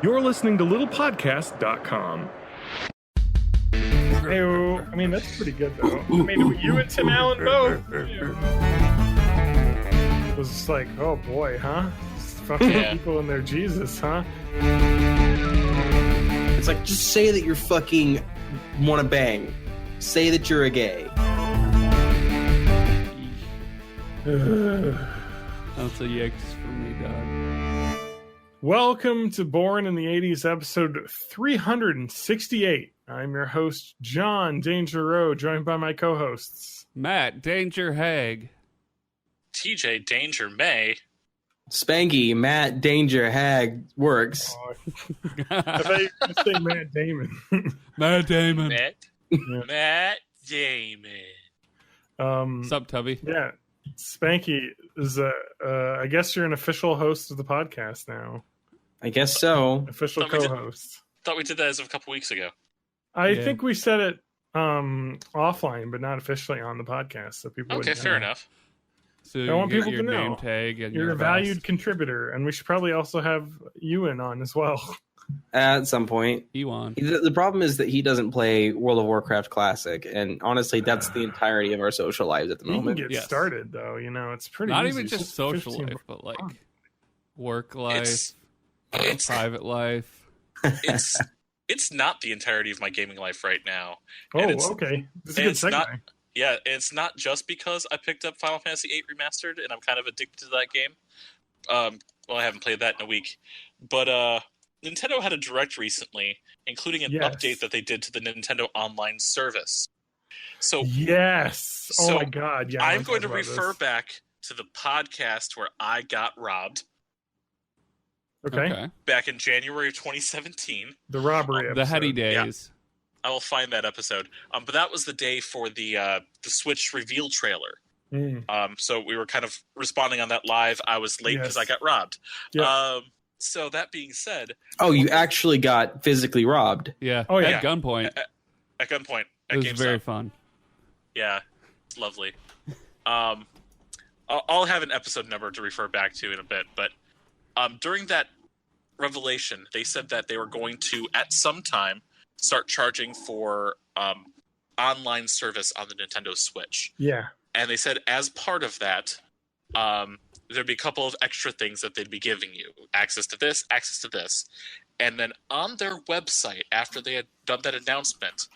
You're listening to littlepodcast.com. Hey, I mean, that's pretty good, though. I mean, you and Tim Allen both. It was just like, oh boy, huh? Just fucking people and their Jesus, huh? It's like, just say that you're fucking wanna bang. Say that you're a gay. That's a yikes for me, dog. Welcome to Born in the 80s, episode 368. I'm your host, John Danger Rowe, joined by my co-hosts. Matt Danger Hag. TJ Danger May. Spanky, Matt, Danger, Hag, works. Oh, I thought you were going to say Matt Damon. Matt Damon. Matt Damon. What's up, Tubby? Yeah, Spanky is I guess you're an official host of the podcast now. I guess so. Official co-host. Thought we did that as of a couple weeks ago. I think we said it offline, but not officially on the podcast, so people. Okay, fair enough. So I want people your to know name tag and you're a valued contributor, and we should probably also have Ewan on as well. At some point. Ewan. The problem is that he doesn't play World of Warcraft Classic, and honestly, that's the entirety of our social lives at the You can moment. get started, though. You know, it's pretty Not easy. even just social life, but like work life, It's private life. it's not the entirety of my gaming life right now. Oh, And it's- okay. This is a and good it's segue. not- Yeah, it's not just because I picked up Final Fantasy VIII Remastered and I'm kind of addicted to that game. Well, I haven't played that in a week. But Nintendo had a direct recently, including an update that they did to the Nintendo Online service. So Yes. Oh So, my God. Yeah. I I'm wanna going to talk about refer this. back to the podcast where I got robbed Okay. back in January of 2017. The robbery episode. The heady days. I will find that episode. But that was the day for the Switch reveal trailer. Mm. So we were kind of responding on that live. I was late because Yes. I got robbed. Yeah. So that being said, Oh, you actually got physically robbed. Yeah. Oh, yeah. At gunpoint. at gunpoint It at was GameStop. very fun. Yeah, it's lovely. I'll have an episode number to refer back to in a bit, but during that revelation, they said that they were going to, at some time, start charging for online service on the Nintendo Switch. Yeah. And they said as part of that, there'd be a couple of extra things that they'd be giving you. Access to this, access to this. And then on their website, after they had done that announcement,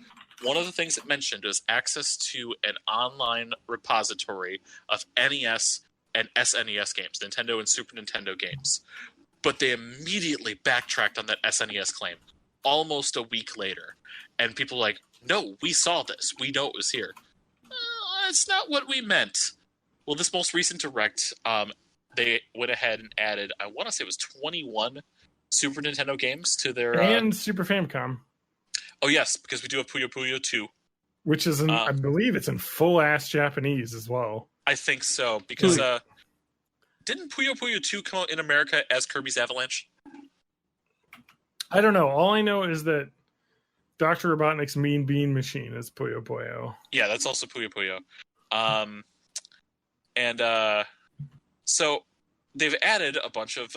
one of the things it mentioned was access to an online repository of NES and SNES games, Nintendo and Super Nintendo games. But they immediately backtracked on that SNES claim almost a week later. And people were like, no, we saw this. We know it was here. That's not what we meant. Well, this most recent Direct, they went ahead and added, I want to say it was 21 Super Nintendo games to their... And Super Famicom, Oh, yes, because we do have Puyo Puyo 2. which is, I believe it's in full-ass Japanese as well. I think so, because didn't Puyo Puyo 2 come out in America as Kirby's Avalanche? I don't know. All I know is that Dr. Robotnik's Mean Bean Machine is Puyo Puyo. Yeah, that's also Puyo Puyo. So they've added a bunch of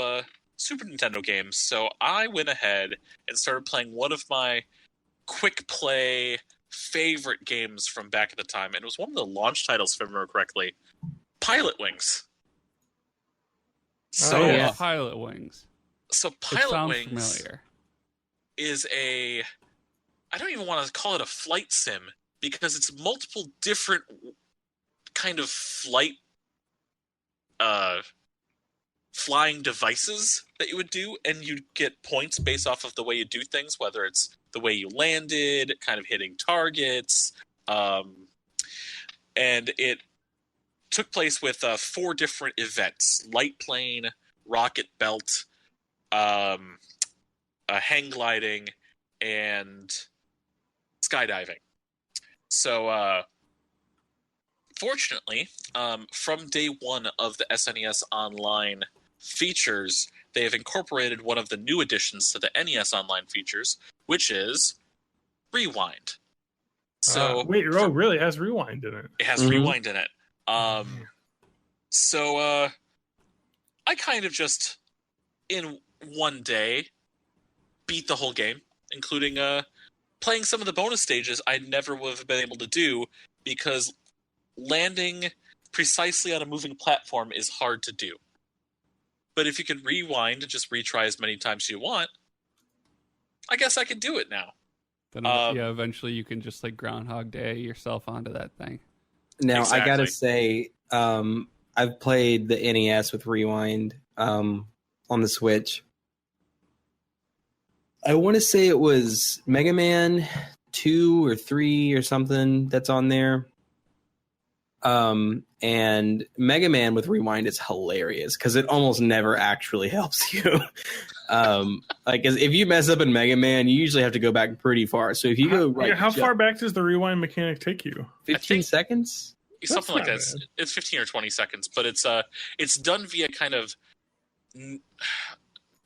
Super Nintendo games. So I went ahead and started playing one of my quick play favorite games from back at the time. And it was one of the launch titles, if I remember correctly. Pilot Wings. So, Oh, yeah. Pilot Wings. so It Pilot sounds Wings familiar. is I don't even want to call it a flight sim because it's multiple different kind of flying devices that you would do, and you get points based off of the way you do things, whether it's the way you landed, kind of hitting targets, and it took place with 4 different events: light plane, rocket belt, hang gliding, and skydiving. So, fortunately, from day one of the SNES Online features, they have incorporated one of the new additions to the NES Online features, which is Rewind. So wait, really? It has Rewind in it. it has Rewind in it. So I kind of just, in one day, beat the whole game, including playing some of the bonus stages I never would have been able to do because landing precisely on a moving platform is hard to do. But if you can rewind and just retry as many times as you want, I guess I can do it now. Then eventually you can just like Groundhog Day yourself onto that thing. Now, Exactly. I gotta say, I've played the NES with Rewind on the Switch. I want to say it was Mega Man 2 or 3 or something that's on there. And Mega Man with Rewind is hilarious because it almost never actually helps you. Like if you mess up in Mega Man, you usually have to go back pretty far. So if you go how far back does the rewind mechanic take you? 15 seconds? Something like not that. bad. It's 15 or 20 seconds, but it's done via kind of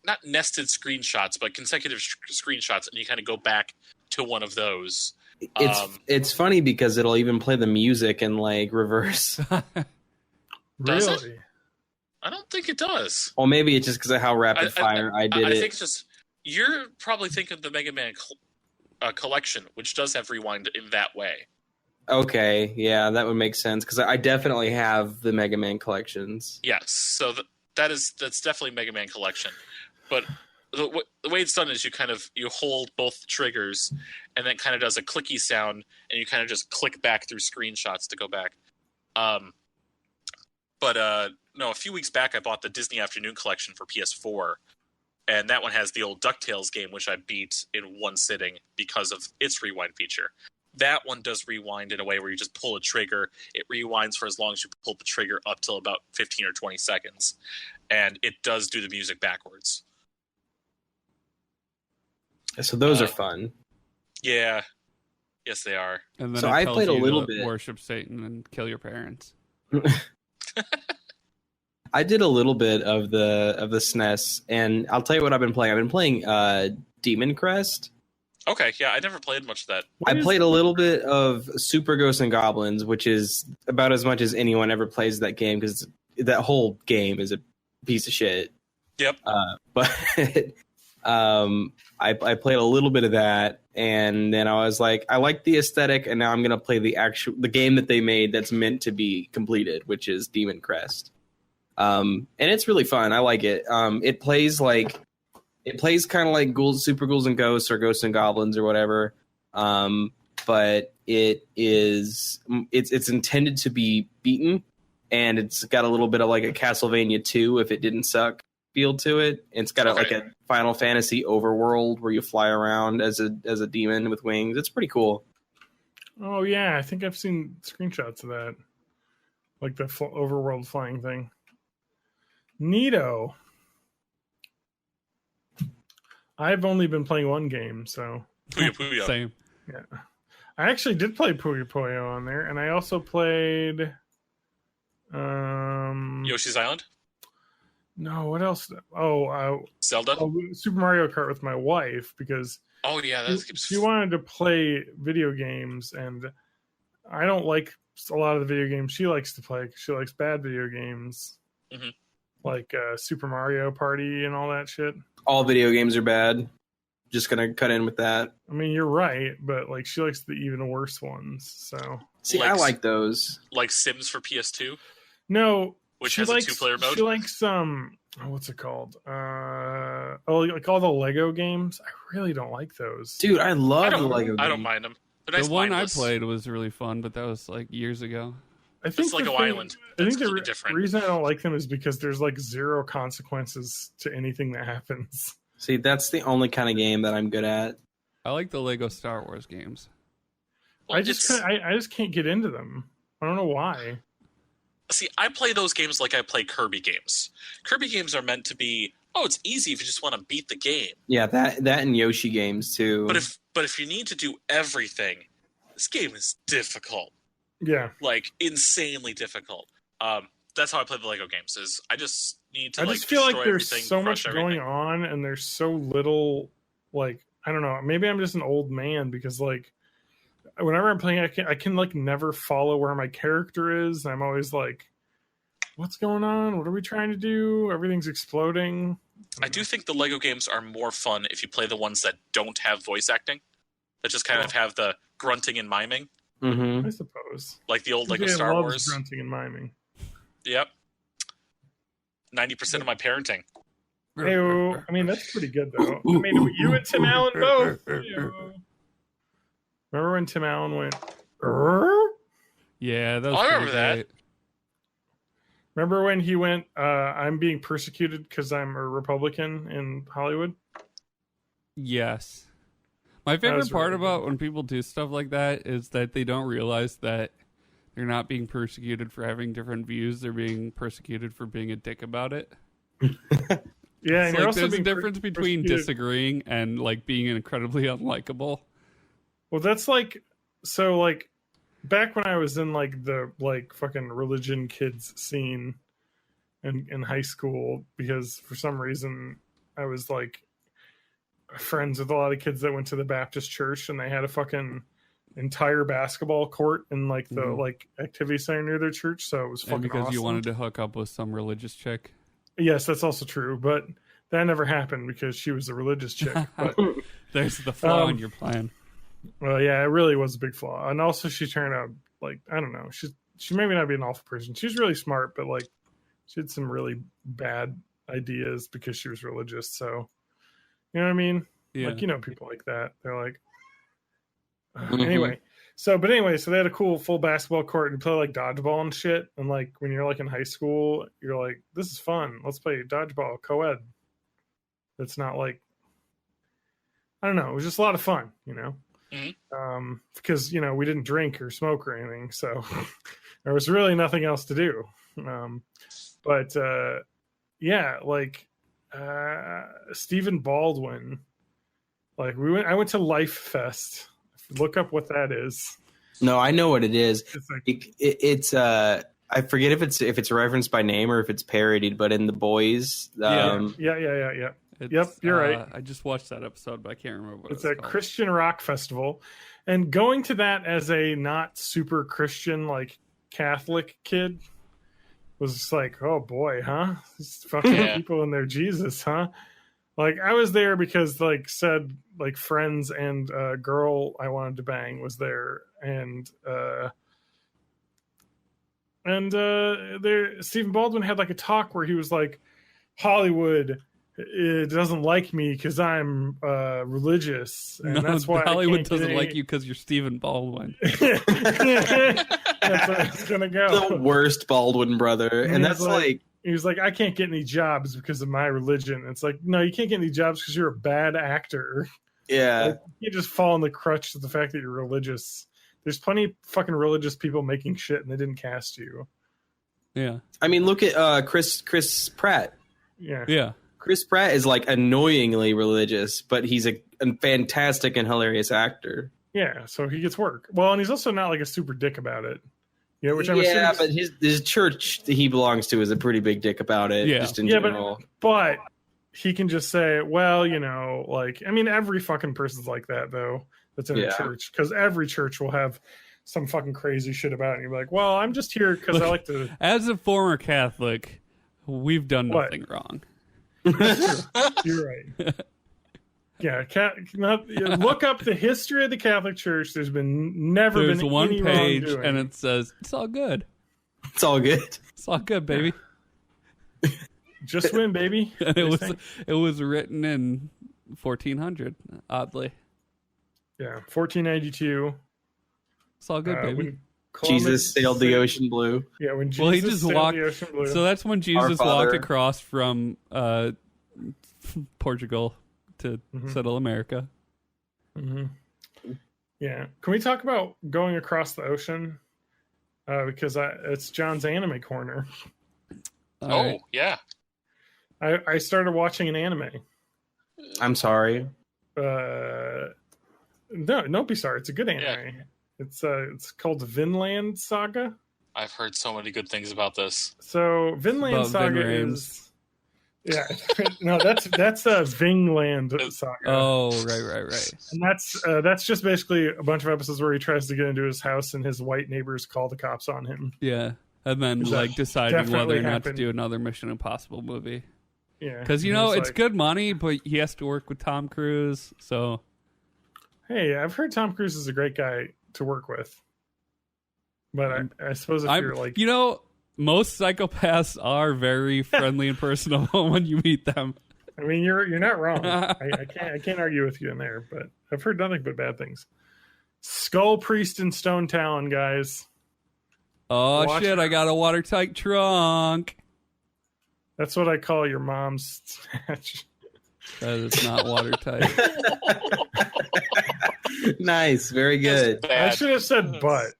not nested screenshots, but consecutive screenshots, and you kind of go back to one of those. It's funny because it'll even play the music in like reverse. Does it? Really? I don't think it does. Well, maybe it's just because of how rapid fire I did I it. think it's just you're probably thinking of the Mega Man collection, which does have rewind in that way. Okay, yeah, that would make sense because I definitely have the Mega Man collections. Yes, so that's definitely Mega Man collection, but the way it's done is you hold both triggers, and then it kind of does a clicky sound, and you kind of just click back through screenshots to go back. No, a few weeks back I bought the Disney Afternoon Collection for PS4, and that one has the old DuckTales game, which I beat in one sitting because of its rewind feature. That one does rewind in a way where you just pull a trigger. It rewinds for as long as you pull the trigger up till about 15 or 20 seconds. And it does do the music backwards. So those are fun. Yeah. Yes, they are. And then So it I tells played a you little to bit. worship Satan and kill your parents. I did a little bit of the SNES, and I'll tell you what I've been playing. I've been playing Demon Crest. Okay, yeah, I never played much of that. I played a little bit of Super Ghosts and Goblins, which is about as much as anyone ever plays that game because that whole game is a piece of shit. Yep. But I played a little bit of that, and then I was like, I like the aesthetic, and now I'm gonna play the game that they made that's meant to be completed, which is Demon Crest. And it's really fun. I like it. It plays kind of like Super Ghouls and Ghosts or Ghosts and Goblins or whatever. But it's intended to be beaten, and it's got a little bit of like a Castlevania 2 if it didn't suck feel to it. It's got like a Final Fantasy overworld where you fly around as a demon with wings. It's pretty cool. Oh yeah, I think I've seen screenshots of that, like the overworld flying thing. Neato. I've only been playing one game, so Puyo Puyo. Same. yeah. I actually did play Puyo Puyo on there, and I also played. Yoshi's Island? No, what else? Zelda? Super Mario Kart with my wife because Oh, yeah, that she wanted to play video games, and I don't like a lot of the video games she likes to play. 'Cause she likes bad video games, Mhm. like Super Mario Party and all that shit. All video games are bad. Just gonna cut in with that. I mean, you're right, but like she likes the even worse ones. So See, I like those. Like Sims for PS2, no, which she has likes, a two-player mode. She likes what's it called? Like all the Lego games. I really don't like those. Dude, I love the Lego I don't games. mind them. They're nice, The one mindless. I played was really fun, but that was like years ago. I think It's Lego the thing- Island. I That's think the completely different. reason I don't like them is because there's like zero consequences to anything that happens. See, that's the only kind of game that I'm good at. I like the Lego Star Wars games. Well, I just can't get into them. I don't know why. See, I play those games like I play Kirby games. Kirby games are meant to be, it's easy if you just want to beat the game. Yeah, that and Yoshi games too. But if you need to do everything, this game is difficult. Yeah, Like insanely difficult. That's how I play the Lego games. Is I just need to I just feel like destroy there's everything, so much crush going everything. on, and there's so little. Like I don't know. Maybe I'm just an old man because like whenever I'm playing, I can like never follow where my character is. I'm always like, what's going on? What are we trying to do? Everything's exploding. I do think the Lego games are more fun if you play the ones that don't have voice acting, that just kind of have the grunting and miming, Mm-hmm. I suppose. like the old Lego Jay Star loves Wars. grunting and miming. Yep. 90% of my parenting. Ew. I mean, that's pretty good though. I mean, you and Tim Allen both. Ew. Remember when Tim Allen went? "Rrr?" Yeah, that was I pretty remember that. great. Remember when he went? I'm being persecuted because I'm a Republican in Hollywood. Yes. My favorite was part really about when people do stuff like that is that they don't realize that they're not being persecuted for having different views. They're being persecuted for being a dick about it. Yeah, and It's you're like also there's a being difference between persecuted. disagreeing and like being incredibly unlikable. Well, that's like so. Like back when I was in like the like fucking religion kids scene in high school, because for some reason I was like friends with a lot of kids that went to the Baptist church, and they had a fucking entire basketball court in like the like activity center near their church. So it was fucking And because awesome. you wanted to hook up with some religious chick. Yes, that's also true, but that never happened because she was a religious chick. But There's the flaw in your plan. well, yeah, it really was a big flaw. And also she turned out like, I don't know, she maybe not be an awful person. She was really smart, but like she had some really bad ideas because she was religious. So you know what I mean? Yeah. Like, you know, people like that. They're like Mhm. anyway. So they had a cool full basketball court and play like dodgeball and shit. And like when you're like in high school, you're like, this is fun. Let's play dodgeball co-ed. It's not like, I don't know. It was just a lot of fun, you know? Because, you know, we didn't drink or smoke or anything. So there was really nothing else to do. But yeah, like Stephen Baldwin, like I went to Life Fest. Look up what that is. No, I know what it is. It's like, It's I forget if it's referenced by name or if it's parodied, but in The Boys, yeah. It's, Yep, you're right. I just watched that episode, but I can't remember what It's it's a called. Christian rock festival, and going to that as a not super Christian like Catholic kid was just like, oh boy, huh? These fucking Yeah. people and their Jesus, huh? Like I was there because like said like friends and a girl I wanted to bang was there, and there Stephen Baldwin had like a talk where he was like, Hollywood, it doesn't like me because I'm religious, and No, that's why Hollywood I can't doesn't get like you because you're Stephen Baldwin. That's where it's gonna go. the worst Baldwin brother, and He's that's like he was like, I can't get any jobs because of my religion. It's like, no, you can't get any jobs because you're a bad actor. yeah. You just fall in the crutch of the fact that you're religious. There's plenty of fucking religious people making shit, and they didn't cast you. Yeah. I mean, look at Chris Pratt. Yeah. Yeah. Chris Pratt is like annoyingly religious, but he's a fantastic and hilarious actor. Yeah, so he gets work. Well, and he's also not like a super dick about it. You know, which I'm Yeah, assuming. but his church that he belongs to is a pretty big dick about it. Yeah. Just in Yeah, general. but he can just say, well, you know, like, I mean, every fucking person's like that, though, that's in a Yeah. church, because every church will have some fucking crazy shit about it. And you're like, well, I'm just here because I like to. As a former Catholic, we've done What? nothing wrong. You're right. Yeah, look up the history of the Catholic Church. There's never There's been one any page, wrongdoing. and it says it's all good. It's all good. It's all good, baby. Just win, baby. And They it was say. it was written in 1400. Oddly, Yeah, 1492. it's all good, baby. When Columbus Jesus sailed the ocean blue. Yeah, when Jesus Well, he just sailed walked. the ocean blue. So that's when Jesus Father. walked across from Portugal to settle America. hmm Yeah. Can we talk about going across the ocean? Because it's John's anime corner. All Oh, right. yeah. I started watching an anime. I'm sorry. No, don't be sorry. It's a good anime. Yeah. It's called Vinland Saga. I've heard so many good things about this. So Vinland About Saga Vinland. is. Yeah, no, that's Vingland Saga. Oh, right. And that's just basically a bunch of episodes where he tries to get into his house and his white neighbors call the cops on him. Yeah, and then Is that like deciding definitely whether or not happened? to do another Mission Impossible movie. Yeah, Because, and it's like, good money, but he has to work with Tom Cruise. So, hey, I've heard Tom Cruise is a great guy to work with. But I suppose if you're like... most psychopaths are very friendly and personable when you meet them. I mean, you're not wrong. I can't argue with you in there, but I've heard nothing but bad things. Skull Priest and Stone Talon, guys. Oh, Watch shit, it. I got a watertight trunk. That's what I call your mom's snatch. That is not watertight. Nice, very good. I should have said butt.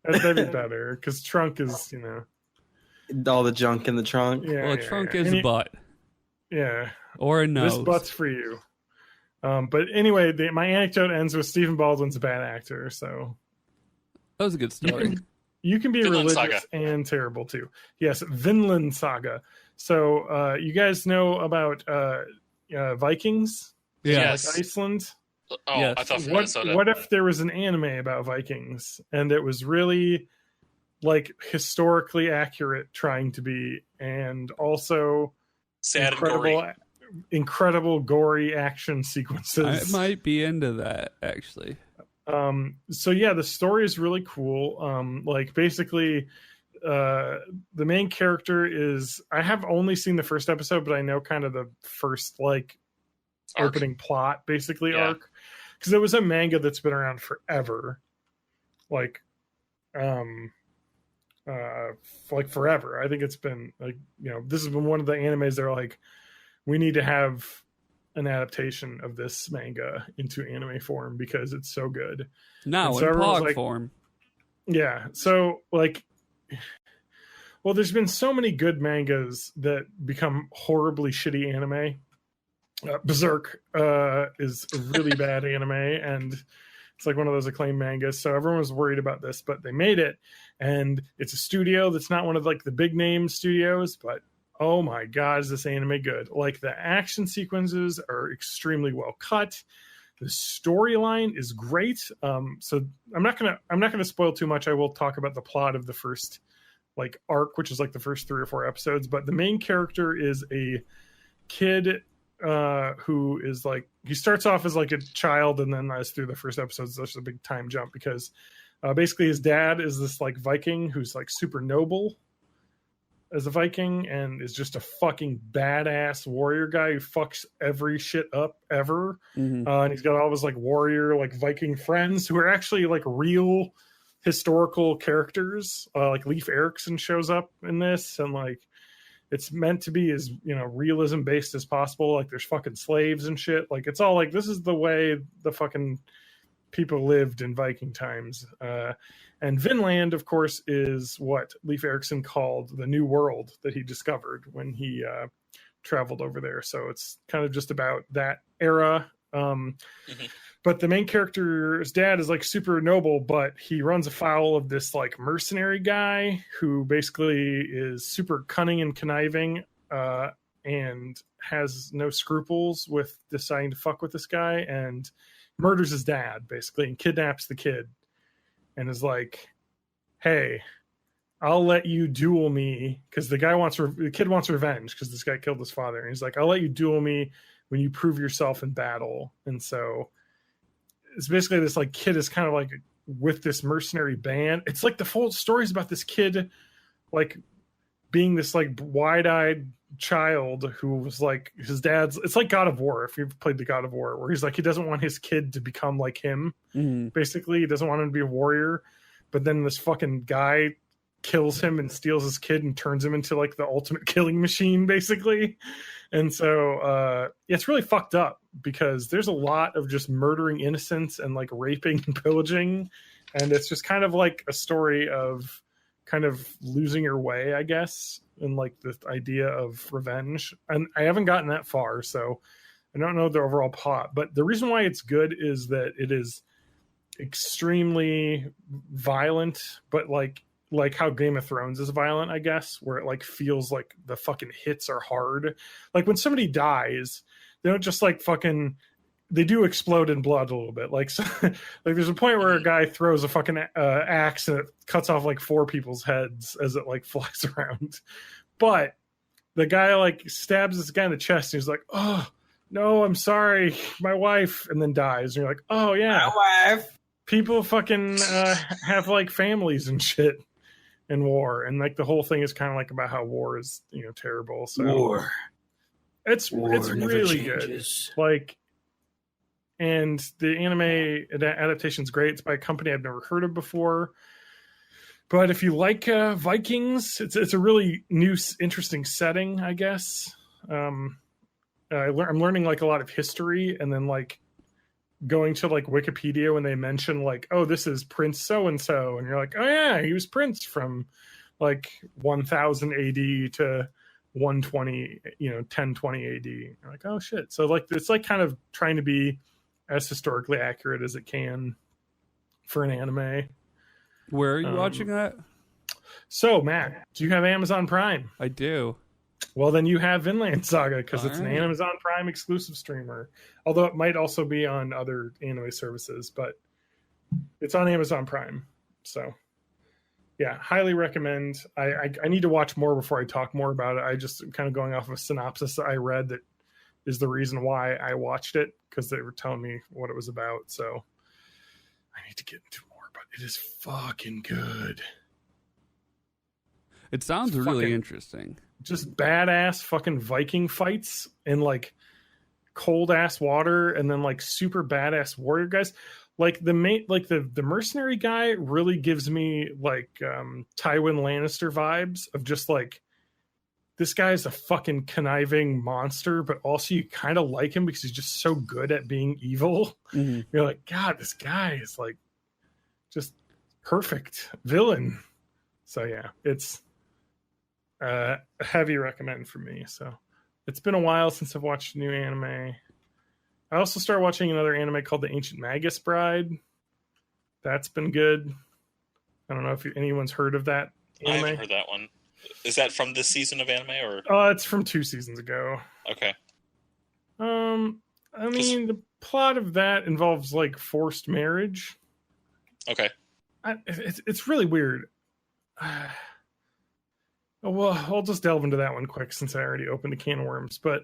That'd be better, because trunk is, All the junk in the trunk. Yeah, Well, a trunk is a butt. Yeah. Or a nose. This butt's for you. But anyway, my anecdote ends with Stephen Baldwin's a bad actor, so... That was a good story. You can be Vinland religious Saga. and terrible, too. Yes, Vinland Saga. So, you guys know about Vikings? Yes. Like Iceland? Oh, Yes. I thought from Minnesota. What if there was an anime about Vikings and it was really like historically accurate trying to be, and also Sad and gory. incredible gory action I sequences? might be into that, actually. So yeah, the story is really cool. Like basically the main character is, I have only seen the first episode, but I know kind of the first like Arc. opening plot basically Yeah. arc, because it was a manga that's been around forever, like forever. I think it's been like, this has been one of the animes they're like, we need to have an adaptation of this manga into anime form because it's so good. Now, And in so everyone's POG like- form. Yeah, so like, well, there's been so many good mangas that become horribly shitty anime. Berserk is a really bad anime, and it's like one of those acclaimed mangas. So everyone was worried about this, but they made it, and it's a studio that's not one of like the big name studios, but oh my god, is this anime good? Like the action sequences are extremely well cut. The storyline is great. So I'm not gonna spoil too much. I will talk about the plot of the first like arc, which is like the first 3 or 4 episodes. But the main character is a kid who is like, he starts off as like a child, and then as through the first episodes, there's a big time jump because basically his dad is this like Viking who's like super noble as a Viking and is just a fucking badass warrior guy who fucks every shit up ever. Mhm. And he's got all his like warrior like Viking friends who are actually like real historical characters. Like Leif Erikson shows up in this, and like it's meant to be as realism based as possible. Like there's fucking slaves and shit. Like it's all like, this is the way the fucking people lived in Viking times. And Vinland, of course, is what Leif Erikson called the new world that he discovered when he traveled over there. So it's kind of just about that era. But the main character's dad is like super noble, but he runs afoul of this like mercenary guy who basically is super cunning and conniving and has no scruples with deciding to fuck with this guy and murders his dad basically and kidnaps the kid and is like, hey, I'll let you duel me, because the kid wants revenge because this guy killed his father, and he's like, I'll let you duel me when you prove yourself in battle. And so it's basically this like kid is kind of like with this mercenary band. It's like the full stories about this kid like being this like wide-eyed child who was like his dad's, it's like God of War, if you've played the God of War, where he's like, he doesn't want his kid to become like him. Basically he doesn't want him to be a warrior, but then this fucking guy kills him and steals his kid and turns him into like the ultimate killing machine basically. And so it's really fucked up because there's a lot of just murdering innocents and like raping and pillaging, and it's just kind of like a story of kind of losing your way, I guess, and like the idea of revenge. And I haven't gotten that far, so I don't know the overall plot, but the reason why it's good is that it is extremely violent, but like how Game of Thrones is violent, I guess, where it like feels like the fucking hits are hard. Like when somebody dies, they don't just like fucking, they do explode in blood a little bit. Like, so, like there's a point where a guy throws a fucking axe and it cuts off like 4 people's heads as it like flies around. But the guy like stabs this guy in the chest and he's like, oh no, I'm sorry, my wife, and then dies. And you're like, oh yeah, My wife. people fucking have like families and shit in war, and like the whole thing is kind of like about how war is, you know, terrible. So War. it's War never really changes. good. Like, and the anime adaptation is great. It's by a company I've never heard of before. But if you like Vikings, it's a really new, interesting setting, I guess. I'm learning like a lot of history, and then like going to like Wikipedia when they mention like, oh, this is Prince so and so, and you're like, oh yeah, he was Prince from like 1000 AD to 120, 1020 AD. You're like, oh shit. So like it's like kind of trying to be as historically accurate as it can for an anime. Where are you watching that? So, Matt, do you have Amazon Prime? I do. Well, then you have Vinland Saga because it's an Alright. Amazon Prime exclusive streamer. Although it might also be on other anime services, but it's on Amazon Prime. So, yeah, highly recommend. I need to watch more before I talk more about it. I just am kind of going off of a synopsis that I read that is the reason why I watched it, because they were telling me what it was about. So, I need to get into more. It is fucking good. It sounds It's really fucking- interesting. Just badass fucking Viking fights in like cold ass water, and then like super badass warrior guys. Like the mercenary guy really gives me like Tywin Lannister vibes of just like, this guy's a fucking conniving monster, but also you kind of like him because he's just so good at being evil. Mm-hmm. You're like, God, this guy is like just perfect villain. So yeah, it's a heavy recommend for me. So it's been a while since I've watched new anime. I also started watching another anime called The Ancient Magus Bride. That's been good. I don't know if anyone's heard of that I anime. haven't heard that one. Is that from this season of anime or It's from 2 seasons ago. okay? I mean, the plot of that involves like forced marriage. Okay. It's really weird. Well, I'll just delve into that one quick since I already opened a can of worms. But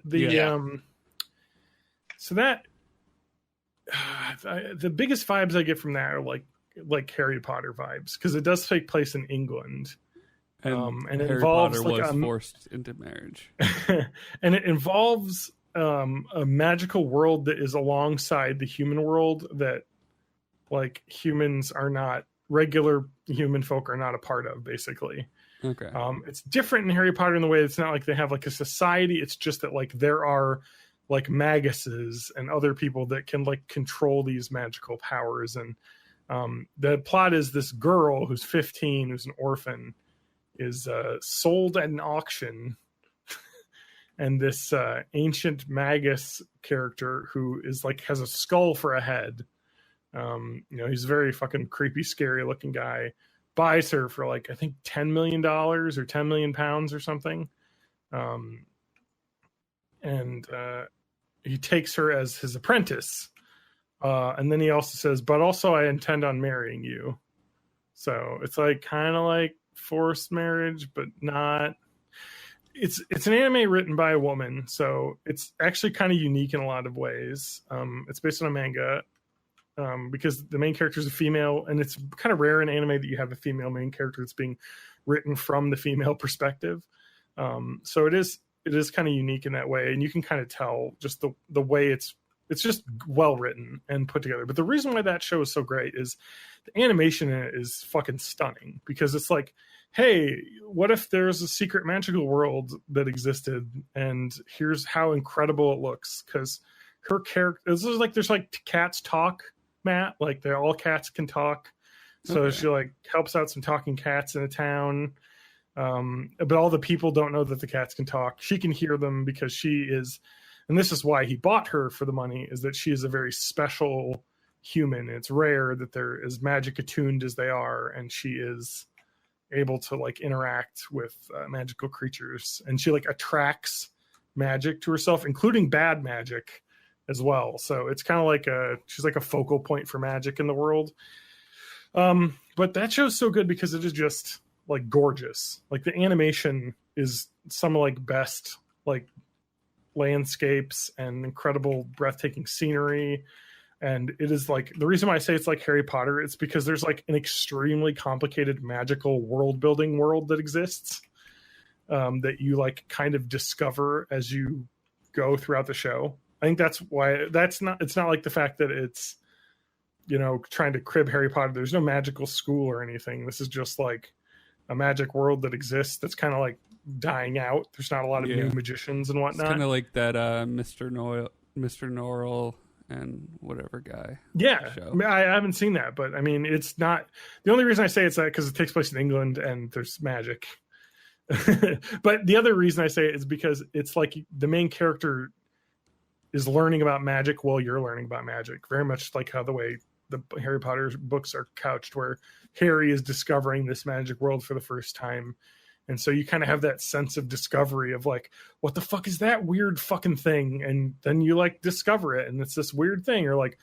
so that the biggest vibes I get from that are like Harry Potter vibes, because it does take place in England, and it Harry involves Potter like was forced into marriage. and it involves a magical world that is alongside the human world that like humans are not, regular human folk are not a part of, basically. Okay. It's different in Harry Potter in the way it's not like they have like a society. It's just that like there are like maguses and other people that can like control these magical powers. And the plot is this girl who's 15, who's an orphan, is sold at an auction. And this ancient magus character who is like has a skull for a head. He's a very fucking creepy, scary looking guy. Buys her for like, I think $10 million or 10 million pounds or something. And he takes her as his apprentice. And then he also says, but also I intend on marrying you. So it's like kind of like forced marriage, but not. It's an anime written by a woman, so it's actually kind of unique in a lot of ways. It's based on a manga. Because the main character is a female, and it's kind of rare in anime that you have a female main character that's being written from the female perspective. So it is kind of unique in that way, and you can kind of tell just the way it's just well written and put together. But the reason why that show is so great is the animation in it is fucking stunning, because it's like, hey, what if there's a secret magical world that existed, and here's how incredible it looks. Because her character, this is like, there's like cats talk, Matt, like they're all cats can talk. So Okay. she like helps out some talking cats in a town. But all the people don't know that the cats can talk. She can hear them because she is, and this is why he bought her for the money, is that she is a very special human. It's rare that they're as magic attuned as they are, and she is able to like interact with magical creatures, and she like attracts magic to herself, including bad magic as well. So it's kind of like she's like a focal point for magic in the world. But that show's so good because it is just like gorgeous. Like the animation is some of like best like landscapes and incredible breathtaking scenery. And it is like, the reason why I say it's like Harry Potter, it's because there's like an extremely complicated magical world building world that exists, that you like kind of discover as you go throughout the show. I think that's why it's not like the fact that it's, you know, trying to crib Harry Potter. There's no magical school or anything. This is just like a magic world that exists that's kind of like dying out. There's not a lot of new magicians and whatnot. It's kind of like that Mr. Norrell and whatever guy. Yeah, show. I haven't seen that, but I mean, it's not. The only reason I say it's that because it takes place in England and there's magic. But the other reason I say it is because it's like the main character is learning about magic while you're learning about magic. Very much like how the way the Harry Potter books are couched, where Harry is discovering this magic world for the first time. And so you kind of have that sense of discovery of like, what the fuck is that weird fucking thing? And then you like discover it, and it's this weird thing. Or like,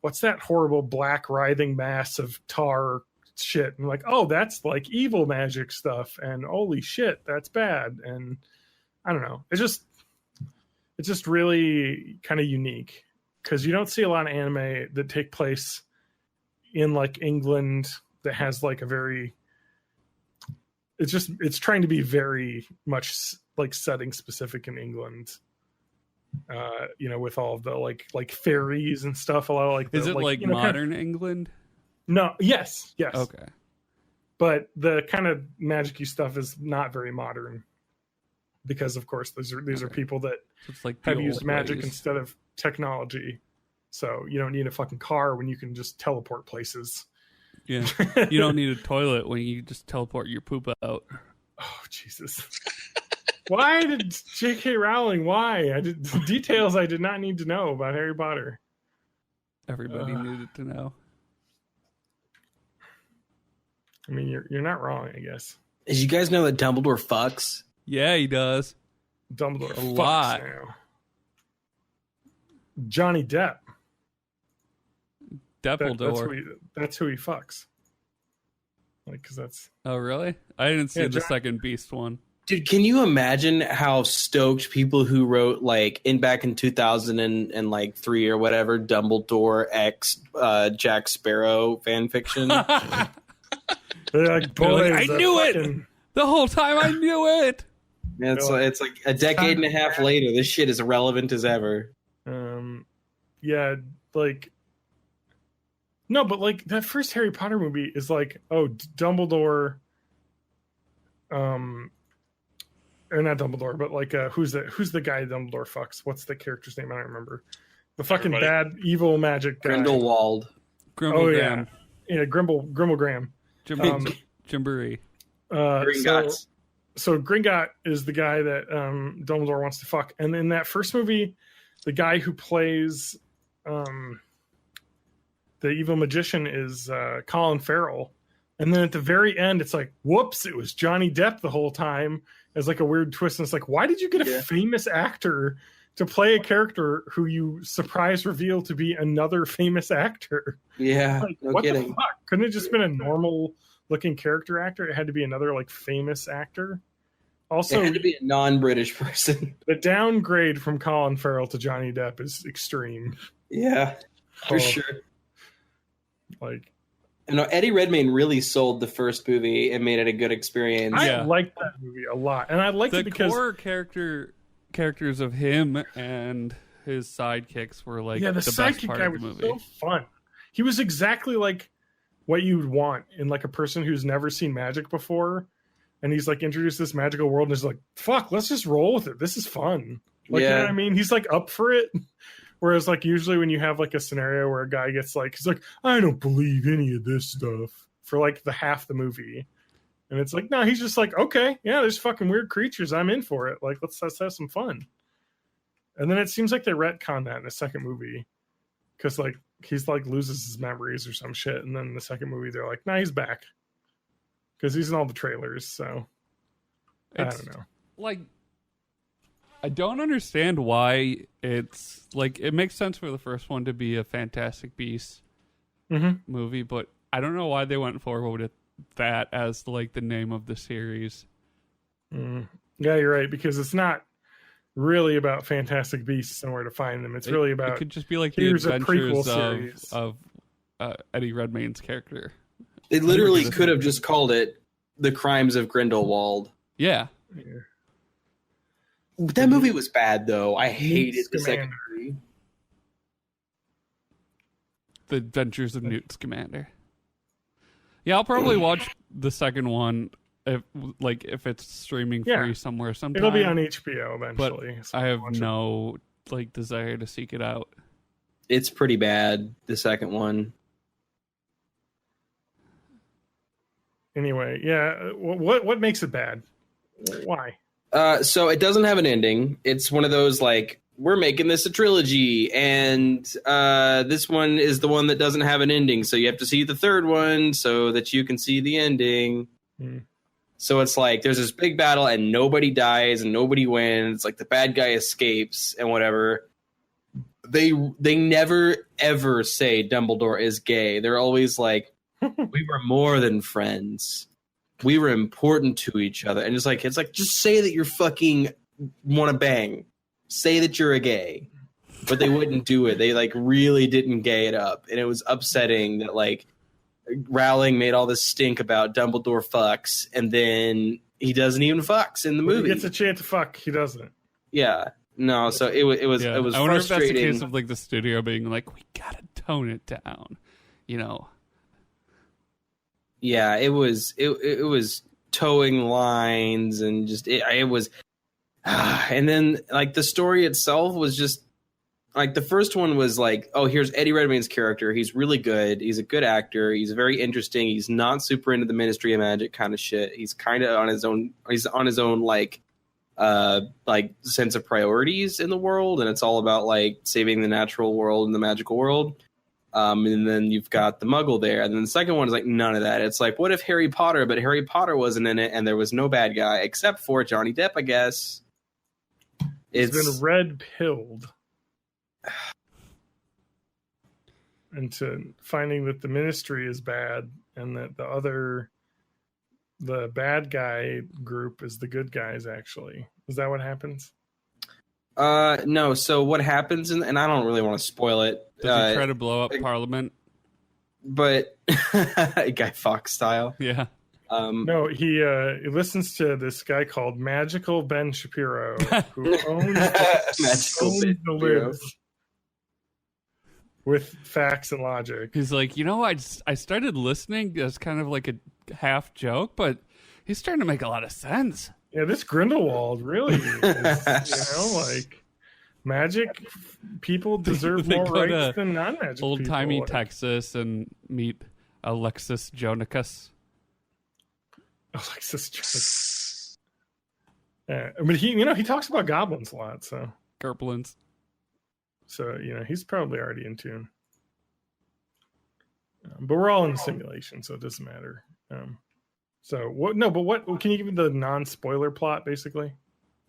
what's that horrible black writhing mass of tar shit? And like, oh, that's like evil magic stuff. And holy shit, that's bad. And I don't know. It's just really kind of unique, because you don't see a lot of anime that take place in like England that has like a very, it's trying to be very much like setting specific in England, you know, with all of the like fairies and stuff. A lot of like, is it like you know, modern England? No, yes. Okay. But the kind of magic-y stuff is not very modern, because of course these are people that It's like have the used old magic ways. instead of technology. So you don't need a fucking car when you can just teleport places. Yeah, you don't need a toilet when you just teleport your poop out. Oh, Jesus. Why did J.K. Rowling, details I did not need to know about Harry Potter. Everybody needed to know. I mean, you're not wrong, I guess. Did you guys know that Dumbledore fucks? Yeah, he does. Dumbledore A fucks lot. now. Johnny Depp. Dumbledore. That's who he fucks. Like, because that's... Oh, really? I didn't see the Johnny- second Beast one. Dude, can you imagine how stoked people who wrote like back in 2003 or whatever, Dumbledore X Jack Sparrow fan fiction? They're like, They're like, boys, I knew it! fucking- The whole time I knew it! It's like a decade and a half later. This shit is relevant as ever. Yeah, like... No, but like that first Harry Potter movie is like, oh, Dumbledore... or not Dumbledore, but like who's the guy Dumbledore fucks? What's the character's name? I don't remember. The fucking Everybody. bad evil magic guy. Grindelwald. Grimblegram. Yeah, Grimblegram. Jimbury. Gringotts. So Gringotts is the guy that Dumbledore wants to fuck, and in that first movie, the guy who plays the evil magician is Colin Farrell. And then at the very end, it's like, whoops, it was Johnny Depp the whole time. As like a weird twist. And it's like, why did you get a famous actor to play a character who you surprise reveal to be another famous actor? Yeah, Like, no what kidding. the fuck? Couldn't it just been a normal looking character actor? It had to be another like famous actor. Also, It had to be a non-British person. the downgrade from Colin Farrell to Johnny Depp is extreme. Yeah, for Oh. sure. Like, You know, Eddie Redmayne really sold the first movie and made it a good experience. I Yeah. liked that movie a lot, and I liked The it because core characters of him and his sidekicks were like the the best sidekick part guy of the was movie. so fun. He was exactly like what you'd want in like a person who's never seen magic before, and he's like introduced this magical world and is like, fuck, let's just roll with it. This is fun. Like, you know what I mean? He's like up for it. Whereas like usually when you have like a scenario where a guy gets like, he's like, I don't believe any of this stuff for like the half the movie. And it's like, no, he's just like, okay, yeah, there's fucking weird creatures. I'm in for it. Like, let's have some fun. And then it seems like they retcon that in the second movie. Because like he's like loses his memories or some shit. And then in the second movie, they're like, nah, he's back. Because he's in all the trailers, so I It's don't know. like, I don't understand why it's like, it makes sense for the first one to be a Fantastic Beasts Mm-hmm. movie, but I don't know why they went forward with that as like the name of the series. Yeah, you're right, because it's not really about Fantastic Beasts and where to find them. It's really It about could just be like the here's a prequel adventures series. of Eddie Redmayne's character. They literally could have just called it The Crimes of Grindelwald. Yeah. Yeah. That movie was bad, though. I hated the second Scamander. movie. The Adventures of Newt Scamander. Yeah, I'll probably watch the second one if it's streaming Yeah. free somewhere sometime. It'll be on HBO but eventually. so I have watch it. no desire to seek it out. It's pretty bad, the second one. Anyway, yeah. What makes it bad? Why? So it doesn't have an ending. It's one of those we're making this a trilogy, and this one is the one that doesn't have an ending. So you have to see the third one so that you can see the ending. So it's there's this big battle and nobody dies and nobody wins. The bad guy escapes and whatever. They never ever say Dumbledore is gay. They're always we were more than friends. We were important to each other. And it's just say that you're fucking want to bang. Say that you're a gay. But they wouldn't do it. They really didn't gay it up. And it was upsetting that Rowling made all this stink about Dumbledore fucks, and then he doesn't even fucks in the movie. He gets a chance to fuck. He doesn't. Yeah. No, so it was Yeah. it was I wonder if that's the frustrating. case of the studio being we gotta tone it down. Yeah, it was towing lines and just it was and then the story itself was just the first one was oh, here's Eddie Redmayne's character. He's really good. He's a good actor. He's very interesting. He's not super into the Ministry of Magic kind of shit. He's kind of on his own. He's on his own sense of priorities in the world, and it's all about saving the natural world and the magical world. And then you've got the Muggle there, and then the second one is none of that. It's what if Harry Potter, but Harry Potter wasn't in it, and there was no bad guy except for Johnny Depp, I guess. It's been red-pilled into finding that the Ministry is bad and that the bad guy group is the good guys. Actually, is that what happens? No. So what happens, and I don't really want to spoil it. Does he try to blow up Parliament? But Guy Fawkes style. Yeah. No, he listens to this guy called Magical Ben Shapiro, who owns Magical Ben the Shapiro. lids with facts and logic. He's I started listening as kind of a half joke, but he's starting to make a lot of sense. Yeah, this Grindelwald really is, magic people deserve They more go to rights than non-magic people. Old-timey Texas and meet Alexis Jonicus. Alexis Jones. Yeah, but he talks about goblins a lot, so Gerplins. he's probably already in tune. But we're all in the simulation, so it doesn't matter. What can you give me the non-spoiler plot, basically?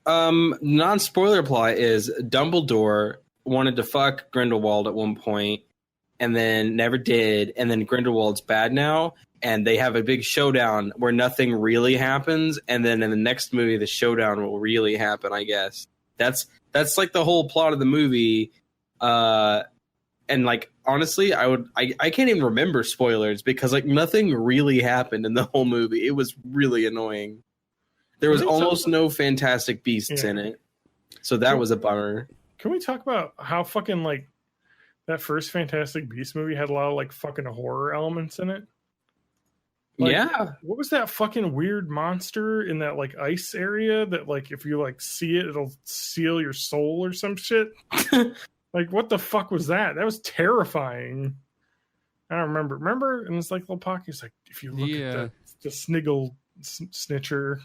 Non-spoiler plot is Dumbledore wanted to fuck Grindelwald at one point, and then never did, and then Grindelwald's bad now, and they have a big showdown where nothing really happens, and then in the next movie the showdown will really happen, I guess. That's the whole plot of the movie. And honestly, I can't even remember spoilers because nothing really happened in the whole movie. It was really annoying. There was almost no Fantastic Beasts in it, so that was a bummer. Can we talk about how fucking that first Fantastic Beasts movie had a lot of fucking horror elements in it? Yeah. What was that fucking weird monster in that ice area that if you see it, it'll seal your soul or some shit? What the fuck was that? That was terrifying. I don't remember. Remember? And it's little pockets. If you look at the sniggle snitcher.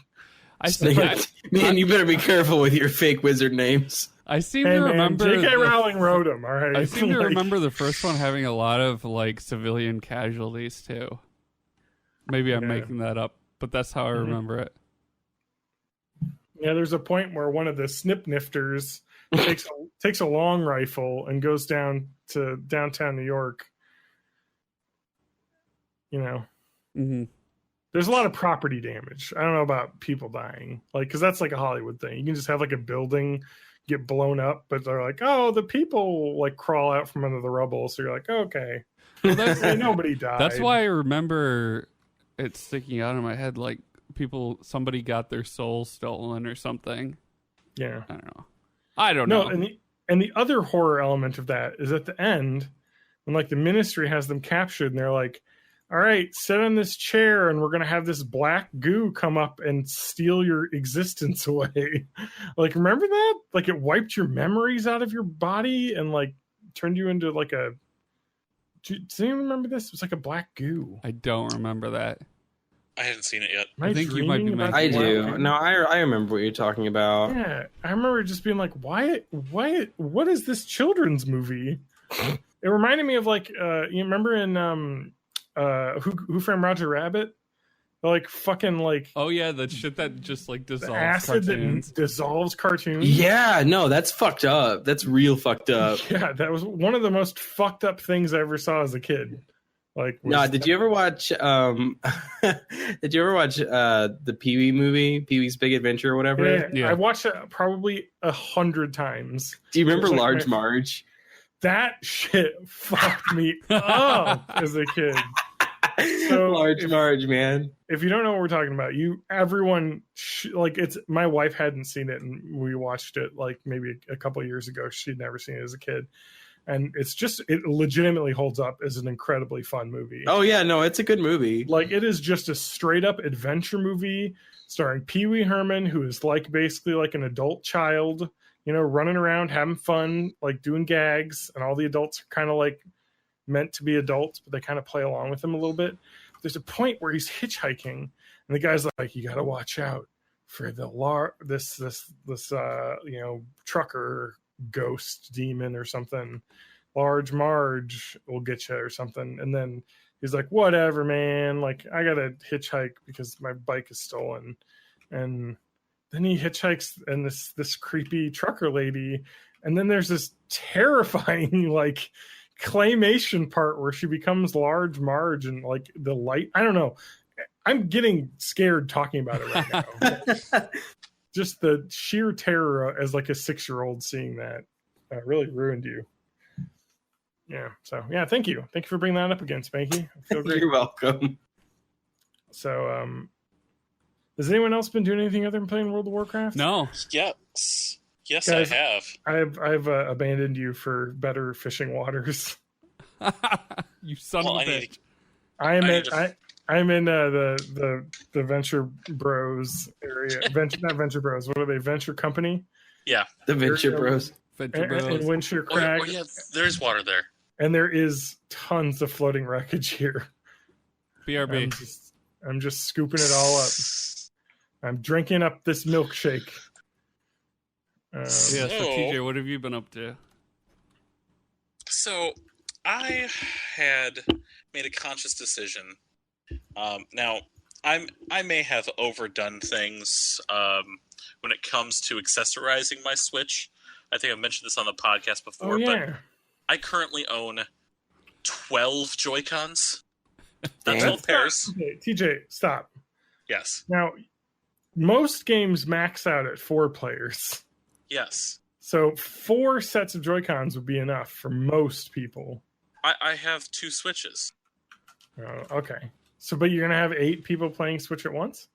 Man, you better be careful with your fake wizard names. I seem to remember J.K. Rowling wrote them. All right. I seem to remember the first one having a lot of civilian casualties too. Maybe I'm making that up, but that's how I remember it. Yeah, there's a point where one of the snipnifters takes a long rifle and goes down to downtown New York. Mm-hmm. There's a lot of property damage. I don't know about people dying, like, because that's like a Hollywood thing. You can just have like a building get blown up, but they're like, oh, the people like crawl out from under the rubble. So you're like, okay, Well, that's nobody died. that's why I remember it sticking out in my head. Like somebody got their soul stolen or something. Yeah, I don't know. And the other horror element of that is at the end when like the ministry has them captured and they're like, all right, sit on this chair and we're going to have this black goo come up and steal your existence away. Like, remember that? Like, it wiped your memories out of your body and, like, turned you into, like, a... Does anyone remember this? It was like a black goo. I don't remember that. I haven't seen it yet. I think you might be about I mentioning do. No, I remember what you're talking about. Yeah, I remember just being like, what is this children's movie? It reminded me of, like, you remember in... Who Framed Roger Rabbit? Like fucking like Oh yeah, that shit that just like dissolves acid cartoons. that dissolves cartoons. Yeah, no, that's fucked up. That's real fucked up. Yeah, that was one of the most fucked up things I ever saw as a kid. Like, No, did you ever watch did you ever watch the Pee-wee movie, Pee-wee's Big Adventure or whatever? Yeah, I watched it probably 100 times. Do you remember Just like Large my- Marge? That shit fucked me up as a kid. So Large Marge, man. If you don't know what we're talking about, everyone like it's. My wife hadn't seen it, and we watched it like maybe a couple of years ago. She'd never seen it as a kid, and it legitimately holds up as an incredibly fun movie. Oh yeah, no, it's a good movie. Like, it is just a straight up adventure movie starring Pee Wee Herman, who is like basically like an adult child, you know, running around having fun, like doing gags, and all the adults are kind of like meant to be adults, but they kind of play along with him a little bit. There's a point where he's hitchhiking, and the guy's like, "You got to watch out for this trucker ghost demon or something. Large Marge will get you or something." And then he's like, "Whatever, man. Like, I gotta hitchhike because my bike is stolen." And then he hitchhikes, and this creepy trucker lady, and then there's this terrifying like claymation part where she becomes Large Marge, and like the light. I don't know. I'm getting scared talking about it right now. Just the sheer terror as like a 6-year-old seeing that really ruined you. Yeah. So yeah, thank you for bringing that up again, Spanky. I feel great. You're welcome. So, has anyone else been doing anything other than playing World of Warcraft? No. Yes, Guys, I have. I've abandoned you for better fishing waters. You son Well, of a I bitch. need- I'm in the Venture Bros area. Not Venture Bros. What are they? Venture Company Yeah. The Venture Bros. Venture and Bros. Winshire Oh, Crag. yeah, there's water there. And there is tons of floating wreckage here. BRB. I'm just scooping it all up. I'm drinking up this milkshake. Yeah, so TJ, what have you been up to? So I had made a conscious decision. Now, I may have overdone things when it comes to accessorizing my Switch. I think I've mentioned this on the podcast before, Oh yeah. but I currently own 12 Joy-Cons. Not Damn. 12 pairs. Okay, TJ, stop. Yes. Now, most games max out at 4 players. Yes. So 4 sets of Joy-Cons would be enough for most people. I have 2 Switches. Oh, okay. So, but you're going to have 8 people playing Switch at once?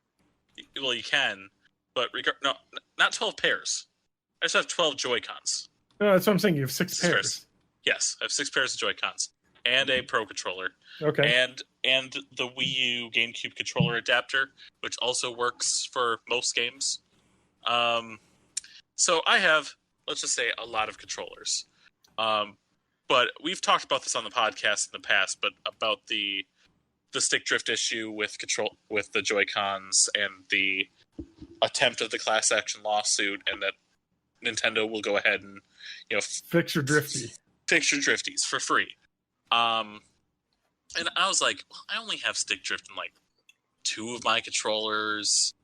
Well, you can, but no, not 12 pairs. I just have 12 Joy-Cons. No, that's what I'm saying. You have 6 pairs. Yes, I have 6 pairs of Joy-Cons and a Pro controller. Okay. And the Wii U GameCube controller adapter, which also works for most games. So I have, let's just say, a lot of controllers. But we've talked about this on the podcast in the past, but about the stick drift issue with the Joy-Cons and the attempt of the class action lawsuit, and that Nintendo will go ahead and Fix your drifty. fix your drifties for free. And I was like, well, I only have stick drift in like 2 of my controllers.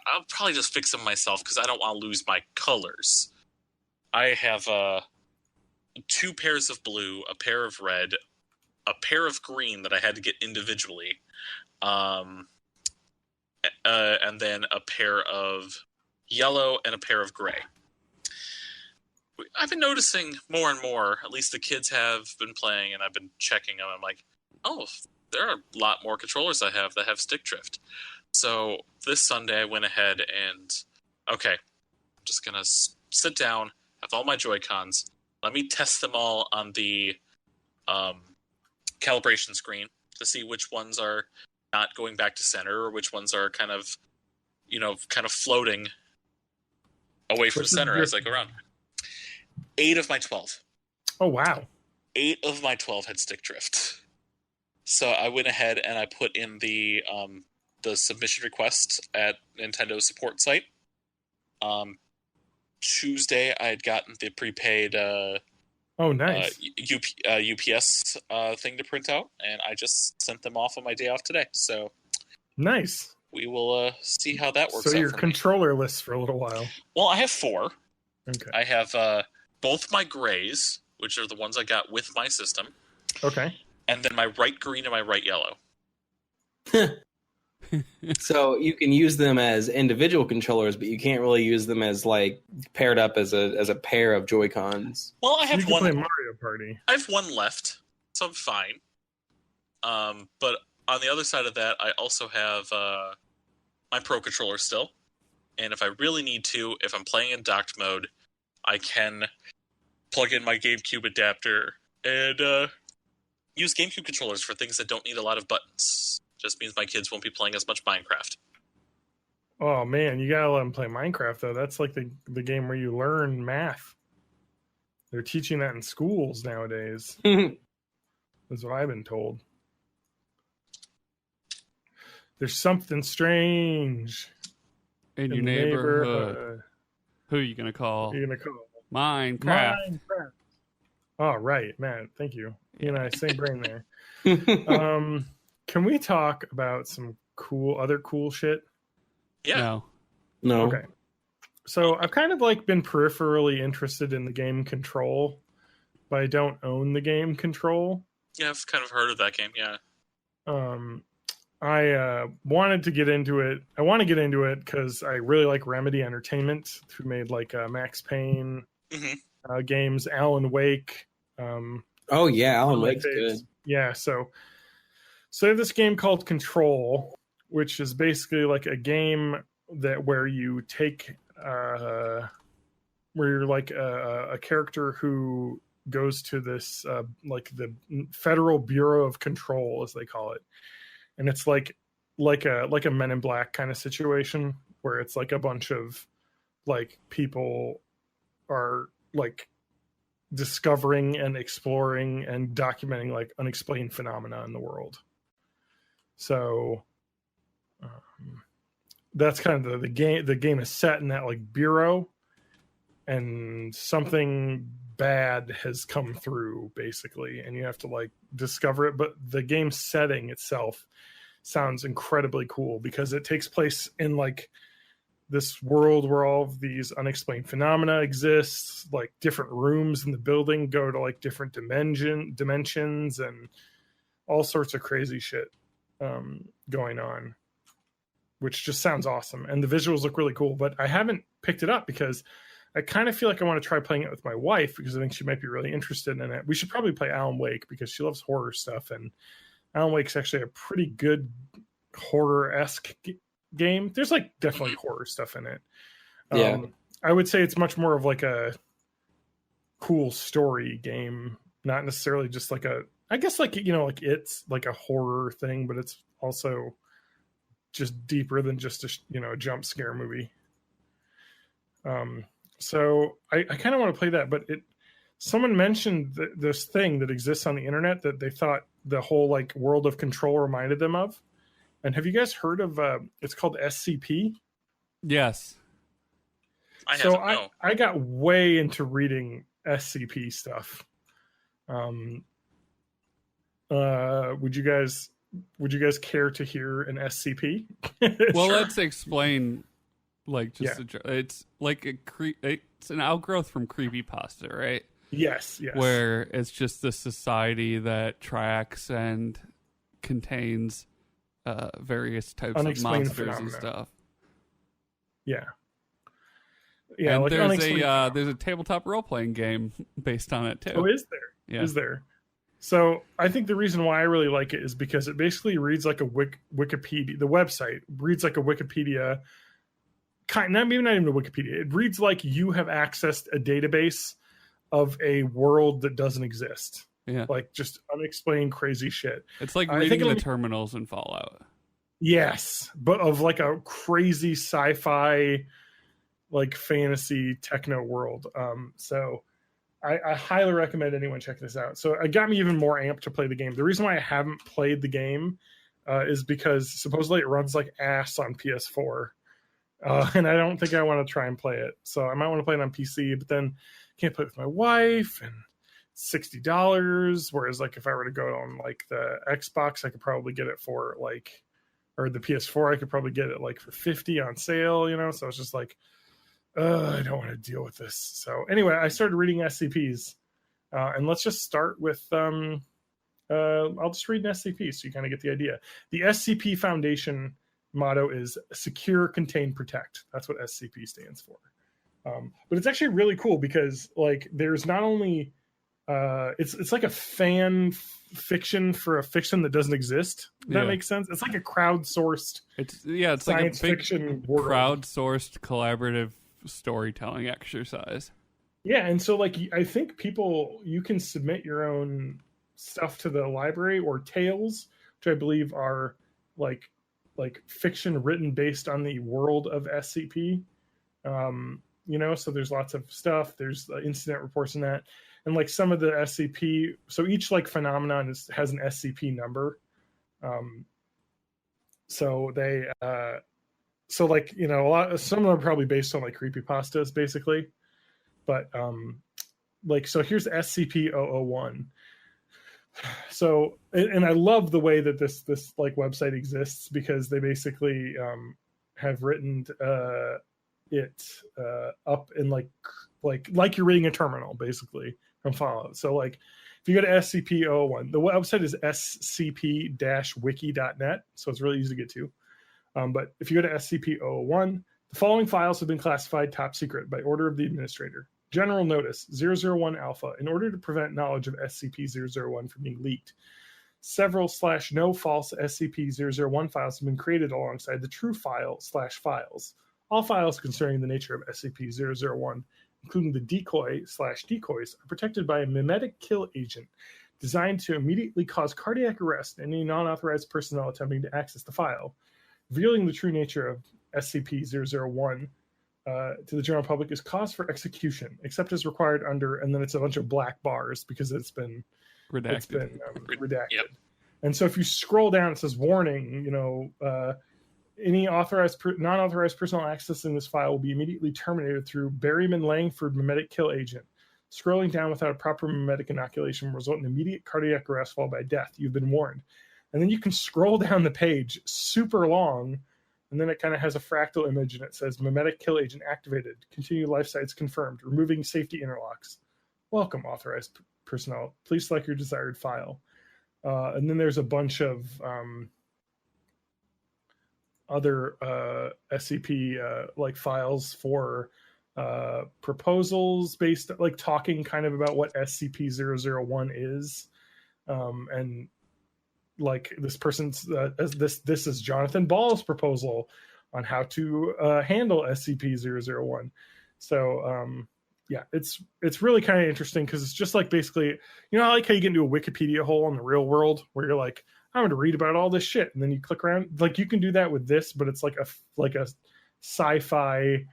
I'll probably just fix them myself because I don't want to lose my colors. I have 2 pairs of blue, a pair of red, a pair of green that I had to get individually, and then a pair of yellow and a pair of gray. I've been noticing more and more, at least the kids have been playing, and I've been checking them. I'm like, oh, there are a lot more controllers I have that have stick drift. So this Sunday I went ahead and, okay, I'm just going to sit down, have all my Joy-Cons. Let me test them all on the calibration screen to see which ones are not going back to center or which ones are kind of floating away from center as I go around. 8 of my 12. Oh, wow. 8 of my 12 had stick drift. So I went ahead and I put in the submission request at Nintendo's support site. Tuesday, I had gotten the prepaid nice. UPS thing to print out, and I just sent them off on my day off today. So nice. We will see how that works out. So you're for controllerless for a little while. Well, I have 4. Okay. I have both my grays, which are the ones I got with my system. Okay. And then my right green and my right yellow. So you can use them as individual controllers, but you can't really use them as like paired up as a pair of Joy-Cons. Well, I have you can one. play Mario Party. I have one left, so I'm fine. But on the other side of that, I also have my Pro controller still. And if I really need to, if I'm playing in docked mode, I can plug in my GameCube adapter and use GameCube controllers for things that don't need a lot of buttons. Just means my kids won't be playing as much Minecraft. Oh man, you gotta let them play Minecraft though. That's like the game where you learn math. They're teaching that in schools nowadays. That's what I've been told. There's something strange in your neighborhood. Who are you gonna call? Who are you gonna call? Minecraft. Oh right, man. Thank you. You and I, same brain there. Can we talk about some other cool shit? Yeah. No. Okay. So I've kind of like been peripherally interested in the game Control, but I don't own the game Control. Yeah, I've kind of heard of that game, yeah. I wanted to get into it. I want to get into it because I really like Remedy Entertainment, who made like Max Payne games, Alan Wake. Oh yeah, Alan Wake's good. Yeah, so I have this game called Control, which is basically like a game where you take where you're like a character who goes to this like the Federal Bureau of Control, as they call it, and it's like a Men in Black kind of situation where it's like a bunch of like people are like discovering and exploring and documenting like unexplained phenomena in the world. So that's kind of the game. The game is set in that like bureau, and something bad has come through basically, and you have to like discover it. But the game setting itself sounds incredibly cool because it takes place in like this world where all of these unexplained phenomena exist. Like different rooms in the building go to like different dimensions and all sorts of crazy shit going on, which just sounds awesome, and the visuals look really cool. But I haven't picked it up because I kind of feel like I want to try playing it with my wife because I think she might be really interested in it. We should probably play Alan Wake because she loves horror stuff, and Alan Wake's actually a pretty good horror-esque game. There's like definitely horror stuff in it. Yeah, I would say it's much more of like a cool story game, not necessarily just like I guess like, you know, like it's like a horror thing, but it's also just deeper than just a jump scare movie. So I kind of want to play that, but someone mentioned this thing that exists on the internet that they thought the whole like World of Control reminded them of. And have you guys heard of it's called SCP? Yes. I got way into reading SCP stuff. Would you guys care to hear an SCP? Well, Sure. let's explain. Like just it's like it's an outgrowth from creepypasta, right? Yes. Where it's just the society that tracks and contains various types of Unexplained monsters and phenomena. stuff. Yeah. Yeah, And like unexplained there's a tabletop role playing game based on it too. Oh, is there? Yeah. Is there? So I think the reason why I really like it is because it basically reads like a Wikipedia. The website reads like a Wikipedia. Maybe not even a Wikipedia. It reads like you have accessed a database of a world that doesn't exist. Yeah. Like just unexplained crazy shit. It's like I reading think the it'll be- terminals in Fallout. Yes, but of like a crazy sci-fi, like fantasy techno world. So I highly recommend anyone check this out. So it got me even more amped to play the game. The reason why I haven't played the game is because supposedly it runs like ass on PS4. And I don't think I want to try and play it. So I might want to play it on PC, but then I can't play it with my wife and $60. Whereas like if I were to go on like the Xbox, I could probably get it for like, or the PS4, I could probably get it like for 50 on sale, you know? So it's just like, I don't want to deal with this. So anyway, I started reading SCPs, and let's just start with. I'll just read an SCP so you kind of get the idea. The SCP Foundation motto is "Secure, Contain, Protect." That's what SCP stands for. But it's actually really cool because like there's not only it's like a fan fiction for a fiction that doesn't exist. That makes sense. It's like a crowdsourced. It's like a science big fiction world. crowdsourced collaborative storytelling exercise. Yeah, and so like I think you can submit your own stuff to the library or tales, which I believe are like fiction written based on the world of SCP. You know, so there's lots of stuff. There's incident reports in that, and like some of the SCP. So each like phenomenon has an SCP number. So they. So like, you know, some of them are probably based on like creepypastas basically, but like, so here's SCP-001. So, and I love the way that this like website exists because they basically have written it up in like you're reading a terminal basically from Fallout. So like if you go to SCP-001, the website is scp-wiki.net. So it's really easy to get to. But if you go to SCP-001, the following files have been classified top secret by order of the administrator. General Notice 001 Alpha. In order to prevent knowledge of SCP-001 from being leaked, several /no false SCP-001 files have been created alongside the true file/files. All files concerning the nature of SCP-001, including the decoy/decoys, are protected by a mimetic kill agent designed to immediately cause cardiac arrest in any non-authorized personnel attempting to access the file. Revealing the true nature of SCP-001 to the general public is cause for execution, except as required under, and then it's a bunch of black bars because it's been redacted. Yep. And so if you scroll down, it says warning, you know, any non-authorized personnel accessing this file will be immediately terminated through Berryman-Langford mimetic kill agent. Scrolling down without a proper mimetic inoculation will result in immediate cardiac arrest followed by death. You've been warned. And then you can scroll down the page super long, and then it kind of has a fractal image, and it says mimetic kill agent activated. Continue life sites confirmed. Removing safety interlocks. Welcome, authorized personnel. Please select your desired file. And then there's a bunch of other SCP like files for proposals based, like talking kind of about what SCP-001 is, and like this person's this is Jonathan Ball's proposal on how to handle SCP-001. So yeah, it's really kind of interesting because it's just like basically, you know, I like how you get into a Wikipedia hole in the real world where you're like, I'm going to read about all this shit, and then you click around. Like you can do that with this, but it's like a sci-fi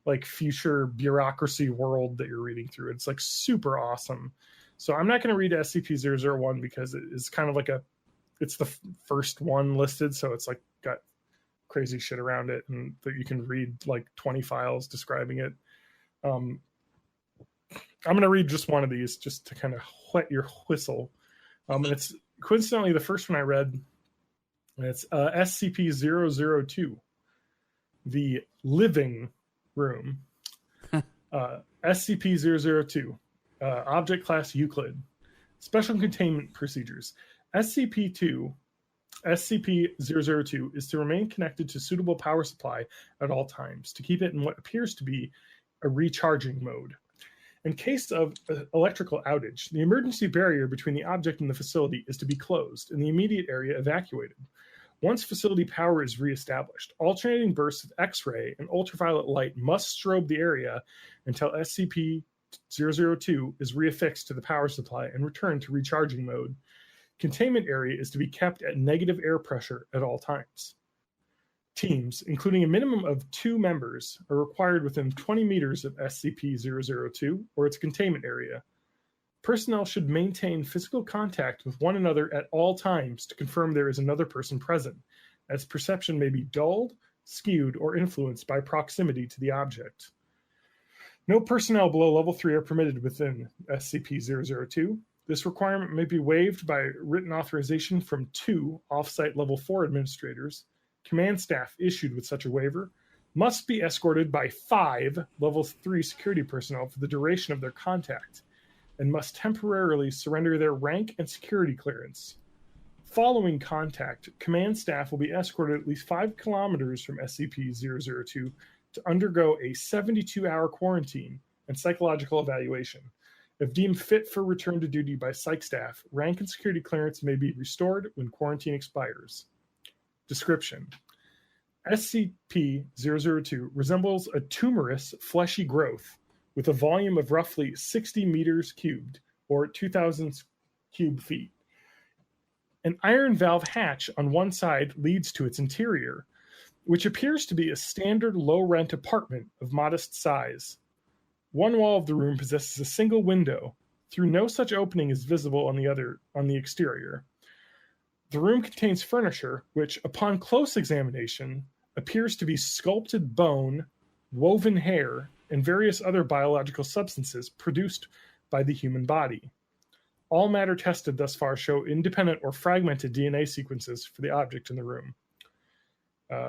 like future bureaucracy world that you're reading through. It's like super awesome. So I'm not going to read SCP-001 because it is kind of like it's the first one listed, so it's like got crazy shit around it, and that you can read like 20 files describing it. I'm going to read just one of these just to kind of whet your whistle. And it's coincidentally the first one I read, and it's SCP-002, the living room. SCP-002, object class Euclid. Special containment procedures. SCP-2 SCP-002 is to remain connected to suitable power supply at all times to keep it in what appears to be a recharging mode. In case of electrical outage, the emergency barrier between the object and the facility is to be closed and the immediate area evacuated. Once facility power is reestablished, alternating bursts of X-ray and ultraviolet light must strobe the area until SCP-002 is reaffixed to the power supply and returned to recharging mode. Containment area is to be kept at negative air pressure at all times. Teams, including a minimum of 2 members, are required within 20 meters of SCP-002 or its containment area. Personnel should maintain physical contact with one another at all times to confirm there is another person present, as perception may be dulled, skewed, or influenced by proximity to the object. No personnel below level 3 are permitted within SCP-002. This requirement may be waived by written authorization from 2 off-site level 4 administrators. Command staff issued with such a waiver must be escorted by 5 level 3 security personnel for the duration of their contact and must temporarily surrender their rank and security clearance. Following contact, command staff will be escorted at least 5 kilometers from SCP-002 to undergo a 72-hour quarantine and psychological evaluation. If deemed fit for return to duty by psych staff, rank and security clearance may be restored when quarantine expires. Description: SCP-002 resembles a tumorous, fleshy growth with a volume of roughly 60 meters cubed, or 2,000 cube feet. An iron valve hatch on one side leads to its interior, which appears to be a standard low-rent apartment of modest size. One wall of the room possesses a single window, through no such opening is visible on the exterior. The room contains furniture, which, upon close examination, appears to be sculpted bone, woven hair, and various other biological substances produced by the human body. All matter tested thus far show independent or fragmented DNA sequences for the object in the room.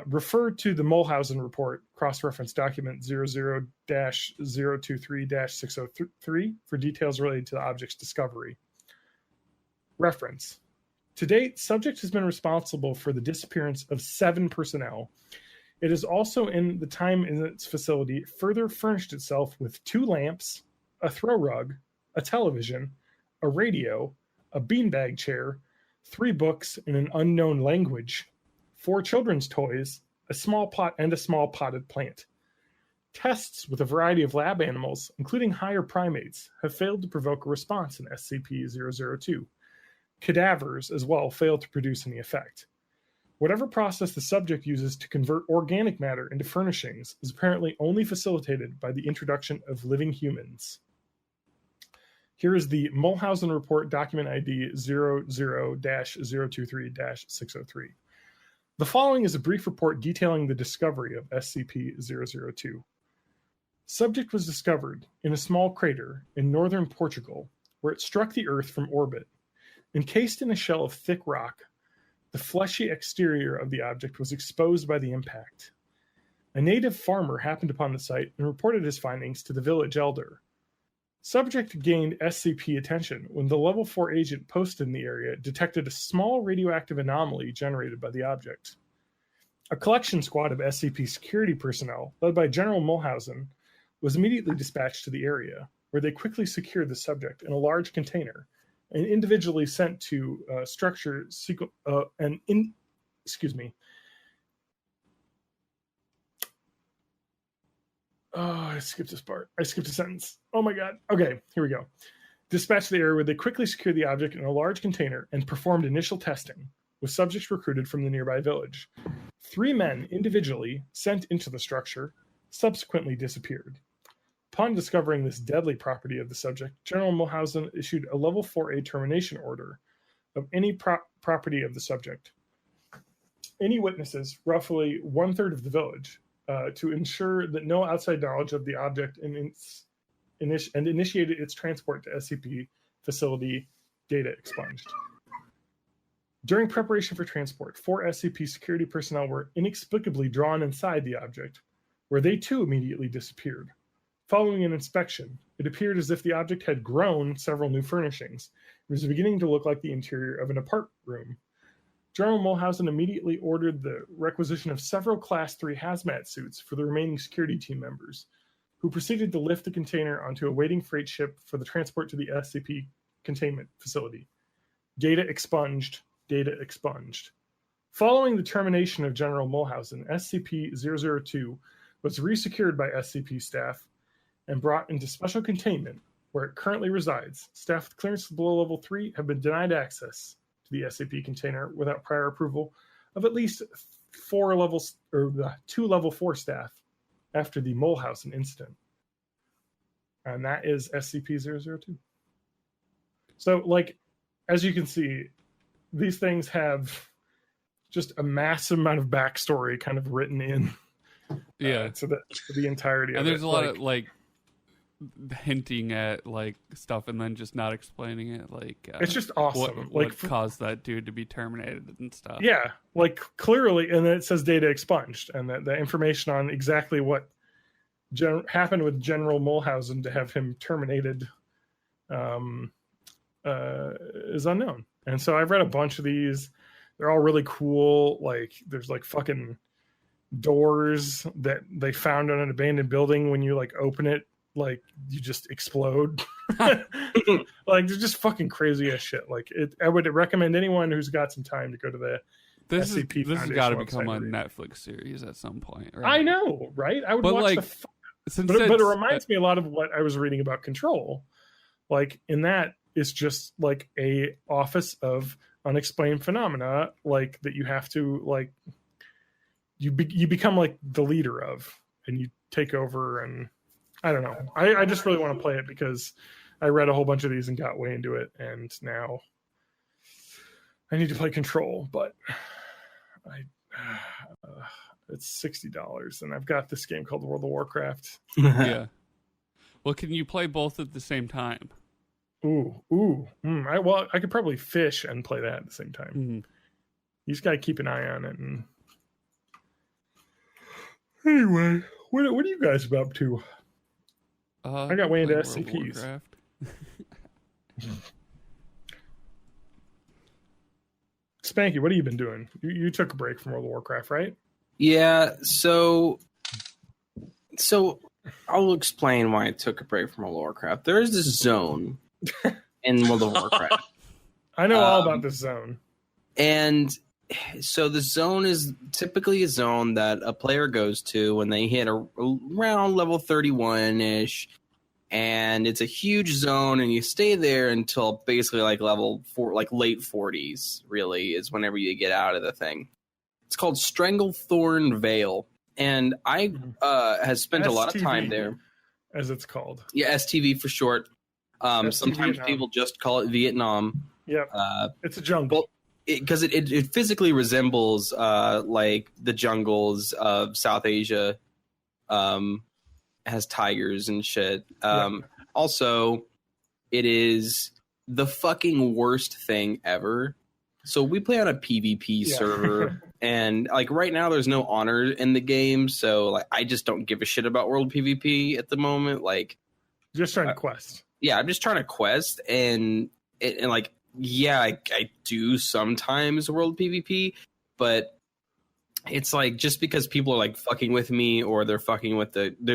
Refer to the Mulhausen report, cross-reference document 00-023-603 for details related to the object's discovery. Reference. To date, subject has been responsible for the disappearance of 7 personnel. It has also, in the time in its facility, further furnished itself with 2 lamps, a throw rug, a television, a radio, a beanbag chair, 3 books in an unknown language, 4 children's toys, a small pot, and a small potted plant. Tests with a variety of lab animals, including higher primates, have failed to provoke a response in SCP-002. Cadavers, as well, fail to produce any effect. Whatever process the subject uses to convert organic matter into furnishings is apparently only facilitated by the introduction of living humans. Here is the Mulhausen report, document ID 00-023-603. The following is a brief report detailing the discovery of SCP-002. Subject was discovered in a small crater in northern Portugal, where it struck the Earth from orbit. Encased in a shell of thick rock, the fleshy exterior of the object was exposed by the impact. A native farmer happened upon the site and reported his findings to the village elder. Subject gained SCP attention when the Level 4 agent posted in the area detected a small radioactive anomaly generated by the object. A collection squad of SCP security personnel, led by General Mulhausen, was immediately dispatched to the area, where they quickly secured the subject in a large container and individually sent to structure I skipped this part. I skipped a sentence. Oh my god. Okay, here we go. Dispatched to the area where they quickly secured the object in a large container and performed initial testing, with subjects recruited from the nearby village. 3 men individually sent into the structure subsequently disappeared. Upon discovering this deadly property of the subject, General Mulhausen issued a Level 4A termination order of any property of the subject. Any witnesses, roughly 1/3 of the village, to ensure that no outside knowledge of the object and initiated its transport to SCP facility, data expunged. During preparation for transport, 4 SCP security personnel were inexplicably drawn inside the object, where they too immediately disappeared. Following an inspection, it appeared as if the object had grown several new furnishings. It was beginning to look like the interior of an apartment room. General Mulhausen immediately ordered the requisition of several Class 3 hazmat suits for the remaining security team members, who proceeded to lift the container onto a waiting freight ship for the transport to the SCP containment facility. Data expunged. Data expunged. Following the termination of General Mulhausen, SCP-002 was resecured by SCP staff and brought into special containment, where it currently resides. Staff with clearance below level 3 have been denied access to the SCP container without prior approval of at least 2 level 4 staff after the Mulhausen incident. And that is SCP-002. So, like, as you can see, these things have just a massive amount of backstory kind of written in to the entirety of it. And there's a lot of, like, hinting at, like, stuff and then just not explaining it. Like, it's just awesome. What caused that dude to be terminated and stuff. Yeah, like, clearly, and then it says data expunged, and the information on exactly what happened with General Mulhausen to have him terminated is unknown. And so I've read a bunch of these. They're all really cool. Like, there's like fucking doors that they found on an abandoned building. When you like open it, like you just explode. Like, they're just fucking crazy as shit. Like, I would recommend anyone who's got some time to go to the This SCP has Foundation got to website become a read. Netflix series at some point. Right? I know, right? I would But, watch like, but it reminds me a lot of what I was reading about Control. Like, in that, it's just like a office of unexplained phenomena, like that you have to like you become like the leader of, and you take over. And I don't know. I just really want to play it because I read a whole bunch of these and got way into it, and now I need to play Control, but it's $60, and I've got this game called World of Warcraft. Yeah. Well, can you play both at the same time? I could probably fish and play that at the same time. Mm-hmm. You just gotta keep an eye on it. And anyway, what are you guys up to? I got way into SCPs. Spanky, what have you been doing? You took a break from World of Warcraft, right? Yeah, so I'll explain why I took a break from World of Warcraft. There is this zone in World of Warcraft. I know all about this zone. And so the zone is typically a zone that a player goes to when they hit around level 31-ish. And it's a huge zone, and you stay there until basically like level 4, like late 40s, really, is whenever you get out of the thing. It's called Stranglethorn Vale. And I has spent a lot of time there. As it's called. Yeah, STV for short. Sometimes Vietnam. people just call it Vietnam. Yep. It's a jungle. Because it physically resembles like the jungles of South Asia. Has tigers and shit. Also, it is the fucking worst thing ever. So we play on a PvP server, and like right now there's no honor in the game, so like I just don't give a shit about world PvP at the moment. Like, just trying to quest. Yeah, I'm just trying to quest, and like, yeah, I do sometimes world PvP, but it's like just because people are like fucking with me, or they're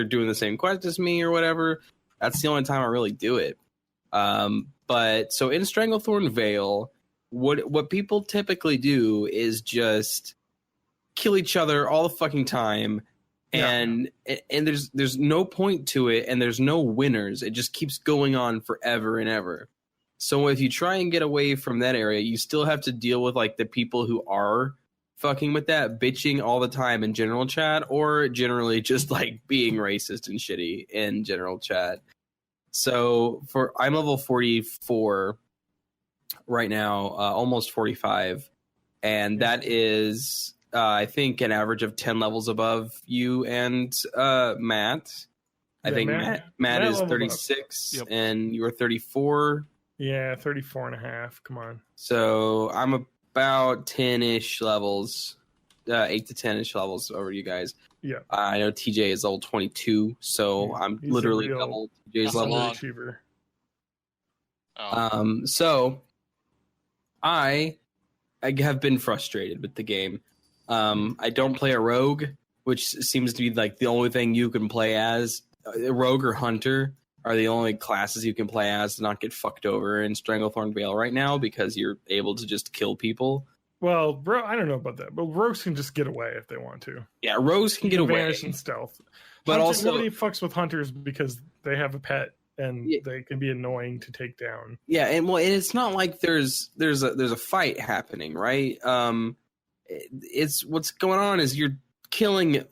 doing the same quest as me or whatever, that's the only time I really do it. But so in Stranglethorn Vale, what people typically do is just kill each other all the fucking time, and there's no point to it, and there's no winners. It just keeps going on forever and ever. So if you try and get away from that area, you still have to deal with like the people who are fucking with that, bitching all the time in general chat, or generally just like being racist and shitty in general chat. So I'm level 44 right now, almost 45, and that is I think an average of 10 levels above you and Matt. I think Matt is 36 Yep. and you are 34. Yeah, 34 and a half. Come on. So I'm about 10-ish levels, 8 to 10-ish levels over you guys. Yeah. I know TJ is level 22, so I'm He's literally a real double TJ's level. level. Achiever. Oh. So I have been frustrated with the game. I don't play a rogue, which seems to be like the only thing you can play as. A rogue or hunter are the only classes you can play as to not get fucked over in Stranglethorn Vale right now, because you're able to just kill people. Well, bro, I don't know about that, but rogues can just get away if they want to. Yeah, rogues can get away. Vanish and stealth. But also, nobody fucks with hunters because they have a pet and they can be annoying to take down. Yeah, and it's not like there's a fight happening, right? It's what's going on is you're killing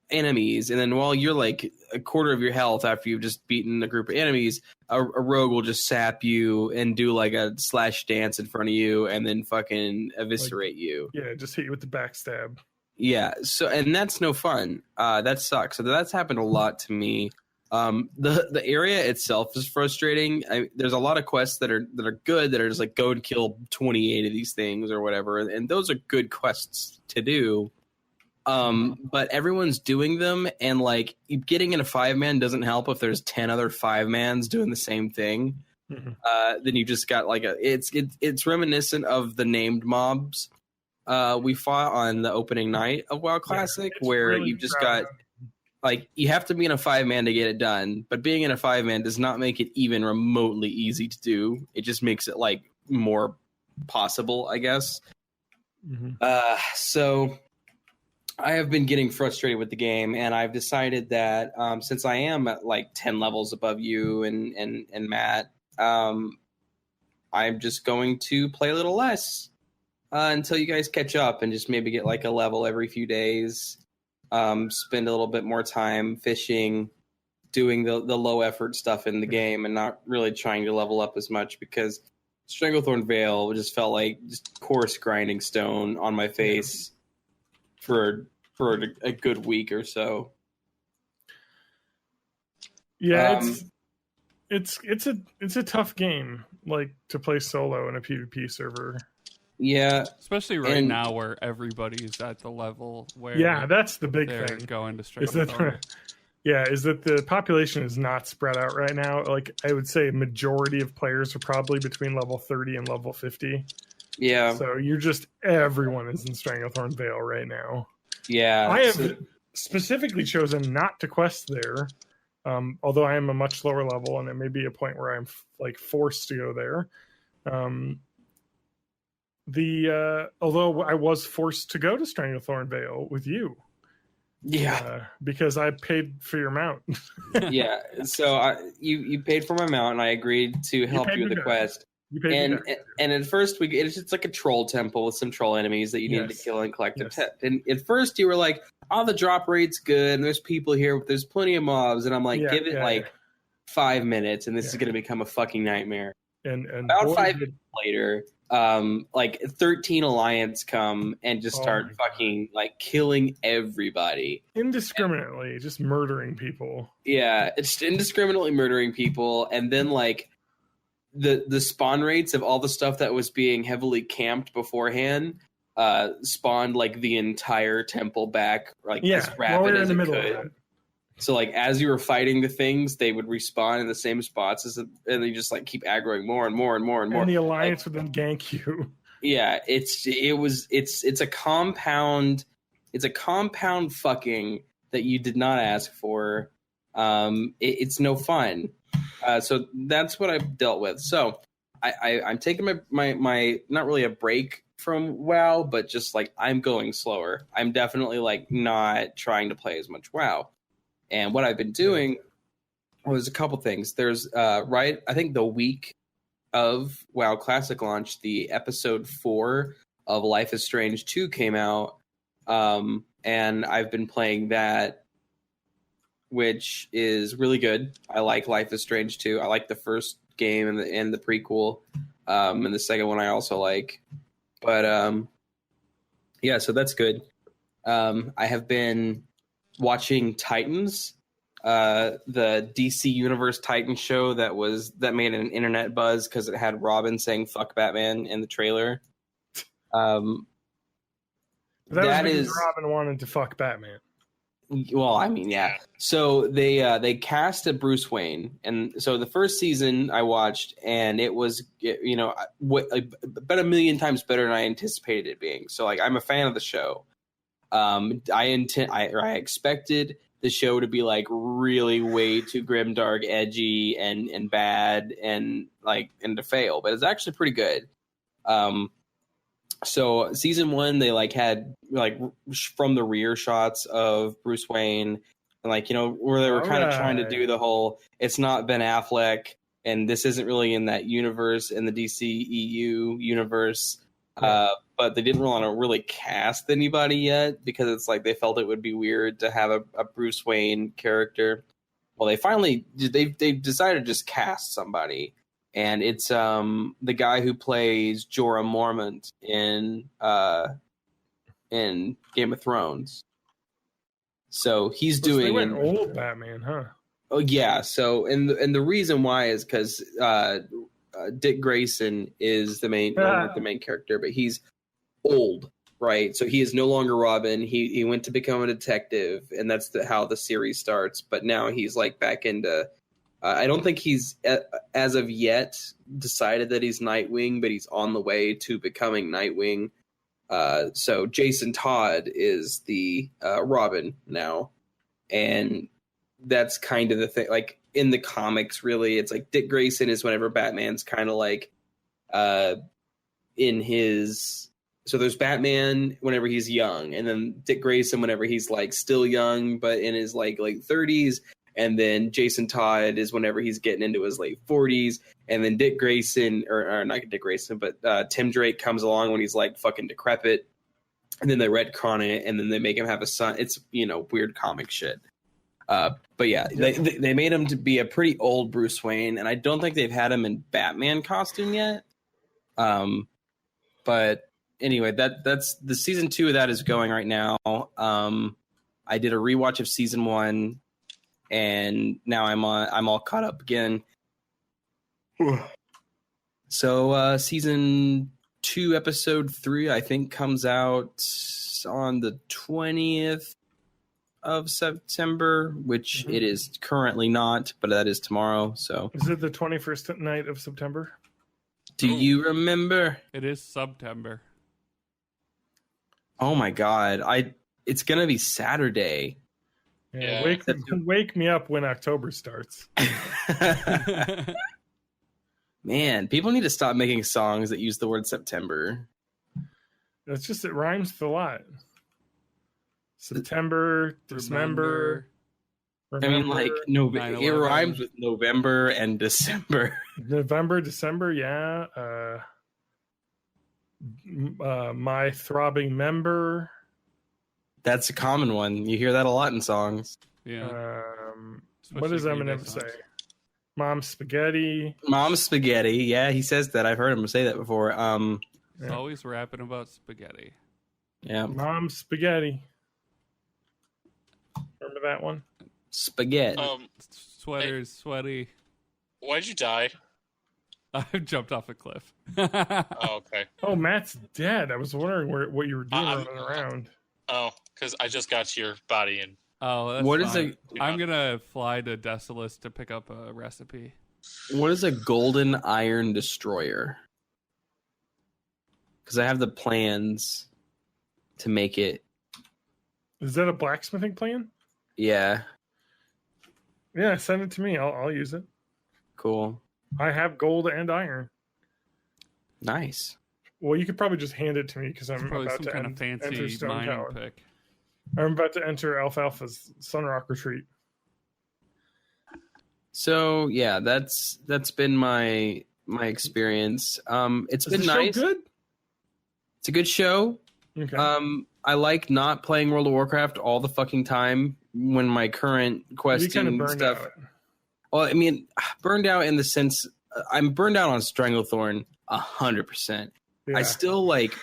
enemies, and then while you're like a quarter of your health after you've just beaten a group of enemies, a rogue will just sap you and do like a slash dance in front of you and then fucking eviscerate you. Yeah, just hit you with the backstab. Yeah, so and that's no fun. That sucks. So that's happened a lot to me. The area itself is frustrating. There's a lot of quests that are good, that are just like go and kill 28 of these things or whatever, and those are good quests to do. But everyone's doing them, and like getting in a 5-man doesn't help if there's 10 other 5-mans doing the same thing. Then you just got like it's reminiscent of the named mobs we fought on the opening night of WoW Classic, where really you just got like you have to be in a 5-man to get it done, but being in a 5-man does not make it even remotely easy to do. It just makes it like more possible, I guess. So I have been getting frustrated with the game, and I've decided that since I am at like 10 levels above you and Matt, I'm just going to play a little less until you guys catch up, and just maybe get like a level every few days. Spend a little bit more time fishing, doing the low effort stuff in the game, and not really trying to level up as much, because Stranglethorn Vale just felt like just coarse grinding stone on my face for a good week or so. Yeah, it's a tough game, like to play solo in a PvP server. Yeah, especially right now where everybody's at the level where that's the big they're thing. Going to Stranglethorn. Is that the population is not spread out right now. Like I would say, a majority of players are probably between level 30 and level 50. Yeah. So everyone is in Stranglethorn Vale right now. Yeah. I have specifically chosen not to quest there, although I am a much lower level, and it may be a point where I'm like forced to go there. Although I was forced to go to Stranglethorn Vale with you. Yeah, because I paid for your mount. Yeah, so you paid for my mount, and I agreed to help you with the quest. And at first it's like a troll temple with some troll enemies that you need to kill and collect. And at first you were like, "Oh, the drop rate's good, and there's people here. There's plenty of mobs." And I'm like, "Give it 5 minutes, and this is going to become a fucking nightmare." And about 5 minutes later, like 13 Alliance come and just start fucking like killing everybody indiscriminately, just murdering people. Yeah, it's indiscriminately murdering people, and then like the spawn rates of all the stuff that was being heavily camped beforehand spawned like the entire temple back like as rapid as it could. So like as you were fighting the things, they would respawn in the same spots and they just like keep aggroing more and more and more and more. And the Alliance would then gank you. Yeah, it's a compound fucking that you did not ask for. It's no fun. So that's what I've dealt with. So I'm taking my not really a break from WoW, but just like I'm going slower. I'm definitely like not trying to play as much WoW. And what I've been doing was a couple things. There's I think the week of WoW Classic launch, the episode 4 of Life is Strange 2 came out, and I've been playing that, which is really good. I like Life is Strange 2. I like the first game and the prequel, and the second one I also like. But yeah, so that's good. I have been watching Titans, the DC Universe Titans show that made an internet buzz because it had Robin saying "fuck Batman" in the trailer. That is Robin wanted to fuck Batman. Well, I mean, yeah. So they cast a Bruce Wayne, and so the first season I watched, and it was about a million times better than I anticipated it being. So like, I'm a fan of the show. I expected the show to be like really way too grim, dark, edgy, and bad, and to fail, but it's actually pretty good. So season 1, they like had like from the rear shots of Bruce Wayne, and where they were kind of trying to do the whole, it's not Ben Affleck, and this isn't really in that universe, in the DCEU universe. But they didn't want to really cast anybody yet, because it's like they felt it would be weird to have a Bruce Wayne character. Well, they decided to just cast somebody, and it's the guy who plays Jorah Mormont in Game of Thrones. So he's doing. They went old Batman, huh? Oh yeah. So and the reason why is because Dick Grayson is the main character, but he's old, right? So he is no longer Robin. He went to become a detective, and that's how the series starts. But now he's like back into. I don't think he's as of yet decided that he's Nightwing, but he's on the way to becoming Nightwing. So Jason Todd is the Robin now, and that's kind of the thing. Like in the comics, really, it's like Dick Grayson is whenever Batman's kind of like in his. So there's Batman whenever he's young, and then Dick Grayson whenever he's like still young but in his like late 30s, and then Jason Todd is whenever he's getting into his late 40s, and then Dick Grayson or not Dick Grayson, but Tim Drake comes along when he's like fucking decrepit, and then they retcon it, and then they make him have a son. It's weird comic shit. But yeah, they made him to be a pretty old Bruce Wayne, and I don't think they've had him in Batman costume yet. But anyway, that's the season 2 of that is going right now. I did a rewatch of season 1, and now I'm all caught up again. So season 2, episode 3, I think comes out on the 20th of September, which it is currently not, but that is tomorrow. So is it the 21st night of September? Do you remember? It is September. Oh my god! It's gonna be Saturday. Yeah. Wake me up when October starts. Man, people need to stop making songs that use the word September. It's just, it rhymes with a lot. September, Dismember. I mean, like, it rhymes with November and December. November, December, yeah. My Throbbing Member. That's a common one. You hear that a lot in songs. Yeah. What does Eminem say? Mom's Spaghetti. Mom's Spaghetti. Yeah, he says that. I've heard him say that before. He's always rapping about spaghetti. Yeah. Mom's Spaghetti. Remember that one? Spaghetti. Sweaters, sweaty. Why'd you die? I jumped off a cliff. Oh, okay. Oh, Matt's dead. I was wondering what you were doing running around. Oh, because I just got to your body and. Oh, that's what fine. is I'm gonna fly to Decimus to pick up a recipe. What is a golden iron destroyer? Because I have the plans to make it. Is that a blacksmithing plan? Yeah. Yeah, send it to me. I'll use it. Cool. I have gold and iron. Nice. Well, you could probably just hand it to me because I'm Probably about some to kind of enter fancy Stone mining Tower. pick. I'm about to enter Alfalfa's Sunrock Retreat. So yeah, that's been my experience. It's been nice. Show good? It's a good show. Okay. I like not playing World of Warcraft all the fucking time when my current questing stuff. Out. Well, I mean, burned out in the sense I'm burned out on Stranglethorn 100%. Yeah. I still like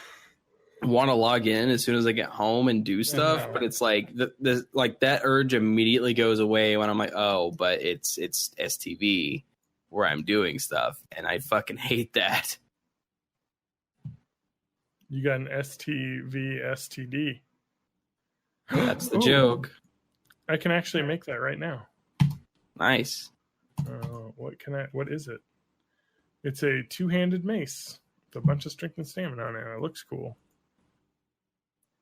want to log in as soon as I get home and do stuff, but it's like the like that urge immediately goes away when I'm like, oh, but it's STV where I'm doing stuff, and I fucking hate that. You got an STV STD. That's the joke. I can actually make that right now. Nice. What is it? It's a two-handed mace with a bunch of strength and stamina on it. It looks cool.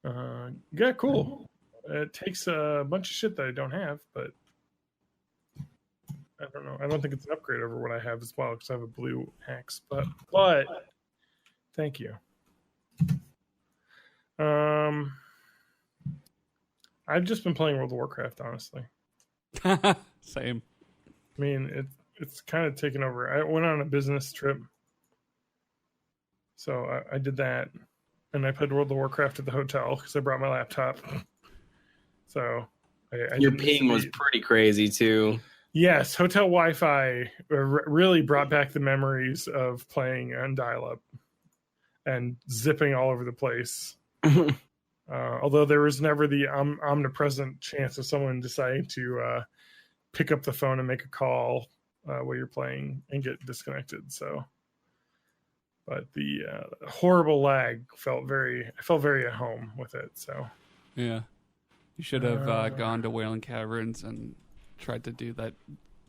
Yeah, cool. It takes a bunch of shit that I don't have, but I don't know. I don't think it's an upgrade over what I have as well because I have a blue axe. But thank you. I've just been playing World of Warcraft, honestly. Same. I mean, it's kind of taken over. I went on a business trip, so I did that, and I played World of Warcraft at the hotel because I brought my laptop. So your ping was pretty crazy too. Yes, hotel Wi-Fi really brought back the memories of playing on dial-up and zipping all over the place. Although there was never the omnipresent chance of someone deciding to pick up the phone and make a call while you're playing and get disconnected. So, but the horrible lag I felt very at home with it. So, yeah, you should have gone to Wailing Caverns and tried to do that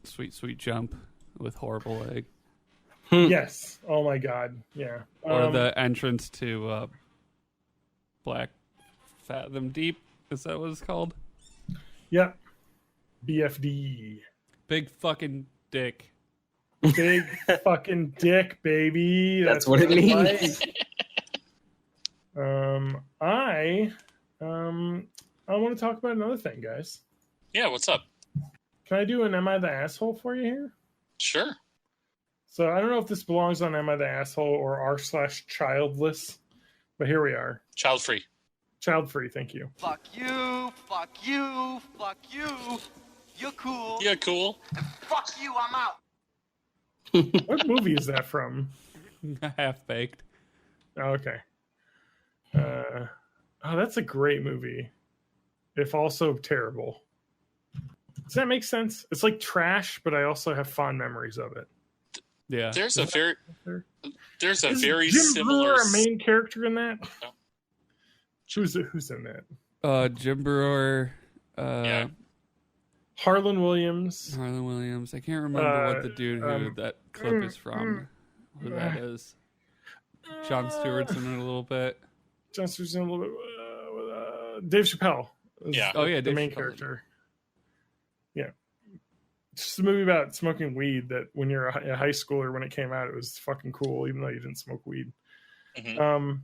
sweet jump with horrible lag. Yes. Oh my God. Yeah. Or the entrance to Black Fathom Deep. Is that what it's called? Yep. BFD. Big fucking dick. Big fucking dick, baby. That's what it means. I want to talk about another thing, guys. Yeah, what's up? Can I do an Am I the Asshole for you here? Sure. So I don't know if this belongs on Am I the Asshole or r/childless, but here we are. Child free. Child free, thank you. Fuck you, fuck you, fuck you. You're cool. Yeah, cool. And fuck you, I'm out. What movie is that from? Half Baked. Oh, okay. That's a great movie, if also terrible. Does that make sense? It's like trash, but I also have fond memories of it. Yeah. There's a very Jim similar. Brewer a main character in that? No. Who's in that? Jim Brewer. Yeah. Harlan Williams. Harlan Williams. I can't remember what the dude who that clip is from. Who that is. Jon Stewart's in it a little bit. Jon Stewart's in a little bit. Dave Chappelle. Yeah. Oh, yeah, The Dave main Chappelle. character. Yeah. It's just a movie about smoking weed that when you're a high schooler, when it came out, it was fucking cool, even though you didn't smoke weed. Mm-hmm.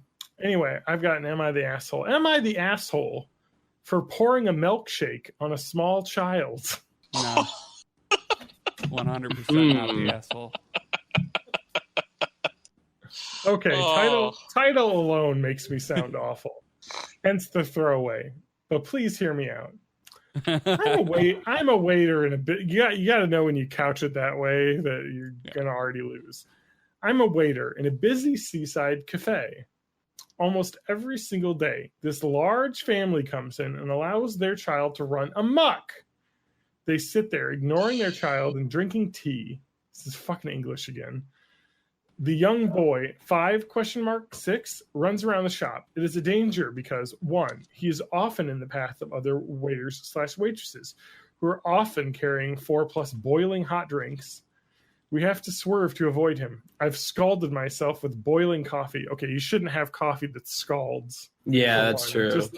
Anyway, I've got an Am I the Asshole? Am I the asshole for pouring a milkshake on a small child? No. 100% not the asshole. Okay, Oh. title alone makes me sound awful. Hence the throwaway. But please hear me out. I'm a waiter in a bit. You got to know when you couch it that way that you're gonna already lose. I'm a waiter in a busy seaside cafe. Almost every single day, this large family comes in and allows their child to run amok. They sit there, ignoring their child and drinking tea. This is fucking English again. The young boy, 5?6, runs around the shop. It is a danger because, 1, he is often in the path of other waiters/waitresses who are often carrying 4+ boiling hot drinks. We have to swerve to avoid him. I've scalded myself with boiling coffee. Okay, you shouldn't have coffee that scalds. Yeah, that's true. Just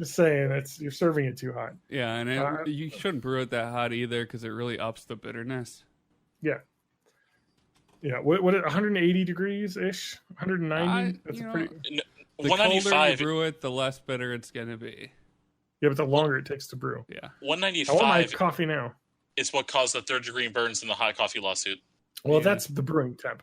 saying, you're serving it too hot. Yeah, and you shouldn't brew it that hot either because it really ups the bitterness. Yeah. Yeah, what 180 degrees ish, 190. That's a pretty. The colder you 195. brew it, the less bitter it's gonna be. Yeah, but the longer it takes to brew. Yeah, I want my 195 coffee now. is what caused the third-degree burns in the hot coffee lawsuit. Well, Yeah. that's the brewing temp.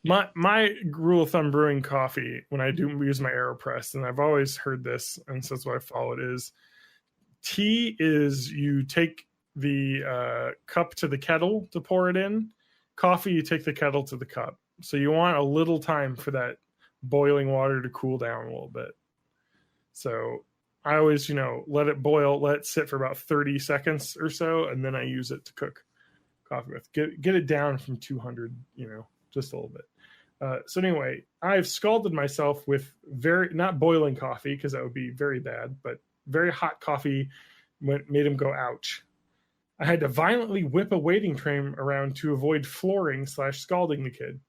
My rule of thumb brewing coffee when I do use my AeroPress, and I've always heard this, and so that's what I follow it is. Tea is you take the cup to the kettle to pour it in. Coffee, you take the kettle to the cup. So you want a little time for that boiling water to cool down a little bit. So I always, let it boil, let it sit for about 30 seconds or so, and then I use it to cook coffee with. Get it down from 200, just a little bit. So anyway, I've scalded myself with not boiling coffee because that would be very bad, but very hot coffee made him go ouch. I had to violently whip a waiting train around to avoid flooring/scalding the kid.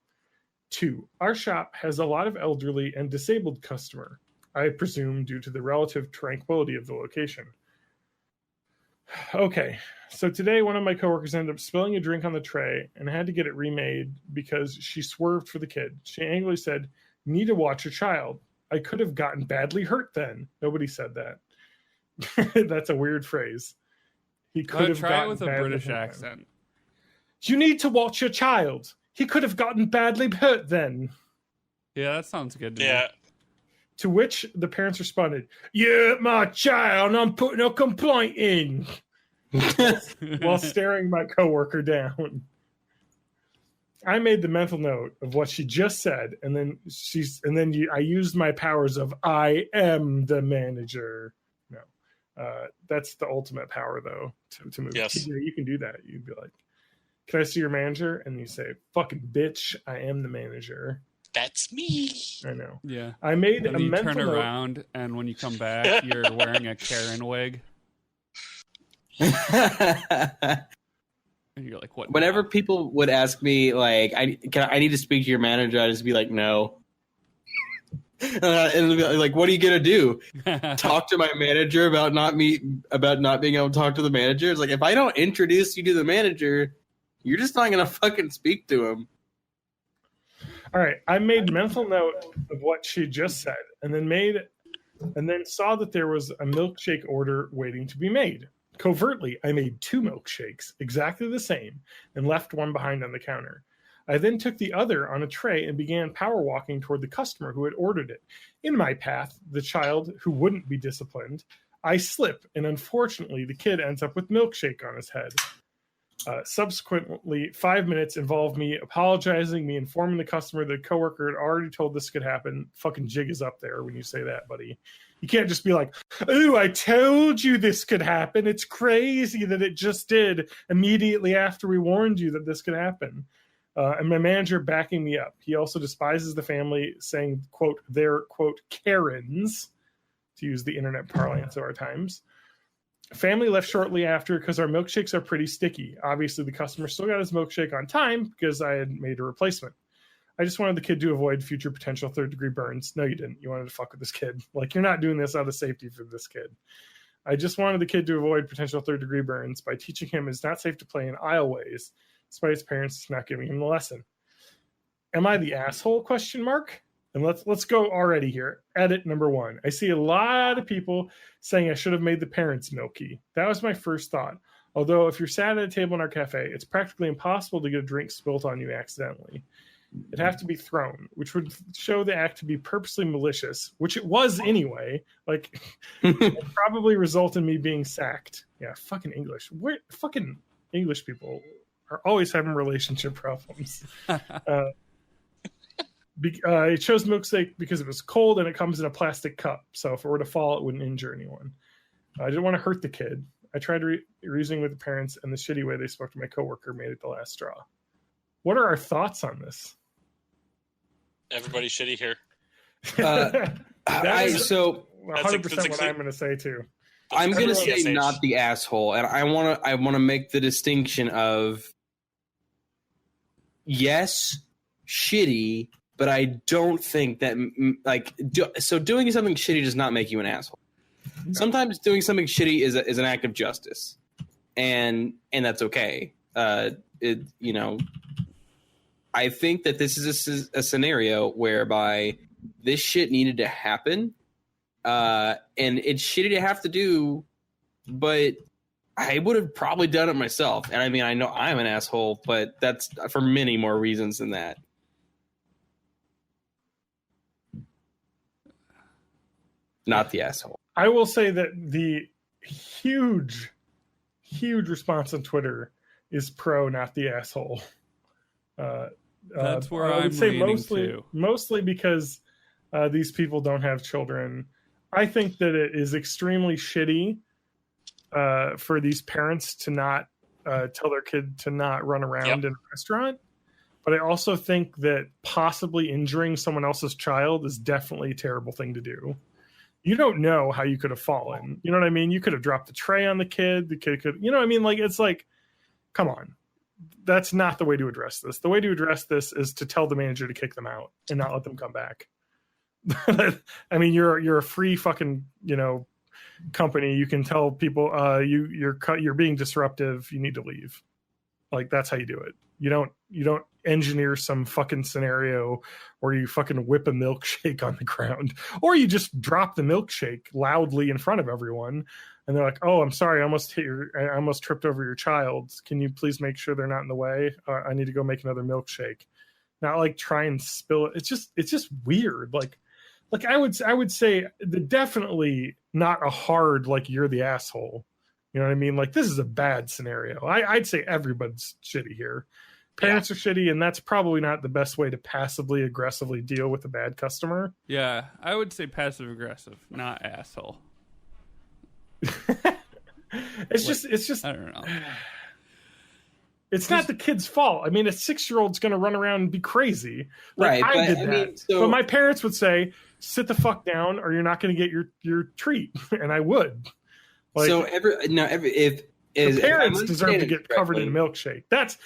2. Our shop has a lot of elderly and disabled customer, I presume due to the relative tranquility of the location. Okay, so today one of my coworkers ended up spilling a drink on the tray and had to get it remade because she swerved for the kid. She angrily said, "Need to watch your child. I could have gotten badly hurt then." Nobody said that. That's a weird phrase. He could have try it gotten with a badly British hurt then. accent. You need to watch your child. He could have gotten badly hurt then. Yeah, that sounds good to me. Yeah. To which the parents responded, "You hurt my child and I'm putting a complaint in," while staring my coworker down. I made the mental note of what she just said, and then I used my powers of I am the manager. No, that's the ultimate power, though, to move. Yes. You can do that. You'd be like, "Can I see your manager?" And you say, "Fucking bitch, I am the manager." That's me. I know. Yeah. I made And a you mental turn note. around, and when you come back, you're wearing a Karen wig. And you're like, what? Whenever now? people would ask me, like, I need to speak to your manager, I'd just be like, no. And they'll be like, what are you gonna do? Talk to my manager about not being able to talk to the manager? It's like, if I don't introduce you to the manager, you're just not gonna fucking speak to him. All right, I made mental note of what she just said, and then saw that there was a milkshake order waiting to be made. Covertly, I made 2 milkshakes, exactly the same, and left one behind on the counter. I then took the other on a tray and began power walking toward the customer who had ordered it. In my path, the child who wouldn't be disciplined, I slip, and unfortunately, the kid ends up with milkshake on his head. Subsequently, 5 minutes involved me apologizing, me informing the customer that the coworker had already told this could happen. Fucking jig is up there when you say that, buddy. You can't just be like, "Oh, I told you this could happen. It's crazy that it just did immediately after we warned you that this could happen." And my manager backing me up. He also despises the family, saying, quote, "they're, quote, Karens," to use the internet parlance of our times. Family left shortly after because our milkshakes are pretty sticky. Obviously, the customer still got his milkshake on time because I had made a replacement. I just wanted the kid to avoid future potential third-degree burns. No, you didn't. You wanted to fuck with this kid. Like, you're not doing this out of safety for this kid. I just wanted the kid to avoid potential third-degree burns by teaching him it's not safe to play in aisleways, despite his parents not giving him the lesson. Am I the asshole? Question mark. And let's go already here. Edit number 1. I see a lot of people saying I should have made the parents milky. That was my first thought. Although if you're sat at a table in our cafe, it's practically impossible to get a drink spilt on you accidentally. It'd have to be thrown, which would show the act to be purposely malicious, which it was anyway. Like, it probably result in me being sacked. Yeah, fucking English. Fucking English people are always having relationship problems. It chose milkshake because it was cold and it comes in a plastic cup. So if it were to fall, it wouldn't injure anyone. I didn't want to hurt the kid. I tried reasoning with the parents, and the shitty way they spoke to my coworker made it the last straw. What are our thoughts on this? Everybody's shitty here. That is So 100% what I'm going to say too. I'm going to say SH. not the asshole, and I want to make the distinction of yes, shitty, but I don't think that doing something shitty does not make you an asshole. No. Sometimes doing something shitty is an act of justice, and that's okay. I think that this is a scenario whereby this shit needed to happen, and it's shitty to have to do, but I would have probably done it myself. And I mean, I know I'm an asshole, but that's for many more reasons than that. Not the asshole. I will say that the huge response on Twitter is pro, not the asshole. That's where I would I'm say leaning to. mostly because these people don't have children. I think that it is extremely shitty for these parents to not tell their kid to not run around in a restaurant. But I also think that possibly injuring someone else's child is definitely a terrible thing to do. you don't know how you could have fallen. You know what I mean? You could have dropped the tray on the kid. The kid could, you know what I mean? Like, it's like, come on. That's not the way to address this. The way to address this is to tell the manager to kick them out and not let them come back. I mean, you're a free fucking, company. You can tell people you're being disruptive. You need to leave. Like, that's how you do it. You don't engineer some fucking scenario where you fucking whip a milkshake on the ground, or you just drop the milkshake loudly in front of everyone, and they're like, "Oh, I'm sorry, I almost tripped over your child. Can you please make sure they're not in the way? I need to go make another milkshake." Not like try and spill it. It's just weird. Like I would say definitely not a hard like you're the asshole. You know what I mean? Like, this is a bad scenario. I'd say everybody's shitty here. Parents are shitty, and that's probably not the best way to passively aggressively deal with a bad customer. Yeah, I would say passive aggressive, not asshole. It's just I don't know. It's not the kid's fault. I mean, a 6-year-old's going to run around and be crazy. Like, Right, I did that. But my parents would say, sit the fuck down or you're not going to get your treat. And I would. Like, so if the parents deserve to get covered in a milkshake. That's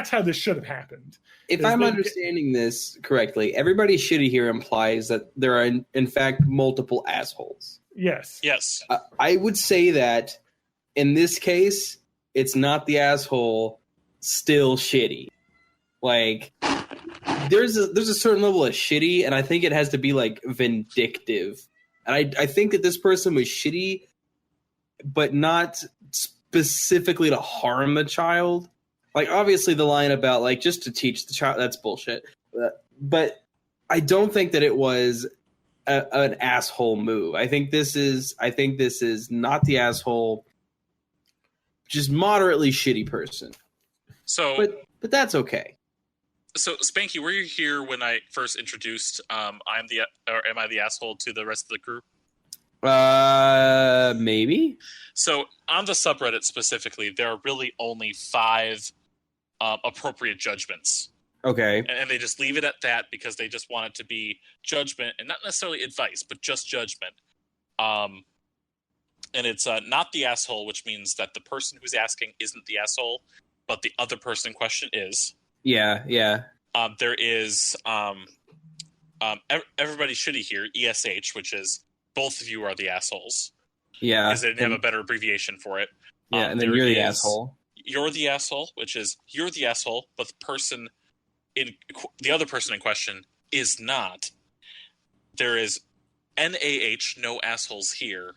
how this should have happened. If I'm understanding this correctly, everybody shitty here implies that there are, in fact, multiple assholes. Yes. Yes. I would say that in this case, it's not the asshole still shitty. Like, there's a certain level of shitty, and I think it has to be like vindictive. And I think that this person was shitty, but not specifically to harm the child. Like, obviously the line about like just to teach the child, that's bullshit. But I don't think that it was an asshole move. I think this is not the asshole, just moderately shitty person. So, but that's okay. So, Spanky, were you here when I first introduced am I the asshole to the rest of the group? Maybe. So, on the subreddit specifically, there are really only 5 appropriate judgments. Okay. And they just leave it at that because they just want it to be judgment and not necessarily advice, but just judgment. And it's not the asshole, which means that the person who's asking isn't the asshole, but the other person in question is. Yeah. There is everybody shitty here, ESH, which is both of you are the assholes. Yeah. Because they didn't have a better abbreviation for it. Yeah, and then you're the asshole. You're the asshole, which is you're the asshole, but the other person in question is not. There is NAH, no assholes here.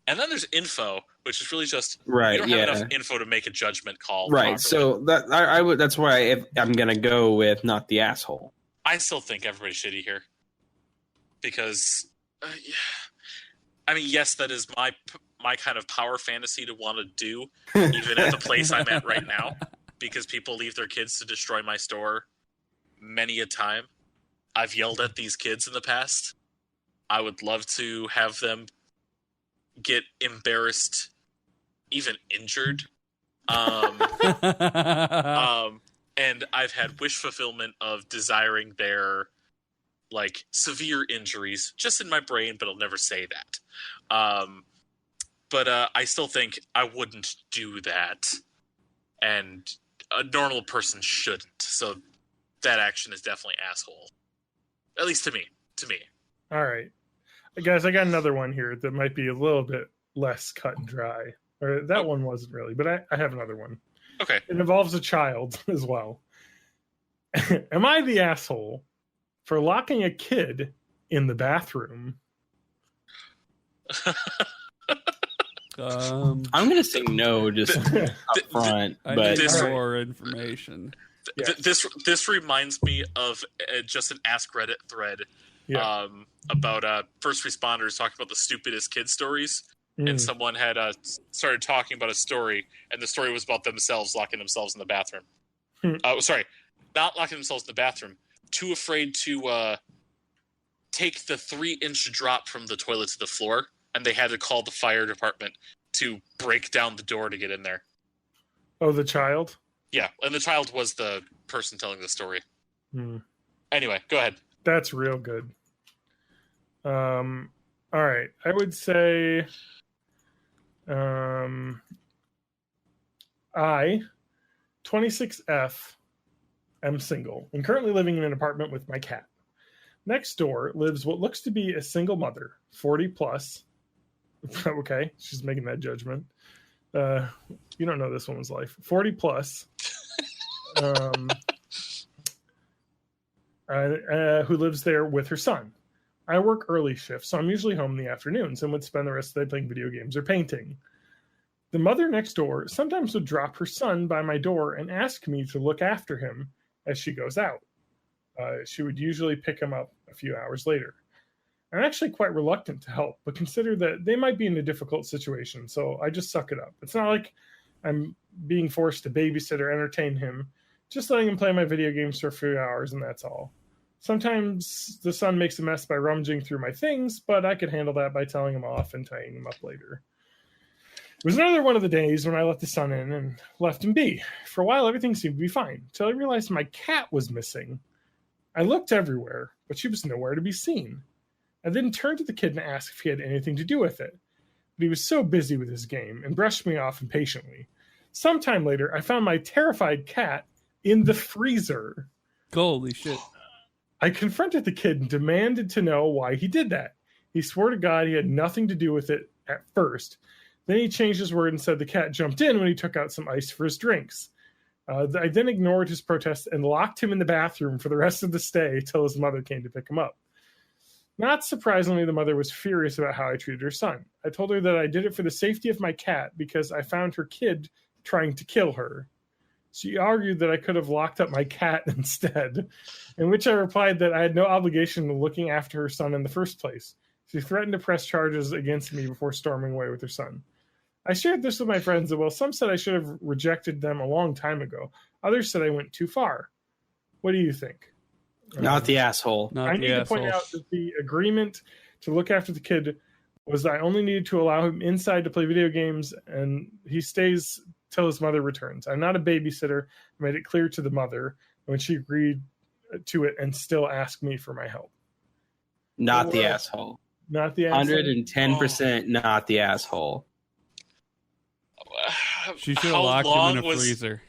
And then there's info, which is really just you don't have enough info to make a judgment call. Right. Properly. So that I would. That's why I'm gonna go with not the asshole. I still think everybody's shitty here because, I mean, yes, that is my kind of power fantasy to want to do, even at the place I'm at right now, because people leave their kids to destroy my store many a time. I've yelled at these kids in the past. I would love to have them get embarrassed, even injured. And I've had wish fulfillment of desiring their like severe injuries just in my brain, but I'll never say that. But I still think I wouldn't do that, and a normal person shouldn't. So that action is definitely asshole, at least to me. All right, guys, I got another one here that might be a little bit less cut and dry. Or that one wasn't really, but I have another one. Okay. It involves a child as well. Am I the asshole for locking a kid in the bathroom? I'm going to say no, just up front. I But need more information. This reminds me of just an Ask Reddit thread about first responders talking about the stupidest kid stories. And someone had started talking about a story, and the story was about themselves locking themselves in the bathroom. Sorry, not locking themselves in the bathroom. Too afraid to take the 3-inch drop from the toilet to the floor, and they had to call the fire department to break down the door to get in there. Oh, the child? Yeah, and the child was the person telling the story. Anyway, go ahead. That's real good. All right. I would say I, 26F, am single and currently living in an apartment with my cat. Next door lives what looks to be a single mother, 40 plus. Okay, she's making that judgment. You don't know this woman's life. 40 plus. Who lives there with her son. I work early shifts, so I'm usually home in the afternoons and would spend the rest of the day playing video games or painting. The mother next door sometimes would drop her son by my door and ask me to look after him as she goes out. She would usually pick him up a few hours later. I'm actually quite reluctant to help, but consider that they might be in a difficult situation, so I just suck it up. It's not like I'm being forced to babysit or entertain him, just letting him play my video games for a few hours, and that's all. Sometimes the son makes a mess by rummaging through my things, but I could handle that by telling him off and tying him up later. It was another one of the days when I let the son in and left him be. For a while, everything seemed to be fine, until I realized my cat was missing. I looked everywhere, but she was nowhere to be seen. I then turned to the kid and asked if he had anything to do with it. But he was so busy with his game and brushed me off impatiently. Sometime later, I found my terrified cat in the freezer. Holy shit. I confronted the kid and demanded to know why he did that. He swore to God he had nothing to do with it at first. Then he changed his word and said the cat jumped in when he took out some ice for his drinks. I then ignored his protest and locked him in the bathroom for the rest of the stay till his mother came to pick him up. Not surprisingly, the mother was furious about how I treated her son. I told her that I did it for the safety of my cat because I found her kid trying to kill her. She argued that I could have locked up my cat instead, in which I replied that I had no obligation to looking after her son in the first place. She threatened to press charges against me before storming away with her son. I shared this with my friends, and while some said I should have rejected them a long time ago, others said I went too far. What do you think? Not the asshole. I need to point out that the agreement to look after the kid was that I only needed to allow him inside to play video games, and he stays till his mother returns. I'm not a babysitter. I made it clear to the mother when she agreed to it and still asked me for my help. Not the asshole. Not the asshole. 110% not the asshole. She should have locked him in a freezer.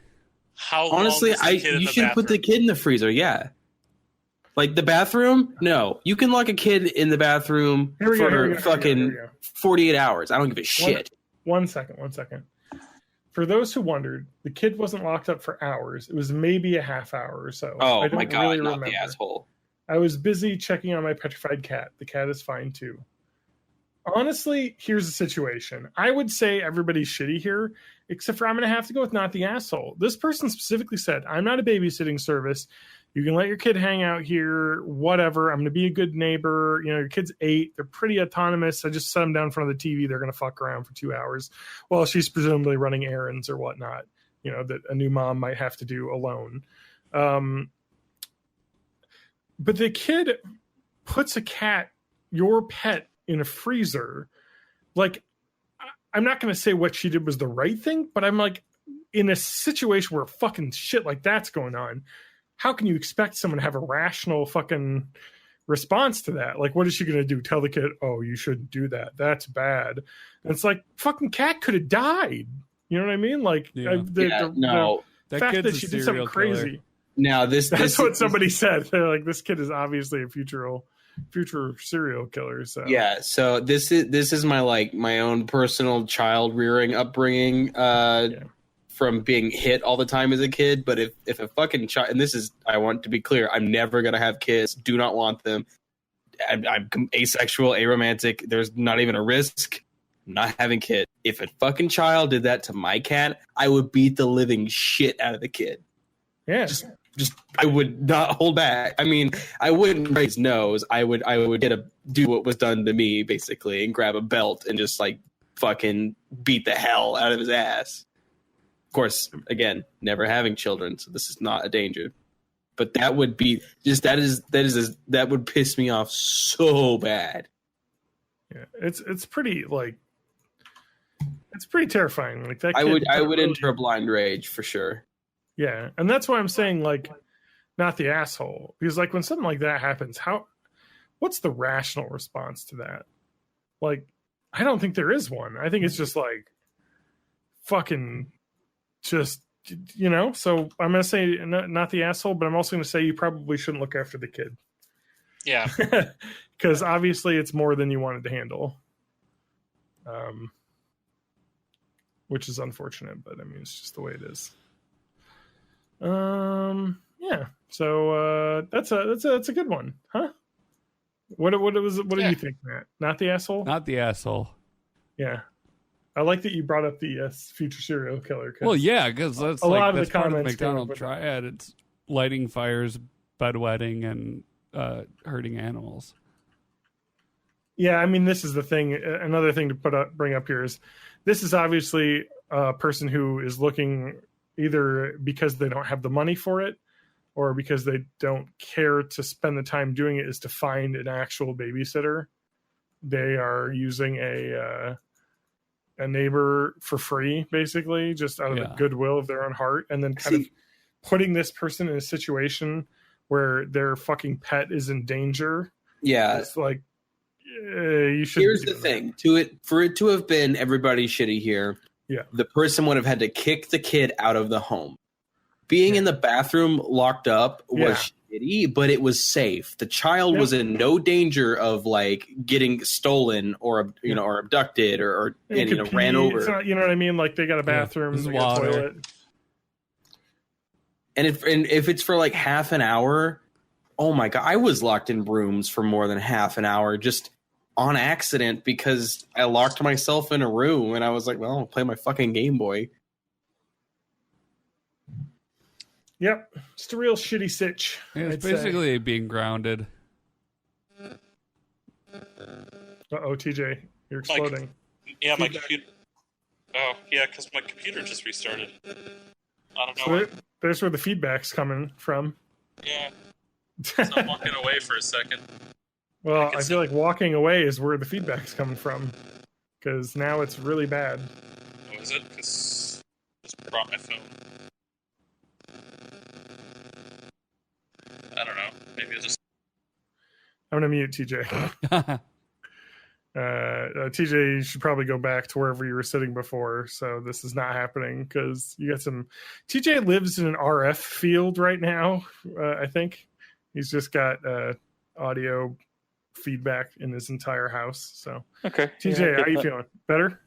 How Honestly, long was the kid in you the should put the bathroom? kid in the freezer, yeah. Like the bathroom? No. You can lock a kid in the bathroom for fucking 48 hours. I don't give a shit. One second. For those who wondered, the kid wasn't locked up for hours. It was maybe a half hour or so. Oh my God, not the asshole. I was busy checking on my petrified cat. The cat is fine too. Honestly, here's the situation. I would say everybody's shitty here, except for I'm going to have to go with not the asshole. This person specifically said, I'm not a babysitting service. You can let your kid hang out here, whatever. I'm going to be a good neighbor. You know, your kid's 8. They're pretty autonomous. I just set them down in front of the TV. They're going to fuck around for 2 hours while she's presumably running errands or whatnot, you know, that a new mom might have to do alone. But the kid puts a cat, your pet, in a freezer. Like, I'm not going to say what she did was the right thing, but I'm like, in a situation where fucking shit like that's going on, how can you expect someone to have a rational fucking response to that? Like, what is she going to do? Tell the kid, oh, you shouldn't do that. That's bad. And it's like, fucking cat could have died. You know what I mean? Like, no. The fact that she did something crazy. Now, that's what somebody said. They're like, this kid is obviously a future serial killer. So yeah, so this is my own personal child rearing upbringing from being hit all the time as a kid. But if a fucking child, and this is, I want to be clear, I'm never gonna have kids, do not want them. I'm asexual, aromantic, there's not even a risk. I'm not having kids. If a fucking child did that to my cat, I would beat the living shit out of the kid. Yeah, just I would not hold back. I mean, I wouldn't break his nose. I would do what was done to me, basically, and grab a belt and just like fucking beat the hell out of his ass. Of course, again, never having children, so this is not a danger. But that would be just that would piss me off so bad. Yeah, it's pretty like it's pretty terrifying. Like that. I would enter a blind rage for sure. Yeah, and that's why I'm saying like not the asshole, because like when something like that happens, what's the rational response to that? Like, I don't think there is one. I think it's just like fucking just, So I'm going to say not the asshole, but I'm also going to say you probably shouldn't look after the kid. Yeah. Because obviously it's more than you wanted to handle. Which is unfortunate, but I mean, it's just the way it is. Yeah. So that's a good one, huh? What do you think, Matt? Not the asshole? Not the asshole. Yeah. I like that you brought up the future serial killer. Well, yeah, because that's a lot of that's the part of the comments McDonald came up with triad. It's lighting fires, bedwetting, and hurting animals. Yeah, I mean, this is the thing. Another thing to bring up here is this is obviously a person who is looking either because they don't have the money for it or because they don't care to spend the time doing it is to find an actual babysitter. They are using a neighbor for free, basically, just out of the goodwill of their own heart, and then kind of putting this person in a situation where their fucking pet is in danger. Yeah. It's like, you should. Here's the thing: for it to have been everybody shitty here, the person would have had to kick the kid out of the home. Being in the bathroom locked up was shitty, but it was safe. The child was in no danger of like getting stolen or or abducted or ran over. It's not, you know what I mean? Like they got a bathroom, they got a toilet. And if it's for like half an hour, oh my god, I was locked in rooms for more than half an hour just on accident because I locked myself in a room and I was like, well, I'll play my fucking Game Boy. Yep, just a real shitty sitch. Yeah, it's basically being grounded. TJ, you're exploding. My computer. Oh, yeah, because my computer just restarted. I don't know. So there's where the feedback's coming from. Yeah. So I'm walking away for a second. Well, I feel like walking away is where the feedback's coming from. Because now it's really bad. Oh, is it? Because I just brought my phone. I don't know. Maybe I'll just... I'm going to mute TJ. TJ, you should probably go back to wherever you were sitting before. So this is not happening because you got some... TJ lives in an RF field right now, I think. He's just got audio feedback in his entire house. So, okay. TJ, how you feeling? Better?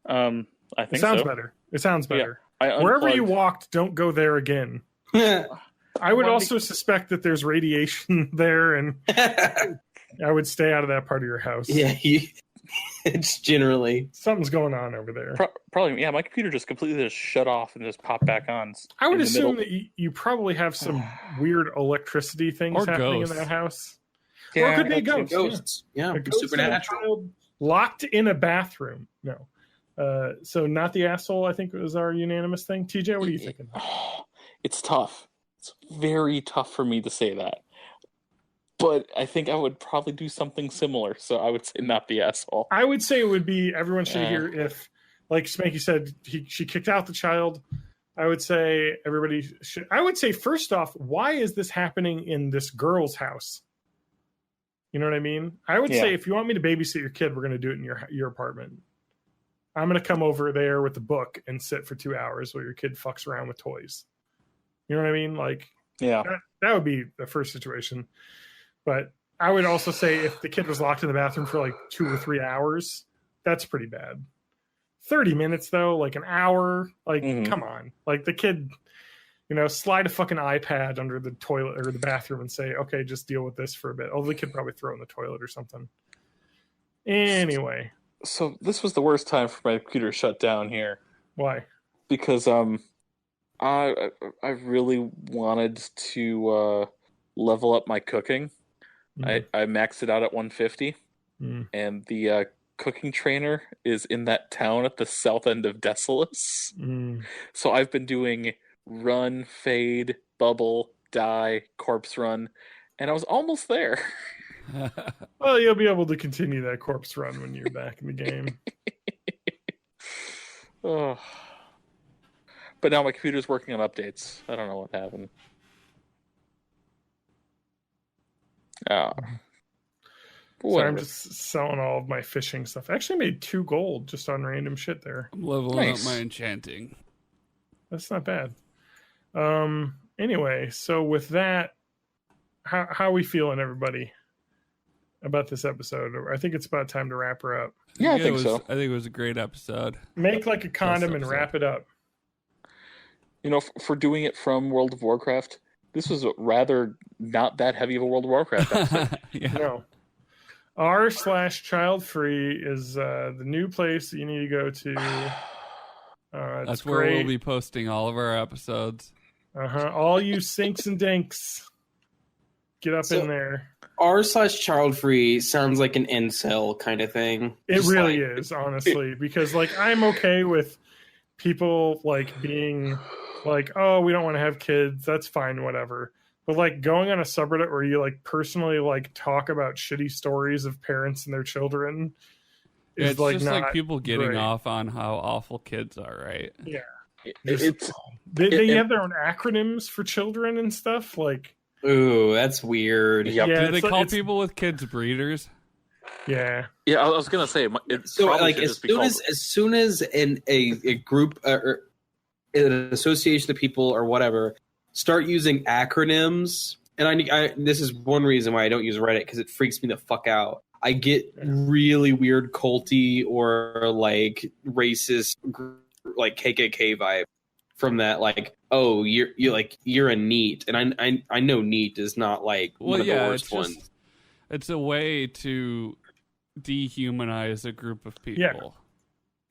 I think it sounds so. better. It sounds better. Yeah, wherever you walked, don't go there again. I would also suspect that there's radiation there, and I would stay out of that part of your house. Yeah, it's generally something's going on over there. Probably, yeah. My computer just completely just shut off and just popped back on. I would assume that you probably have some weird electricity things happening in that house. Yeah, or it could be a ghost. Yeah, a ghost supernatural. Locked in a bathroom. No. So not the asshole, I think was our unanimous thing. TJ, what are you thinking? It's tough. It's very tough for me to say that. But I think I would probably do something similar. So I would say not the asshole. I would say it would be everyone should hear if, like Spanky said, she kicked out the child. I would say everybody should. I would say first off, why is this happening in this girl's house? You know what I mean? I would say if you want me to babysit your kid, we're going to do it in your apartment. I'm going to come over there with the book and sit for 2 hours while your kid fucks around with toys. You know what I mean? Like, that would be the first situation. But I would also say if the kid was locked in the bathroom for like 2 or 3 hours, that's pretty bad. 30 minutes though, like an hour, like come on. Like the kid, slide a fucking iPad under the toilet or the bathroom and say, okay, just deal with this for a bit. Although the kid probably throw it in the toilet or something. Anyway. So this was the worst time for my computer to shut down here. Why? Because I really wanted to level up my cooking. I maxed it out at 150, and the cooking trainer is in that town at the south end of Decimus. So I've been doing run, fade, bubble, die, corpse run, and I was almost there. Well, you'll be able to continue that corpse run when you're back in the game. Oh. But now my computer's working on updates. I don't know what happened. So Whatever. I'm just selling all of my fishing stuff. I actually made 2 gold just on random shit there. I'm leveling Nice. up my enchanting. That's not bad. Anyway, so with that, how are we feeling, everybody, about this episode? I think it's about time to wrap her up. Yeah, I it think was, so. I think it was a great episode. Make like a condom and episode. wrap it up. You know, for doing it from World of Warcraft, this was rather not that heavy of a World of Warcraft episode. Yeah. No. r/child-free is the new place that you need to go to. That's It's where great. we'll be posting all of our episodes. All you sinks and dinks, get up So- in there. R/child free sounds like an incel kind of thing. It Just really like- is, honestly, because like I'm okay with people like being like, oh, we don't want to have kids. That's fine, whatever. But like going on a subreddit where you like personally like talk about shitty stories of parents and their children is It's like just not like people getting great. off on how awful kids are, right? It's They have their own acronyms for children and stuff. Like, Ooh, that's weird. Yep. yeah, Do they it's- call it's- people with kids breeders? Yeah, yeah. I was gonna say it So probably like should as just be soon called. as soon as a group or an association of people or whatever start using acronyms, and I this is one reason why I don't use Reddit, because it freaks me the fuck out. I get really weird culty or like racist like KKK vibe from that. Like, oh, you're a NEET, and I know NEET is not like one of the worst ones. It's a way to dehumanize a group of people.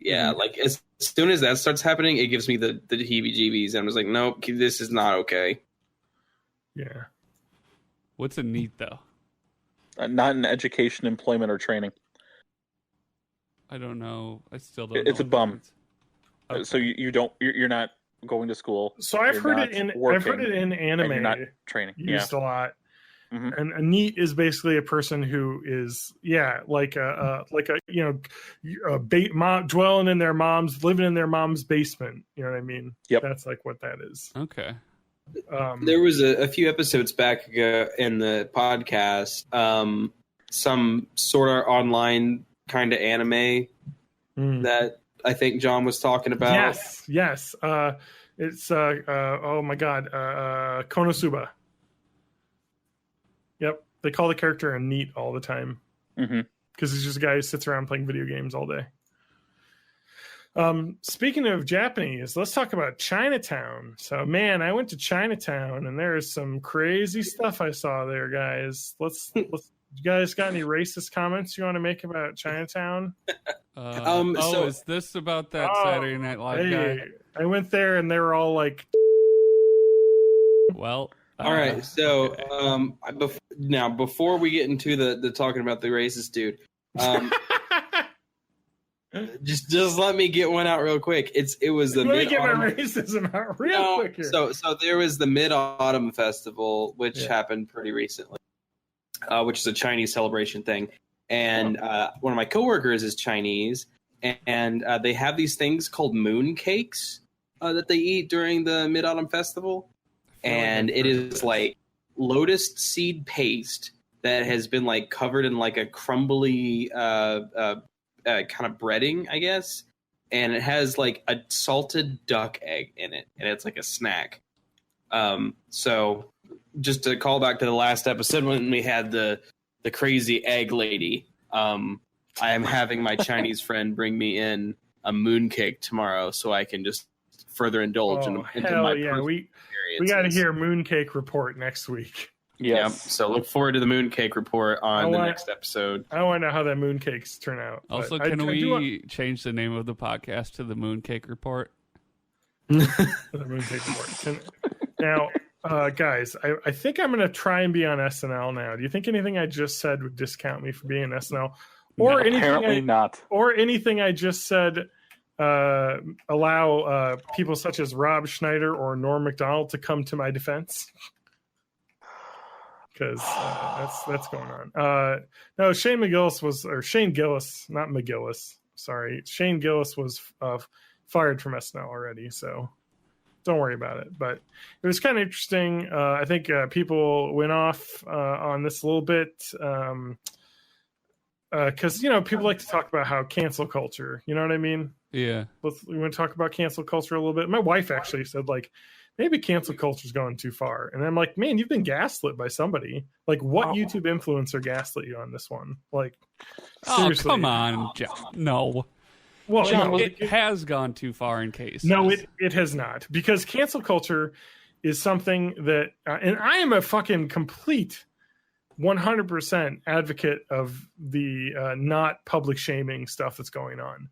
Yeah, like as soon as that starts happening, it gives me the heebie-jeebies. I'm just like, nope, this is not okay. yeah. What's a NEET though? Not in education, employment, or training. I don't know. I still don't. It's know a bum. what it means. So you're not going to school. So I've You're heard not it in working, anime and you're not training. used a lot. Mhm. And a NEET is basically a person who is like a dwelling in their mom's, living in their mom's basement. You know what I mean? Yep. That's like what that is. Okay. There was a few episodes back ago in the podcast, some sort of online kind of anime that I think John was talking about. Yes. It's oh my god, Konosuba. Yep, they call the character a NEET all the time Mm-hmm. because he's just a guy who sits around playing video games all day. Speaking of Japanese, let's talk about Chinatown. So, man, I went to Chinatown and there is some crazy stuff I saw there, guys. Let's you guys got any racist comments you want to make about Chinatown? So- is this about that Oh, Saturday Night Live Hey, guy? I went there and they were all like, Well, All right, so okay. before we get into the talking about the racist dude, just let me get one out real quick. It was the let me get my mid-autumn. racism out real quick here. So there was the Mid-Autumn Festival, which Yeah. happened pretty recently, which is a Chinese celebration thing. And one of my coworkers is Chinese, and they have these things called moon cakes that they eat during the Mid-Autumn Festival. And it is like lotus seed paste that has been like covered in like a crumbly kind of breading, I guess. And it has like a salted duck egg in it, and it's like a snack. So just to call back to the last episode when we had the crazy egg lady, I am having my Chinese friend bring me in a mooncake tomorrow so I can just further indulge into hell my yeah! personal We experiences. got to hear Mooncake report next week. Yep. Yes. So look forward to the mooncake report on the want- next episode. I want to know how that mooncakes turn out. but Also, I can do we want change the name of the podcast to the Mooncake Report? the mooncake report. Now, guys, I think I'm going to try and be on SNL now. Do you think anything I just said would discount me for being on SNL, or Apparently not. anything I just said allow people such as Rob Schneider or Norm Macdonald to come to my defense? Because that's going on. No, Shane Gillis, not McGillis. Sorry, Shane Gillis was fired from SNL already, so don't worry about it. But it was kind of interesting. I think people went off on this a little bit. because people like to talk about how cancel culture. You know what I mean? Yeah. We want to talk about cancel culture a little bit. My wife actually said like, maybe cancel culture's going too far, and I'm like, man, you've been gaslit by somebody. Like, what YouTube influencer gaslit you on this one? Like, seriously. Oh, come on, Jeff. No. Well, John, no, It has gone too far in cases. no, it has not, because cancel culture is something that, and I am a fucking complete 100% advocate of the not public shaming stuff that's going on.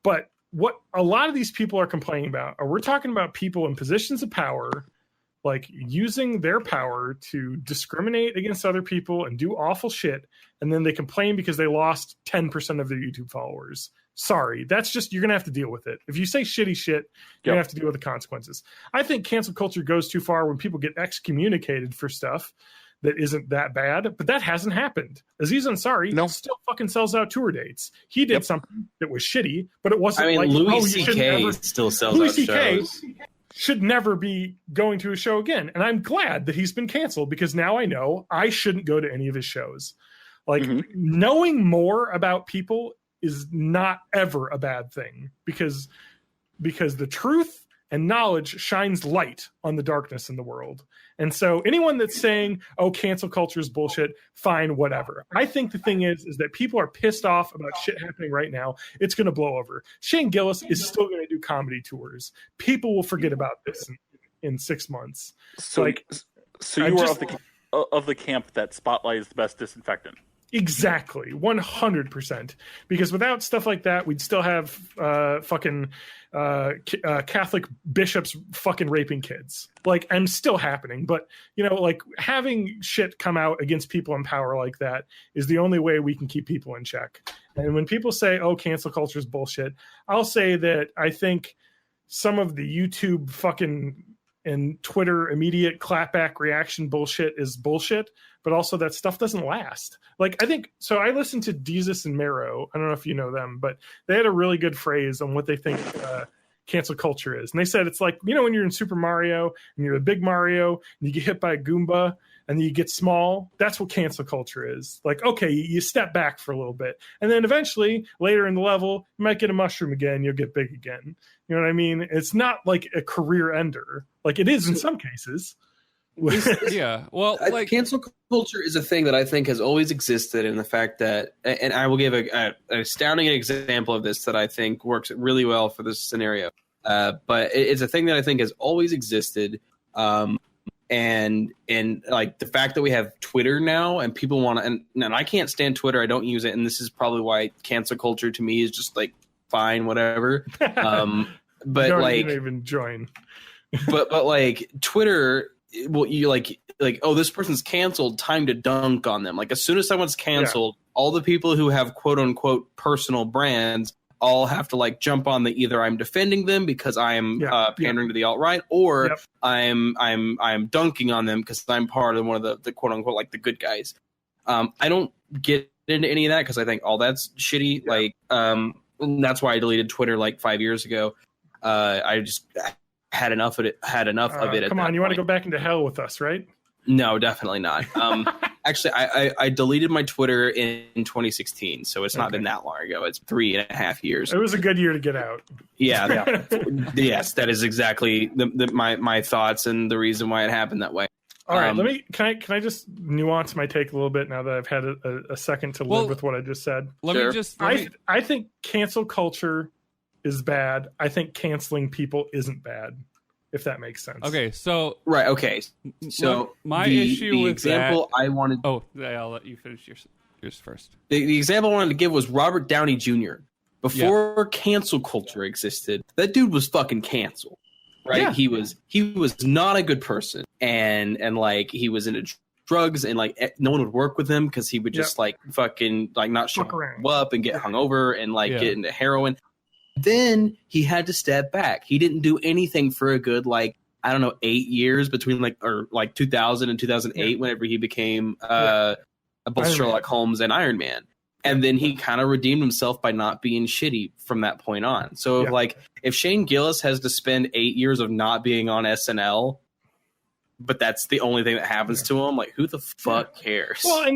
But what a lot of these people are complaining about, are we're talking about people in positions of power, like using their power to discriminate against other people and do awful shit, and then they complain because they lost 10% of their YouTube followers. Sorry, that's just, you're going to have to deal with it. If you say shitty shit, you're going to have to deal with the consequences. I think cancel culture goes too far when people get excommunicated for stuff that isn't that bad, but that hasn't happened. Aziz Ansari still fucking sells out tour dates. He did something that was shitty, but it wasn't like, Louis you should C.K. never... still sells Louis out C.K. shows. should never be going to a show again. And I'm glad that he's been canceled, because now I know I shouldn't go to any of his shows. Like, knowing more about people is not ever a bad thing, because the truth and knowledge shines light on the darkness in the world. And so anyone that's saying, oh, cancel culture is bullshit, fine, whatever. I think the thing is that people are pissed off about shit happening right now. It's going to blow over. Shane Gillis is still going to do comedy tours. People will forget about this in 6 months. So you are of the camp that Spotlight is the best disinfectant. Exactly, 100%. Because without stuff like that, we'd still have fucking Catholic bishops fucking raping kids. Like, and still happening. But, like, having shit come out against people in power like that is the only way we can keep people in check. And when people say, oh, cancel culture is bullshit, I'll say that I think some of the YouTube fucking and Twitter immediate clapback reaction bullshit is bullshit, but also that stuff doesn't last. Like, I think, so I listened to Deezus and Mero. I don't know if you know them, but they had a really good phrase on what they think cancel culture is. And they said, it's like, when you're in Super Mario and you're a big Mario and you get hit by a Goomba and you get small, that's what cancel culture is. Like, okay, you step back for a little bit. And then eventually, later in the level, you might get a mushroom again, you'll get big again. You know what I mean? It's not like a career ender. Like it is in some cases. Yeah. Well, like, cancel culture is a thing that I think has always existed, in the fact that, and I will give an astounding example of this that I think works really well for this scenario. But it's a thing that I think has always existed. And like the fact that we have Twitter now, and people want to, and I can't stand Twitter. I don't use it. And this is probably why cancel culture to me is just like, fine, whatever. But don't like, even join. but like Twitter, well, you like, oh, this person's canceled, time to dunk on them. Like, as soon as someone's canceled, all the people who have quote unquote personal brands all have to like jump on the, either I'm defending them because I am pandering to the alt-right, or I'm dunking on them because I'm part of one of the quote unquote like the good guys. I don't get into any of that because I think all that's shitty. Like, and that's why I deleted Twitter like 5 years ago. I just had enough of it. Come on, you want to go back into hell with us, right? No, definitely not. Actually, I deleted my Twitter in 2016, so it's not been that long ago. It's 3.5 years. It was a good year to get out. Yeah. Yes, that is exactly my thoughts and the reason why it happened that way. All right, can I just nuance my take a little bit now that I've had a second to live with what I just said? I think cancel culture is bad. I think canceling people isn't bad, if that makes sense. Okay, so right. Okay, so my issue with example that, I wanted. Oh, I'll let you finish yours first. The example I wanted to give was Robert Downey Jr. Before cancel culture existed, that dude was fucking canceled. Right? Yeah. He was not a good person, and like he was into drugs, and like no one would work with him because he would just like fucking like not show up and get hungover and like get into heroin. Then he had to step back. He didn't do anything for a good 8 years between 2000 and 2008 whenever he became both Sherlock Holmes and Iron Man. And then he kind of redeemed himself by not being shitty from that point on. So if Shane Gillis has to spend 8 years of not being on SNL but that's the only thing that happens to him. Like, who the fuck cares? Well,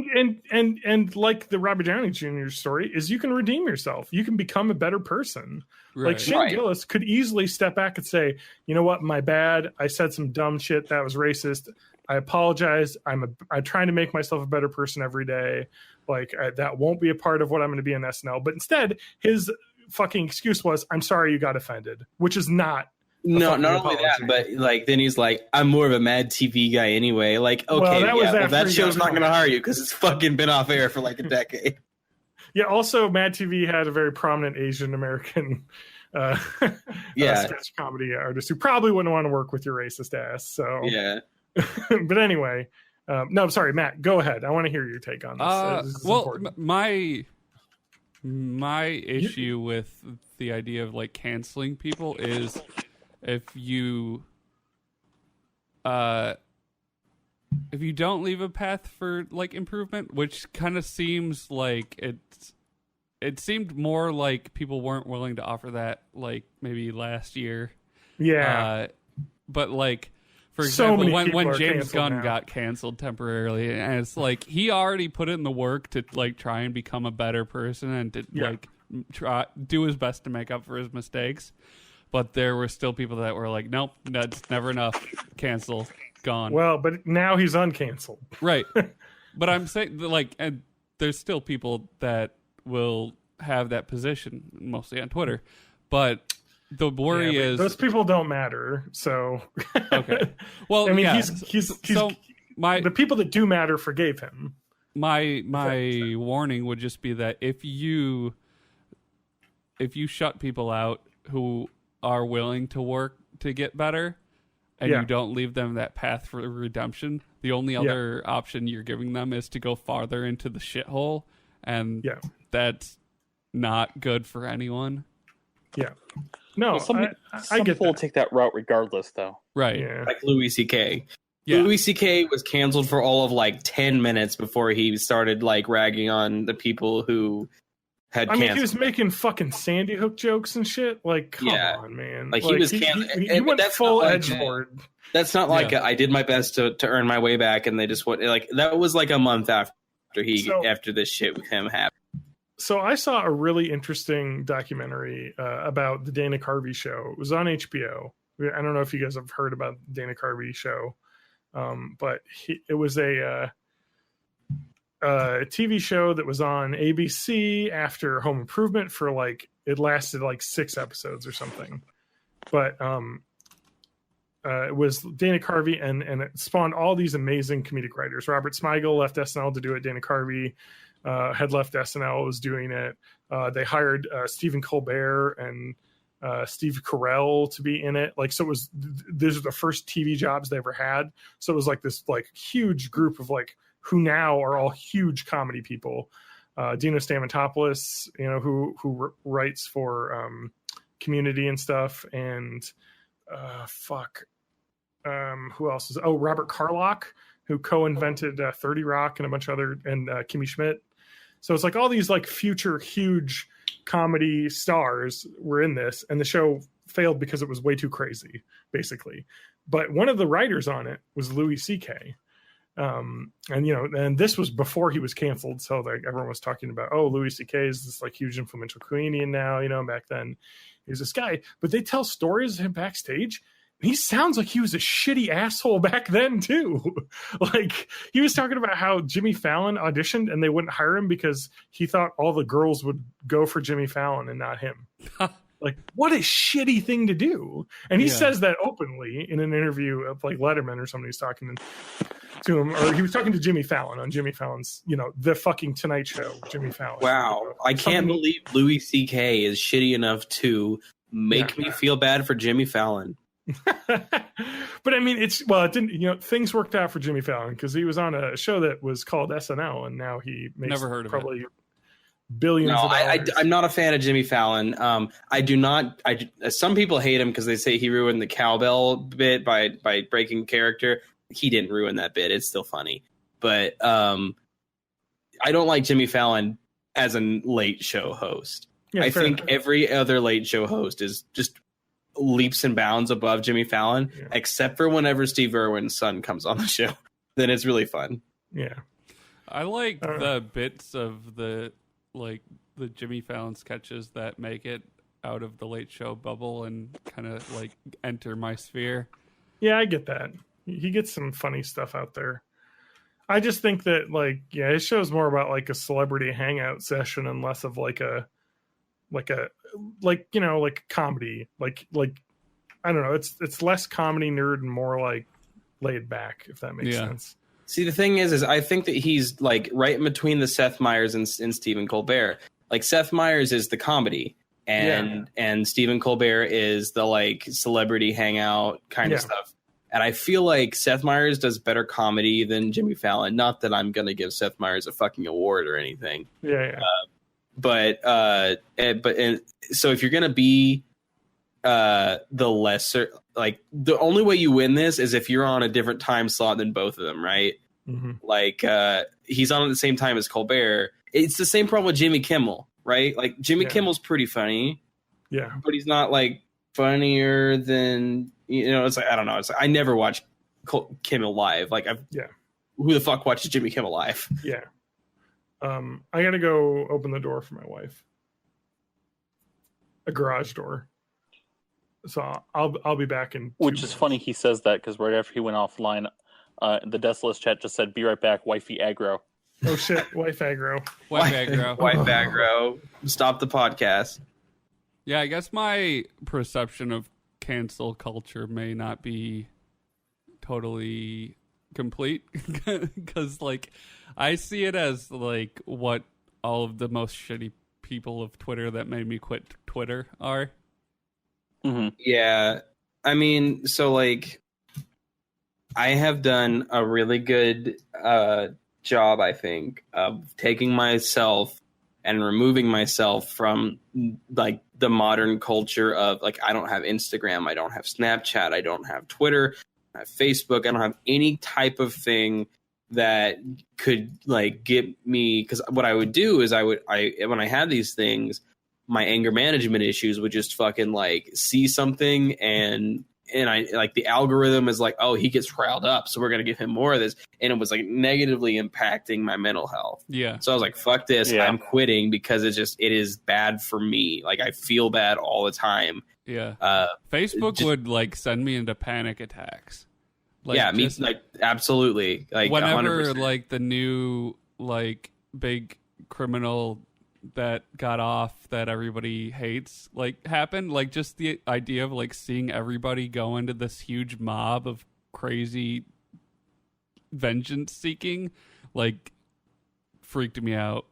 and like the Robert Downey Jr. story is, you can redeem yourself. You can become a better person. Right. Like Shane Gillis could easily step back and say, you know what, my bad. I said some dumb shit that was racist. I apologize. I'm trying to make myself a better person every day. Like that won't be a part of what I'm going to be in SNL. But instead, his fucking excuse was, I'm sorry you got offended, which is not. No, not only that, but like then he's like, I'm more of a Mad TV guy anyway. Like, okay, that show's not going to hire you because it's fucking been off air for like a decade. Yeah. Also, Mad TV had a very prominent Asian American sketch comedy artist who probably wouldn't want to work with your racist ass. So yeah. But anyway, no, sorry, Matt. Go ahead. I want to hear your take on this. This is important. my issue with the idea of like canceling people is if you don't leave a path for like improvement, which kind of seems like it seemed more like people weren't willing to offer that like maybe last year. Yeah. But like, for example, so when James Gunn now. got canceled temporarily, and it's like he already put in the work to like try and become a better person and to like do his best to make up for his mistakes. But there were still people that were like, nope, that's never enough. Cancel, gone. Well, but now he's uncanceled. Right. But I'm saying, like, and there's still people that will have that position, mostly on Twitter. But the worry is those people don't matter. So okay. Well, I mean, yeah. he's so the people that do matter forgave him. My warning would just be that if you shut people out who are willing to work to get better, and you don't leave them that path for redemption, the only other option you're giving them is to go farther into the shithole, and that's not good for anyone. Yeah. No, some I get people will take that route regardless, though. Right. Yeah. Like Louis C.K. Yeah. Louis C.K. was canceled for all of like 10 minutes before he started like ragging on the people who had canceled. I mean, he was making fucking Sandy Hook jokes and shit. Like, come on, man. Like he was canceled. He went full edgelord. That's not like I did my best to earn my way back, and they just went like that was like a month after after this shit with him happened. So I saw a really interesting documentary about the Dana Carvey show. It was on HBO. I don't know if you guys have heard about the Dana Carvey show, but it was a TV show that was on ABC after Home Improvement for like, it lasted like 6 episodes or something. But it was Dana Carvey, and it spawned all these amazing comedic writers. Robert Smigel left SNL to do it. Dana Carvey had left SNL, was doing it. They hired Stephen Colbert and Steve Carell to be in it. Like, so it was, these are the first TV jobs they ever had. So it was like this like huge group of like, who now are all huge comedy people. Dino Stamatopoulos, you know, who writes for Community and stuff, and who else is? Oh, Robert Carlock, who co-invented 30 Rock and a bunch of other, and Kimmy Schmidt. So it's like all these like future huge comedy stars were in this, and the show failed because it was way too crazy, basically. But one of the writers on it was Louis C.K. And you know, and this was before he was canceled, so like everyone was talking about, oh, Louis C.K. is this like huge influential comedian now, you know. Back then he was this guy, but they tell stories of him backstage, and he sounds like he was a shitty asshole back then too. Like, he was talking about how Jimmy Fallon auditioned and they wouldn't hire him because he thought all the girls would go for Jimmy Fallon and not him. Like, what a shitty thing to do. And he says that openly in an interview of like Letterman or somebody's talking to him, or he was talking to Jimmy Fallon on Jimmy Fallon's, you know, the fucking Tonight Show, Jimmy Fallon. Wow. I can't believe Louis C.K. is shitty enough to make me feel bad for Jimmy Fallon. But I mean, it didn't, you know, things worked out for Jimmy Fallon because he was on a show that was called SNL, and now he makes Never heard of probably billions of dollars. I'm not a fan of Jimmy Fallon. Some people hate him because they say he ruined the cowbell bit by breaking character. He didn't ruin that bit. It's still funny. But I don't like Jimmy Fallon as a late show host. Yeah, I think every other late show host is just leaps and bounds above Jimmy Fallon, except for whenever Steve Irwin's son comes on the show. Then it's really fun. Yeah. I like the bits of the Jimmy Fallon sketches that make it out of the Late Show bubble and kind of like enter my sphere. Yeah, I get that. He gets some funny stuff out there. I just think that his show's more about like a celebrity hangout session and less of like a comedy. Like I don't know. It's less comedy nerd and more like laid back, if that makes sense. See, the thing is I think that he's like right in between the Seth Meyers and Stephen Colbert. Like Seth Meyers is the comedy, and Stephen Colbert is the like celebrity hangout kind of stuff. And I feel like Seth Meyers does better comedy than Jimmy Fallon. Not that I'm gonna give Seth Meyers a fucking award or anything. But so if you're gonna be the lesser, like the only way you win this is if you're on a different time slot than both of them, right? Mm-hmm. Like he's on at the same time as Colbert. It's the same problem with Jimmy Kimmel, right? Like Jimmy Kimmel's pretty funny, but he's not like funnier than, it's like, I don't know. It's like, I never watch Kimmel live. Like who the fuck watches Jimmy Kimmel live? Yeah. I gotta go open the door for my wife. A garage door. So I'll be back in. Which is funny he says that, because right after he went offline, the Deathless chat just said, "Be right back, wifey aggro." Oh shit, wife aggro. Wife aggro. Wife aggro. Stop the podcast. Yeah, I guess my perception of cancel culture may not be totally complete, because like I see it as like what all of the most shitty people of Twitter that made me quit Twitter are. Mm-hmm. Yeah, I mean, so like I have done a really good job, I think, of taking myself and removing myself from like the modern culture of like, I don't have Instagram, I don't have Snapchat, I don't have Twitter, I have Facebook, I don't have any type of thing that could like get me, because what I would do is I when I had these things, my anger management issues would just fucking like see something and I like the algorithm is like, oh, he gets riled up, so we're going to give him more of this. And it was like negatively impacting my mental health. Yeah. So I was like, fuck this. I'm quitting because it is bad for me. Like I feel bad all the time. Yeah. Facebook would like send me into panic attacks. Like, yeah, me like absolutely. Like whenever 100%. Like the new like big criminal that got off that everybody hates like happened, like just the idea of like seeing everybody go into this huge mob of crazy vengeance seeking like freaked me out.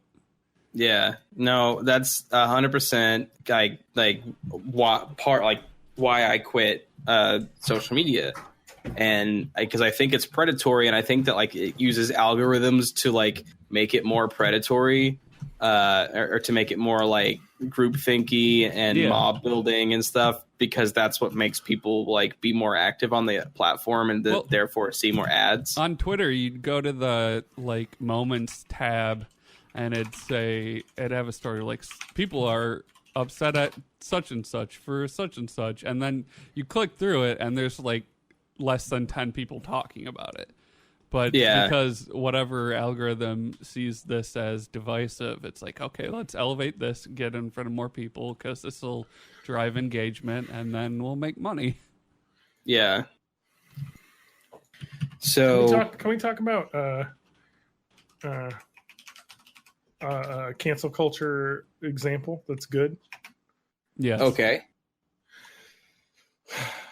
Yeah, no, that's 100% like why I quit social media. And because I think it's predatory, and I think that like it uses algorithms to like make it more predatory, or to make it more like groupthinky and mob building and stuff, because that's what makes people like be more active on the platform and therefore see more ads. On Twitter, you'd go to the like moments tab, and it'd have a story like people are upset at such and such for such and such, and then you click through it, and there's like less than 10 people talking about it. But because whatever algorithm sees this as divisive, it's like, okay, let's elevate this, get in front of more people, because this will drive engagement, and then we'll make money. Yeah. So can we talk about cancel culture example that's good? Yes. Okay.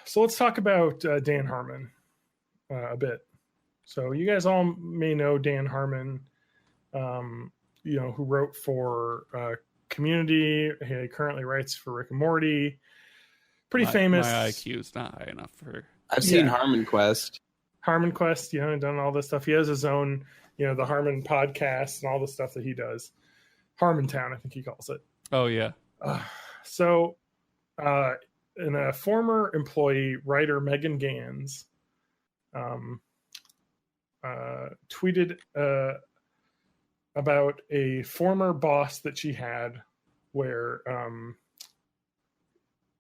So let's talk about Dan Harmon a bit. So you guys all may know Dan Harmon, who wrote for Community. He currently writes for Rick and Morty. Pretty famous. My IQ is not high enough for. I've seen Harmon Quest. Harmon Quest, and done all this stuff. He has his own, the Harmon podcast and all the stuff that he does. Harmontown, I think he calls it. Oh yeah. And a former employee, writer Megan Gans, tweeted about a former boss that she had, where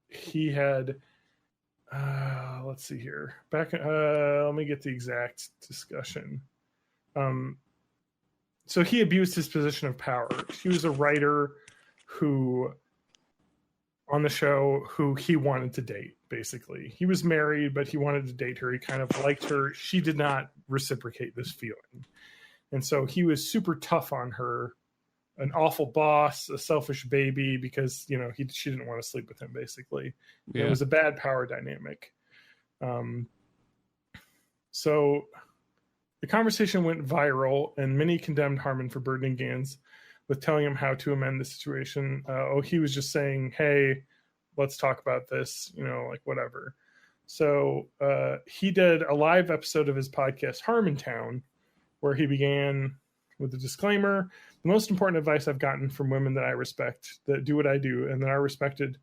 he had let's see here. Let me get the exact discussion. So he abused his position of power. He was a writer who, on the show, who he wanted to date, basically. He was married, but he wanted to date her. He kind of liked her. She did not reciprocate this feeling. And so he was super tough on her, an awful boss, a selfish baby, because, she didn't want to sleep with him, basically. Yeah. It was a bad power dynamic. So the conversation went viral, and many condemned Harmon for burdening Gans with telling him how to amend the situation. He was just saying, hey, let's talk about this, whatever. So he did a live episode of his podcast, Harmontown, where he began with a disclaimer: the most important advice I've gotten from women that I respect, that do what I do, and that I respected,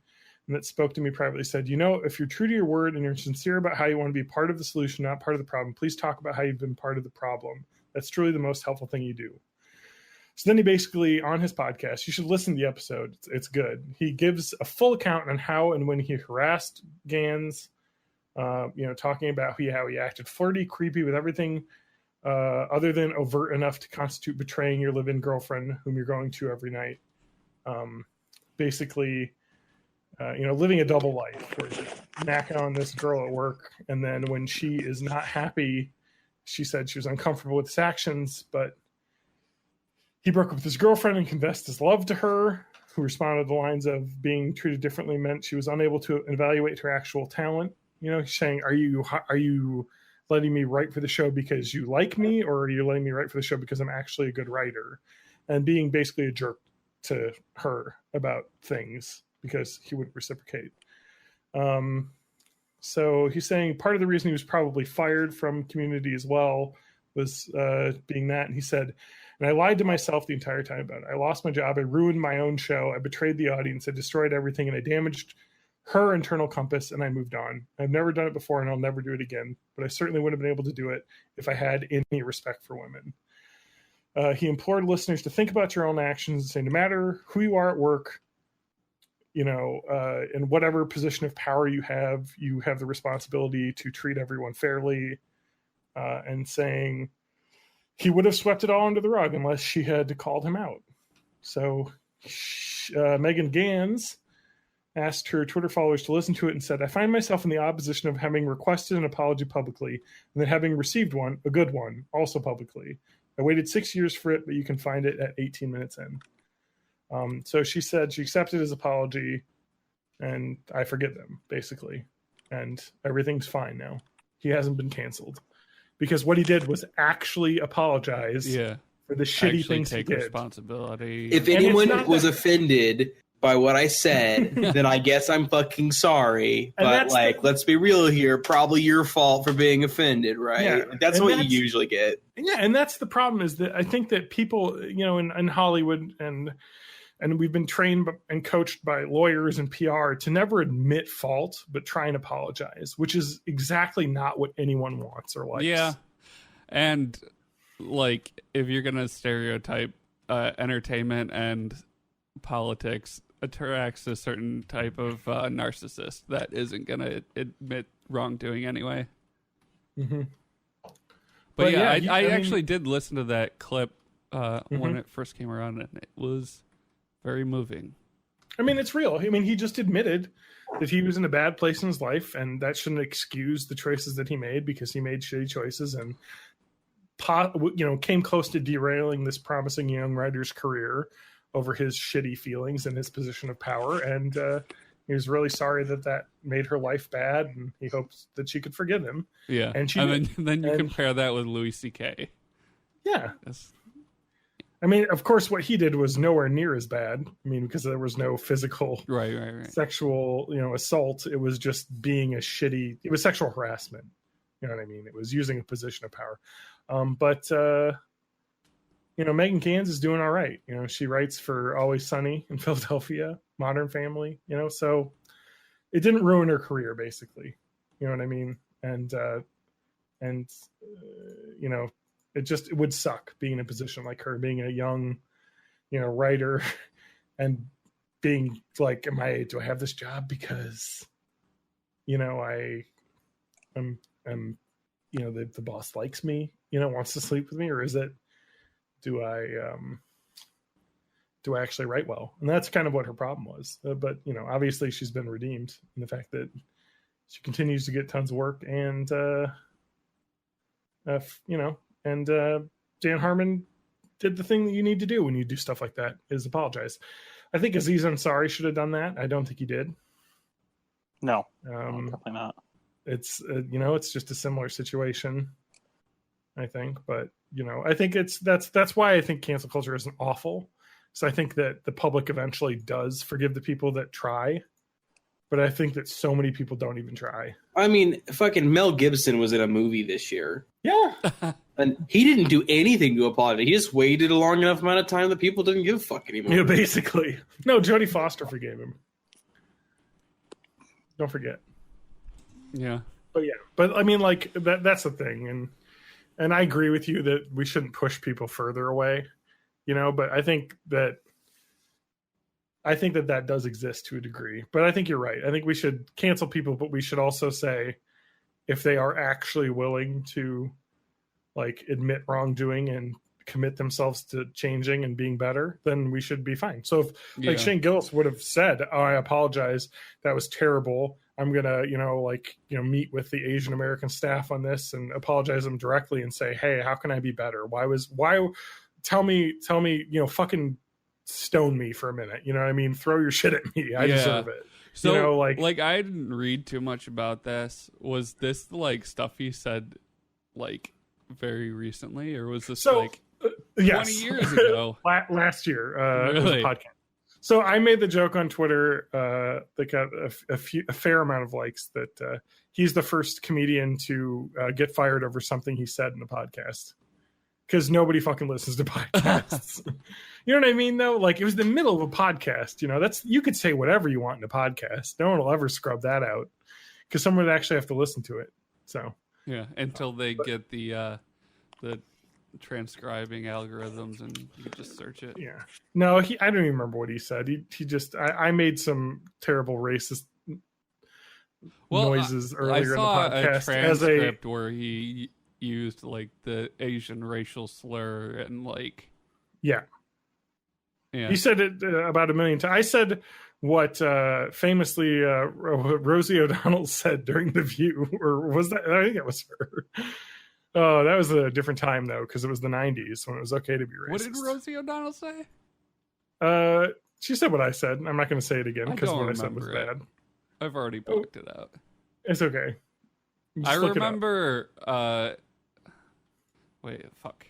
and that spoke to me privately, said, if you're true to your word and you're sincere about how you want to be part of the solution, not part of the problem, please talk about how you've been part of the problem. That's truly the most helpful thing you do. So then he basically, on his podcast, you should listen to the episode. It's good. He gives a full account on how and when he harassed Gans, talking about how he acted flirty, creepy with everything other than overt enough to constitute betraying your live-in girlfriend whom you're going to every night. Basically, living a double life, where you're knacking on this girl at work, and then when she is not happy, she said she was uncomfortable with his actions, but he broke up with his girlfriend and confessed his love to her, who responded the lines of being treated differently meant she was unable to evaluate her actual talent. He's saying, are you letting me write for the show because you like me, or are you letting me write for the show because I'm actually a good writer? And being basically a jerk to her about things because he wouldn't reciprocate. So he's saying part of the reason he was probably fired from Community as well was being that. And he said, and I lied to myself the entire time about it. I lost my job. I ruined my own show. I betrayed the audience. I destroyed everything, and I damaged her internal compass, and I moved on. I've never done it before, and I'll never do it again. But I certainly wouldn't have been able to do it if I had any respect for women. He implored listeners to think about your own actions and say, no matter who you are at work, in whatever position of power you have the responsibility to treat everyone fairly, and saying he would have swept it all under the rug unless she had called him out. So Megan Gans asked her Twitter followers to listen to it and said, I find myself in the opposition of having requested an apology publicly and then having received one, a good one, also publicly. I waited 6 years for it, but you can find it at 18 minutes in. So she said she accepted his apology, and I forgive them, basically. And everything's fine now. He hasn't been canceled. Because what he did was actually apologize for the shitty things he did. Take responsibility. If anyone was offended by what I said, then I guess I'm fucking sorry. But let's be real here. Probably your fault for being offended, right? Yeah, that's what you usually get. Yeah, and that's the problem, is that I think that people, in Hollywood and we've been trained and coached by lawyers and PR to never admit fault, but try and apologize, which is exactly not what anyone wants or likes. Yeah. And if you're going to stereotype entertainment and politics, attracts a certain type of narcissist that isn't going to admit wrongdoing anyway. Mm-hmm. But yeah, I actually did listen to that clip when it first came around, and it was very moving. I mean, it's real. I mean, he just admitted that he was in a bad place in his life, and that shouldn't excuse the choices that he made, because he made shitty choices and, came close to derailing this promising young writer's career over his shitty feelings and his position of power. And he was really sorry that made her life bad, and he hopes that she could forgive him. Yeah. And then you compare that with Louis C.K. Yeah. I mean, of course, what he did was nowhere near as bad. I mean, because there was no physical, sexual, assault. It was just being it was sexual harassment. You know what I mean? It was using a position of power. But Megan Gans is doing all right. She writes for Always Sunny in Philadelphia, Modern Family, so it didn't ruin her career, basically. You know what I mean? And it would suck being in a position like her, being a young, writer, and being like, do I have this job because I'm the boss likes me, wants to sleep with me, or is it, do I actually write well? And that's kind of what her problem was. But obviously she's been redeemed in the fact that she continues to get tons of work, and Dan Harmon did the thing that you need to do when you do stuff like that, is apologize. I think Aziz Ansari should have done that. I don't think he did. No, definitely not. It's it's just a similar situation, I think. But I think that's why I think cancel culture isn't awful. So I think that the public eventually does forgive the people that try, but I think that so many people don't even try. I mean, fucking Mel Gibson was in a movie this year. Yeah. And he didn't do anything to apologize. He just waited a long enough amount of time that people didn't give a fuck anymore. Yeah, basically. No, Jodie Foster forgave him. Don't forget. Yeah. But I mean, like, that's the thing. And I agree with you that we shouldn't push people further away, but I think that does exist to a degree. But I think you're right. I think we should cancel people, but we should also say, if they are actually willing to admit wrongdoing and commit themselves to changing and being better, then we should be fine. So if Shane Gillis would have said, "Oh, I apologize, that was terrible. I'm gonna, meet with the Asian American staff on this and apologize them directly and say, hey, how can I be better? Tell me, fucking stone me for a minute. You know what I mean? Throw your shit at me. I deserve it." So, I didn't read too much about this. Was this stuff he said very recently, or was this 20 years ago? Last year, really? It was a podcast. So I made the joke on Twitter that got a fair amount of likes, that he's the first comedian to get fired over something he said in a podcast, because nobody fucking listens to podcasts. You know what I mean, though? It was the middle of a podcast. That's, you could say whatever you want in a podcast. No one will ever scrub that out, because someone would actually have to listen to it. So yeah, until they get the transcribing algorithms and you can just search it. Yeah. No, I don't even remember what he said. He just, I made some terrible racist noises earlier in the podcast. I saw a transcript where he used the Asian racial slur and yeah. He said it about 1 million times. I said what famously Rosie O'Donnell said during The View, or was that? I think it was her. Oh, that was a different time, though, because it was the 90s when it was okay to be racist. What did Rosie O'Donnell say? She said what I said. I'm not going to say it again because what I said was bad. I've already blocked it out. It's okay. I remember... wait, fuck.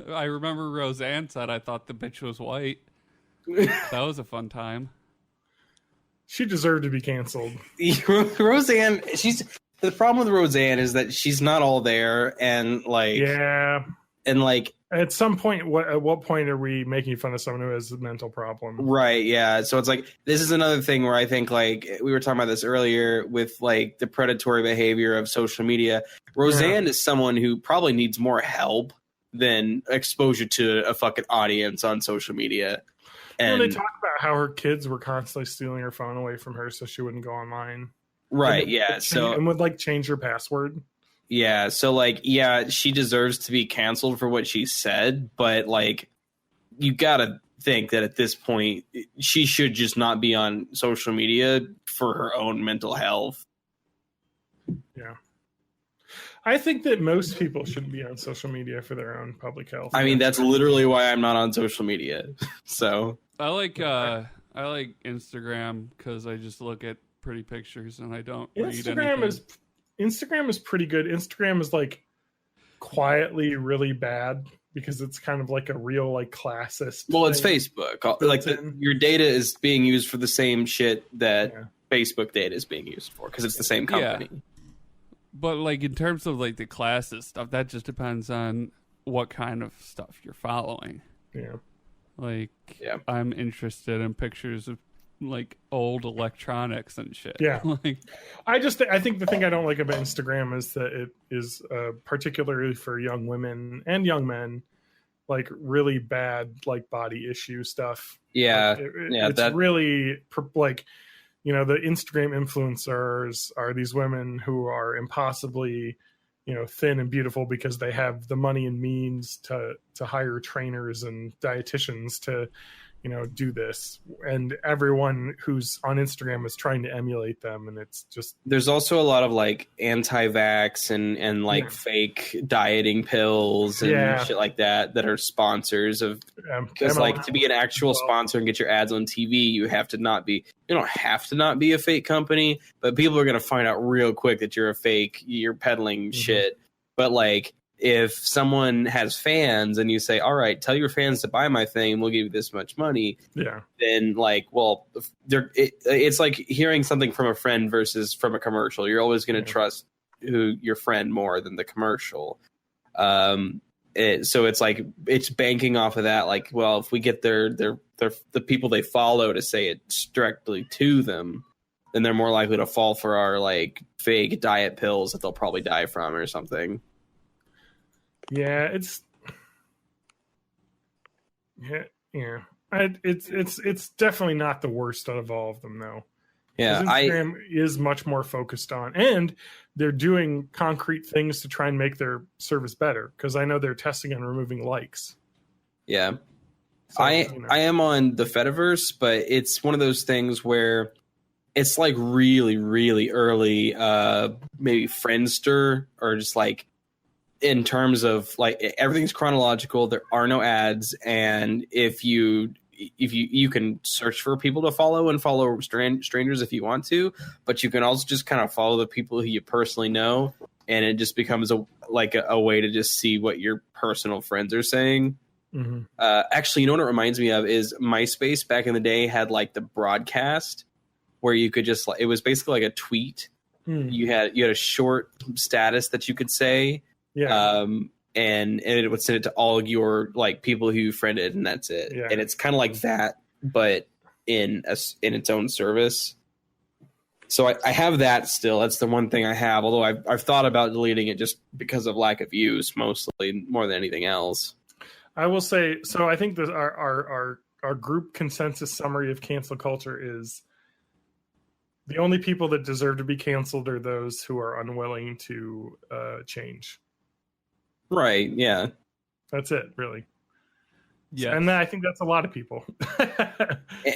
I remember Roseanne said, "I thought the bitch was white." That was a fun time. She deserved to be canceled. Roseanne, the problem with Roseanne is that she's not all there, and yeah, and at some point, at what point are we making fun of someone who has a mental problem? Right, yeah. So it's this is another thing where I think we were talking about this earlier with the predatory behavior of social media. Roseanne is someone who probably needs more help than exposure to a fucking audience on social media. And they talk about how her kids were constantly stealing her phone away from her so she wouldn't go online. Right, yeah. And would change her password. Yeah, so yeah, she deserves to be canceled for what she said, but you gotta think that at this point she should just not be on social media for her own mental health. Yeah. I think that most people shouldn't be on social media for their own public health. I mean, that's literally why I'm not on social media. So I like Instagram because I just look at pretty pictures and I don't read anything. Instagram is pretty good. Instagram is quietly really bad because it's kind of a real classist. Well, it's Facebook. Your data is being used for the same shit that Facebook data is being used for because it's the same company. Yeah. But in terms of the classist stuff, that just depends on what kind of stuff you're following. Yeah. I'm interested in pictures of old electronics and shit. Yeah. I think the thing I don't like about Instagram is that it is particularly for young women and young men, really bad body issue stuff. Yeah. It's really you know, the Instagram influencers are these women who are impossibly, you know, thin and beautiful because they have the money and means to hire trainers and dietitians to, you know, do this. And everyone who's on Instagram is trying to emulate them. And it's just, there's also a lot of like anti-vax and like fake dieting pills and shit like that are sponsors of, because like to be an actual sponsor and get your ads on TV, you don't have to not be a fake company, but people are going to find out real quick that you're peddling shit. But like, if someone has fans and you say, all right, tell your fans to buy my thing, we'll give you this much money. Yeah. Then like, well, it's like hearing something from a friend versus from a commercial. You're always going to trust your friend more than the commercial. So it's like, it's banking off of that. Like, well, if we get the people they follow to say it directly to them, then they're more likely to fall for our like fake diet pills that they'll probably die from or something. Yeah, it's definitely not the worst out of all of them, though. Yeah, Instagram is much more focused on, and they're doing concrete things to try and make their service better. Because I know they're testing on removing likes. Yeah, so, I am on the Fediverse, but it's one of those things where it's like really, really early, maybe Friendster or just like. In terms of like everything's chronological, there are no ads, and if you can search for people to follow and follow strangers if you want to, but you can also just kind of follow the people who you personally know, and it just becomes a way to just see what your personal friends are saying. Mm-hmm. Actually, you know what it reminds me of is MySpace back in the day had like the broadcast where you could just it was basically like a tweet. You had a short status that you could say. Yeah. And it would send it to all your like people who you friended, and that's it. Yeah. And it's kind of like that, but in its own service. So I have that still. That's the one thing I have. Although I've thought about deleting it just because of lack of use, mostly more than anything else. I will say so. I think that our group consensus summary of cancel culture is the only people that deserve to be canceled are those who are unwilling to change. Right, yeah. That's it, really. Yeah. And I think that's a lot of people.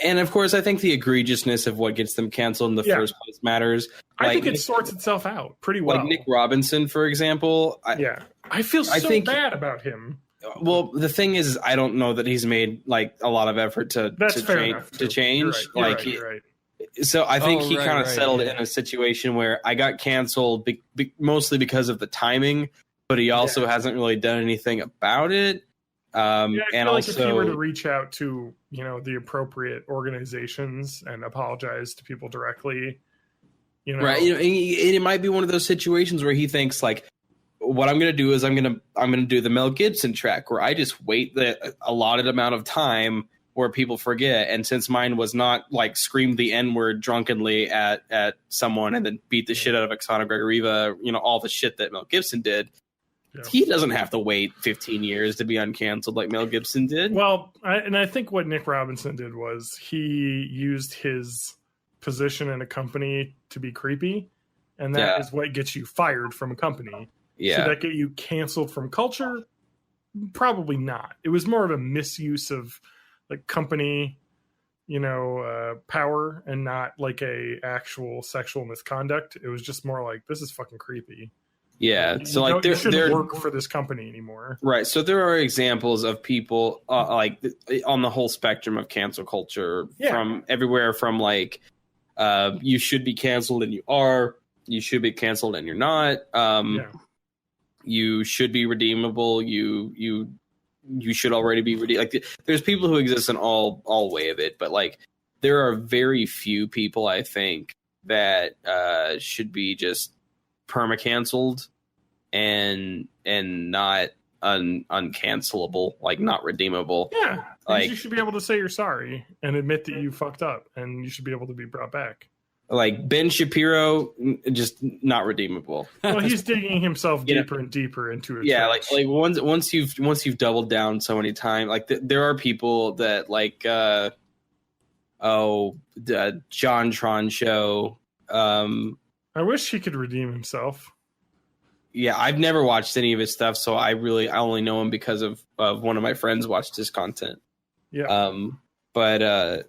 And of course, I think the egregiousness of what gets them canceled in the first place matters. I think it sorts itself out pretty well. Like Nick Robinson, for example. I feel so bad about him. Well, the thing is, I don't know that he's made like a lot of effort to change. You're right. So I think he kind of settled in a situation where I got canceled mostly because of the timing, but he also hasn't really done anything about it. And also, if he were to reach out to the appropriate organizations and apologize to people directly, right? It might be one of those situations where he thinks like, what I'm going to do is I'm going to do the Mel Gibson track where I just wait the allotted amount of time where people forget. And since mine was not like scream the N-word drunkenly at someone and then beat the shit out of Oksana Gregorieva, all the shit that Mel Gibson did. Yeah. He doesn't have to wait 15 years to be uncanceled like Mel Gibson did. Well, I think what Nick Robinson did was he used his position in a company to be creepy, and that is what gets you fired from a company. Yeah. Should that get you canceled from culture? Probably not. It was more of a misuse of like company, power, and not like a actual sexual misconduct. It was just more like, this is fucking creepy. Yeah, so like you shouldn't work for this company anymore. Right. So there are examples of people like on the whole spectrum of cancel culture, from everywhere from like you should be canceled and you are, you should be canceled and you're not. You should be redeemable. You should already be redeemed. Like there's people who exist in all way of it, but like there are very few people I think that should be just perma-canceled and not uncancelable, like not redeemable. Yeah, like you should be able to say you're sorry and admit that you fucked up, and you should be able to be brought back. Like Ben Shapiro, just not redeemable. Well, he's digging himself deeper and deeper into it. Yeah, like once you've doubled down so many times, like there are people that like JonTron show. I wish he could redeem himself. Yeah, I've never watched any of his stuff, so I only know him because of one of my friends watched his content. Yeah. Yeah,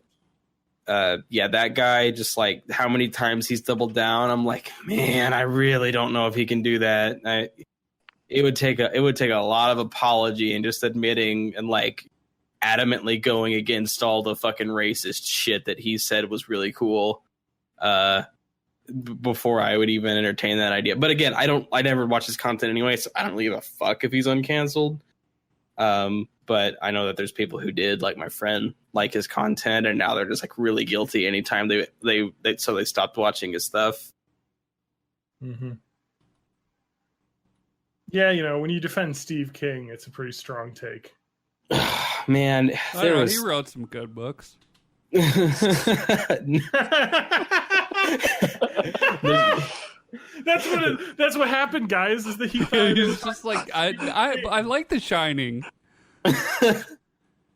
that guy, just like how many times he's doubled down, I'm like, man, I really don't know if he can do that. It would take a lot of apology and just admitting and like adamantly going against all the fucking racist shit that he said was really cool. Before I would even entertain that idea. But again, I never watch his content anyway, so I don't really give a fuck if he's uncanceled. But I know that there's people who did, like my friend, like his content, and now they're just like really guilty anytime they stopped watching his stuff. Mm-hmm. Yeah, you know, when you defend Steve King, it's a pretty strong take. Man, he wrote some good books. That's what happened, guys. Is that he's just like I like The Shining.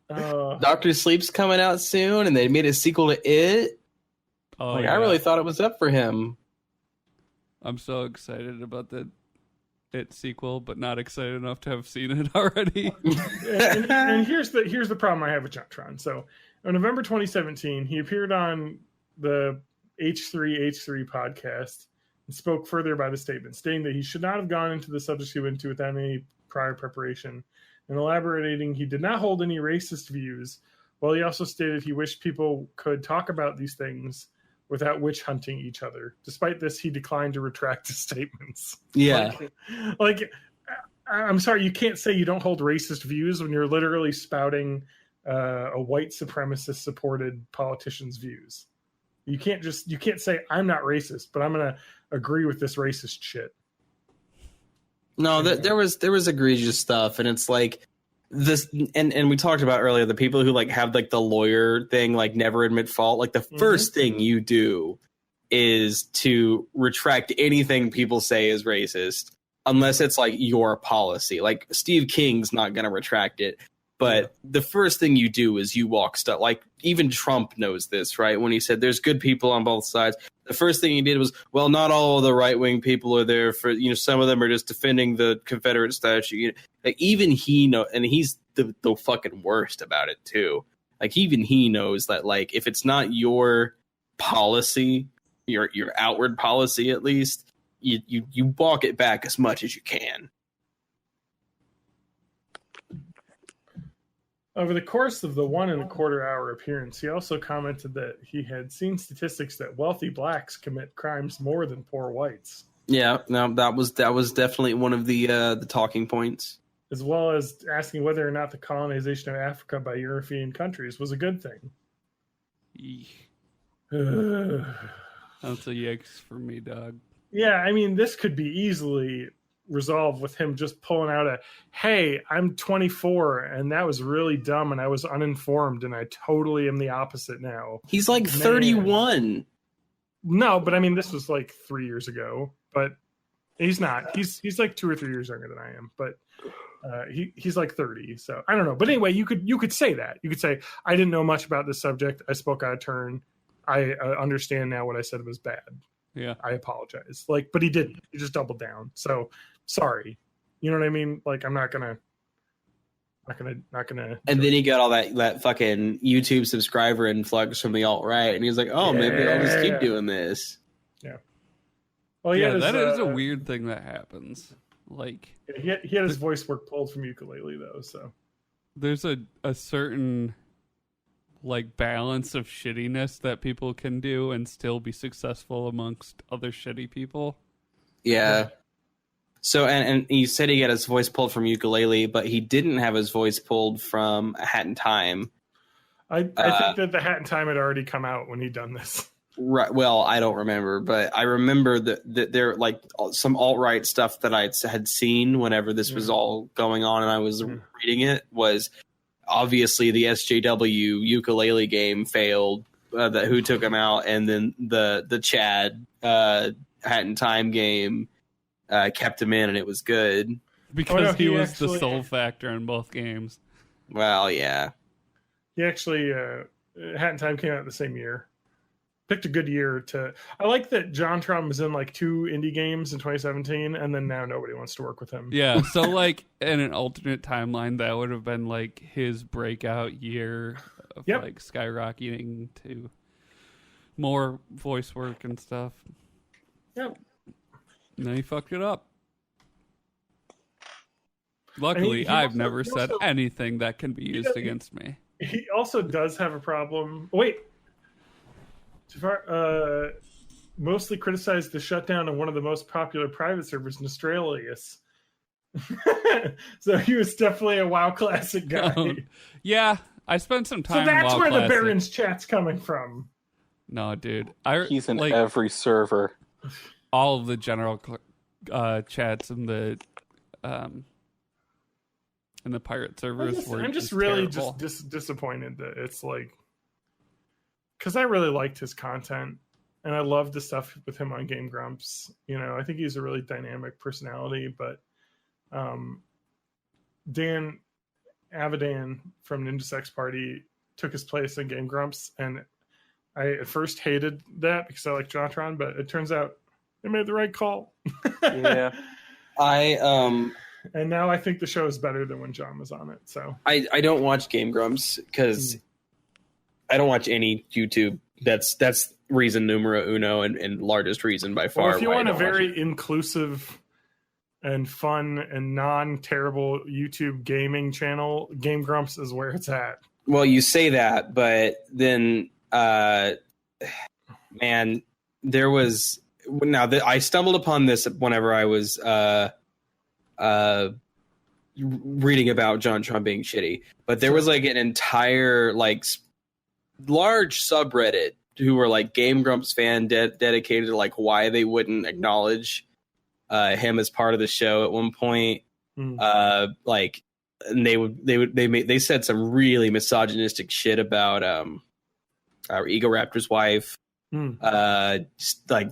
Doctor Sleep's coming out soon, and they made a sequel to it. Oh, I really thought it was up for him. I'm so excited about the It sequel, but not excited enough to have seen it already. and here's the problem I have with JonTron. So, in November 2017, he appeared on the H3H3 podcast and spoke further about his statement, stating that he should not have gone into the subject he went into without any prior preparation, and elaborating he did not hold any racist views, while he also stated he wished people could talk about these things without witch hunting each other. Despite this, he declined to retract his statements. Yeah. Like I'm sorry, you can't say you don't hold racist views when you're literally spouting a white supremacist supported politician's views. You can't say I'm not racist, but I'm going to agree with this racist shit. No, there was egregious stuff, and it's like this, and we talked about earlier the people who like have like the lawyer thing, like never admit fault. Like the first thing you do is to retract anything people say is racist, unless it's like your policy. Like Steve King's not going to retract it, but the first thing you do is you walk stuff. Like even Trump knows this, right? When he said there's good people on both sides. The first thing he did was, well, not all of the right-wing people are there for, some of them are just defending the Confederate statue. Like, even he knows, and he's the fucking worst about it, too. Like, even he knows that, like, if it's not your policy, your outward policy, at least, you walk it back as much as you can. Over the course of the 1.25 hour appearance, he also commented that he had seen statistics that wealthy blacks commit crimes more than poor whites. Yeah, no, that was definitely one of the talking points. As well as asking whether or not the colonization of Africa by European countries was a good thing. That's a yikes for me, dog. Yeah, I mean, this could be easily resolved with him just pulling out a, hey, I'm 24 and that was really dumb and I was uninformed and I totally am the opposite now. He's like 31. No, but I mean, this was like 3 years ago, but he's not. He's like 2 or 3 years younger than I am, but he's like 30. So I don't know. But anyway, you could say that. You could say, I didn't know much about this subject. I spoke out of turn. I understand now what I said was bad. Yeah. I apologize. But he didn't. He just doubled down. So sorry. You know what I mean? Like, I'm not gonna. And then he got all that fucking YouTube subscriber influx from the alt-right, and he was like, oh, maybe I'll just keep doing this. Yeah. Well, that is a weird thing that happens. Like, he had his voice work pulled from ukulele though, so there's a certain like balance of shittiness that people can do and still be successful amongst other shitty people. Yeah. So, and he said he got his voice pulled from ukulele, but he didn't have his voice pulled from A Hat in Time. I think that The Hat in Time had already come out when he'd done this. Right. Well, I don't remember, but I remember that there like some alt-right stuff that I had seen whenever this was all going on and I was reading it was obviously the SJW ukulele game failed, who took him out, and then the Chad Hat in Time game kept him in, and it was good. Because he was actually the soul factor in both games. Well, yeah. He actually Hat in Time came out the same year. Picked a good year to. I like that JonTron was in like 2 indie games in 2017, and then now nobody wants to work with him. Yeah, so like in an alternate timeline, that would have been like his breakout year of like skyrocketing to more voice work and stuff. Yep. And then he fucked it up. Luckily, I've never said anything that can be used against me. He also does have a problem. Wait. Mostly criticized the shutdown of one of the most popular private servers in Australia. So he was definitely a WoW Classic guy. Yeah, I spent some time. So that's WoW where Classic. the Baron's chat's coming from. No, dude, he's in every server. All of the general chats and the pirate servers were. I'm just just really terrible. just disappointed that it's like, because I really liked his content and I loved the stuff with him on Game Grumps. You know, I think he's a really dynamic personality, but Dan Avidan from Ninja Sex Party took his place in Game Grumps, and I at first hated that because I like JonTron, but it turns out they made the right call. Yeah. And now I think the show is better than when John was on it. So I don't watch Game Grumps because I don't watch any YouTube. That's reason numero uno and largest reason by far. Well, if you want a very inclusive and fun and non-terrible YouTube gaming channel, Game Grumps is where it's at. Well, you say that, but then, man, there was I stumbled upon this whenever I was reading about JonTron being shitty, but there was like an entire like large subreddit who were like Game Grumps fan dedicated to like why they wouldn't acknowledge him as part of the show at one point. Like, and they said some really misogynistic shit about our Ego Raptor's wife. Just like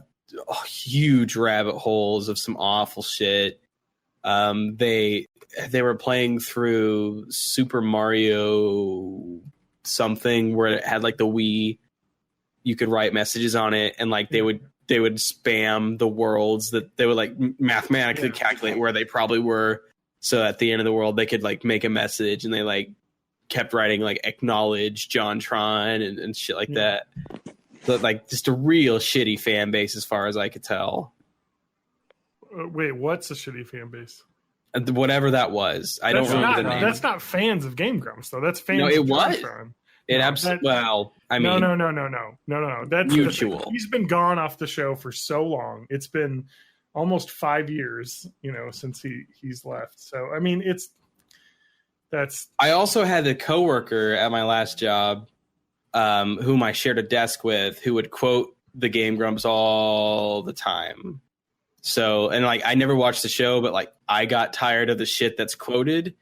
huge rabbit holes of some awful shit. They were playing through Super Mario something where it had like the Wii, you could write messages on it, and like they would spam the worlds that they would like mathematically calculate where they probably were, so at the end of the world they could like make a message, and they like kept writing like acknowledge JonTron and shit like that. But like just a real shitty fan base as far as I could tell. Wait, what's a shitty fan base? Whatever that was, I don't remember the name. That's not fans of Game Grumps, though. That's fans. No, it of was. JonTron. It absolutely. Well, I mean, no. That's mutual. He's been gone off the show for so long. It's been almost 5 years, since he's left. So I mean, that's. I also had a coworker at my last job, whom I shared a desk with, who would quote the Game Grumps all the time. So, and like, I never watched the show, but like, I got tired of the shit that's quoted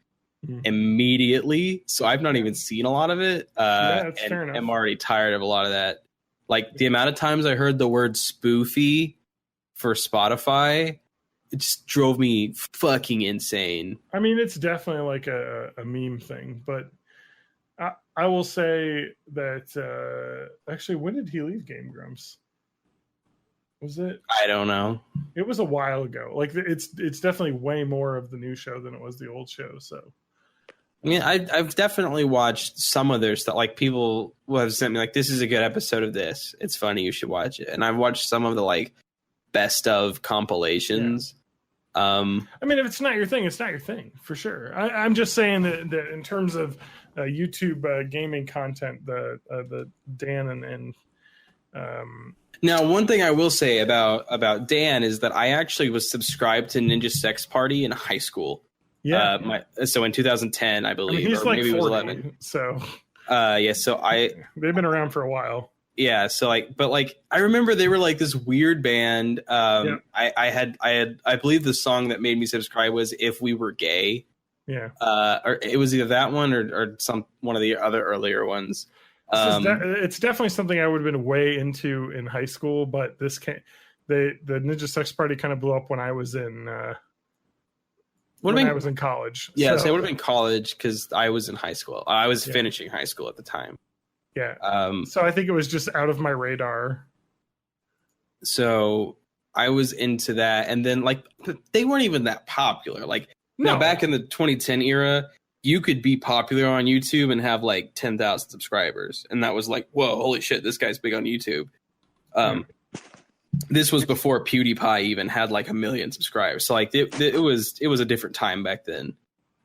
immediately. So I've not even seen a lot of it. That's fair enough. I'm already tired of a lot of that. Like the amount of times I heard the word spoofy for Spotify, it just drove me fucking insane. I mean, it's definitely like a meme thing, but I will say that, actually, when did he leave Game Grumps? Was it? I don't know. It was a while ago. Like it's definitely way more of the new show than it was the old show. So, I mean, I've definitely watched some of their stuff. Like people will have sent me like, "This is a good episode of this. It's funny. You should watch it." And I've watched some of the like best of compilations. Yeah. I mean, if it's not your thing, it's not your thing for sure. I'm just saying that in terms of YouTube gaming content, the Dan and now, one thing I will say about Dan is that I actually was subscribed to Ninja Sex Party in high school. Yeah. So in 2010, I believe, he's or like maybe 40, it was 11. So. Yeah. So they've been around for a while. Yeah. So like, but like, I remember they were like this weird band. I believe the song that made me subscribe was "If We Were Gay." Yeah. Or it was either that one or one of the other earlier ones. It's definitely something I would have been way into in high school, but the Ninja Sex Party kind of blew up when I was in I was in college. Yeah, so it would have been college because I was in high school. I was finishing high school at the time. Yeah. So I think it was just out of my radar. So I was into that, and then like they weren't even that popular. Like now, back in the 2010 era, you could be popular on YouTube and have like 10,000 subscribers, and that was like, whoa, holy shit, this guy's big on YouTube. This was before PewDiePie even had like 1 million subscribers, so like it was a different time back then.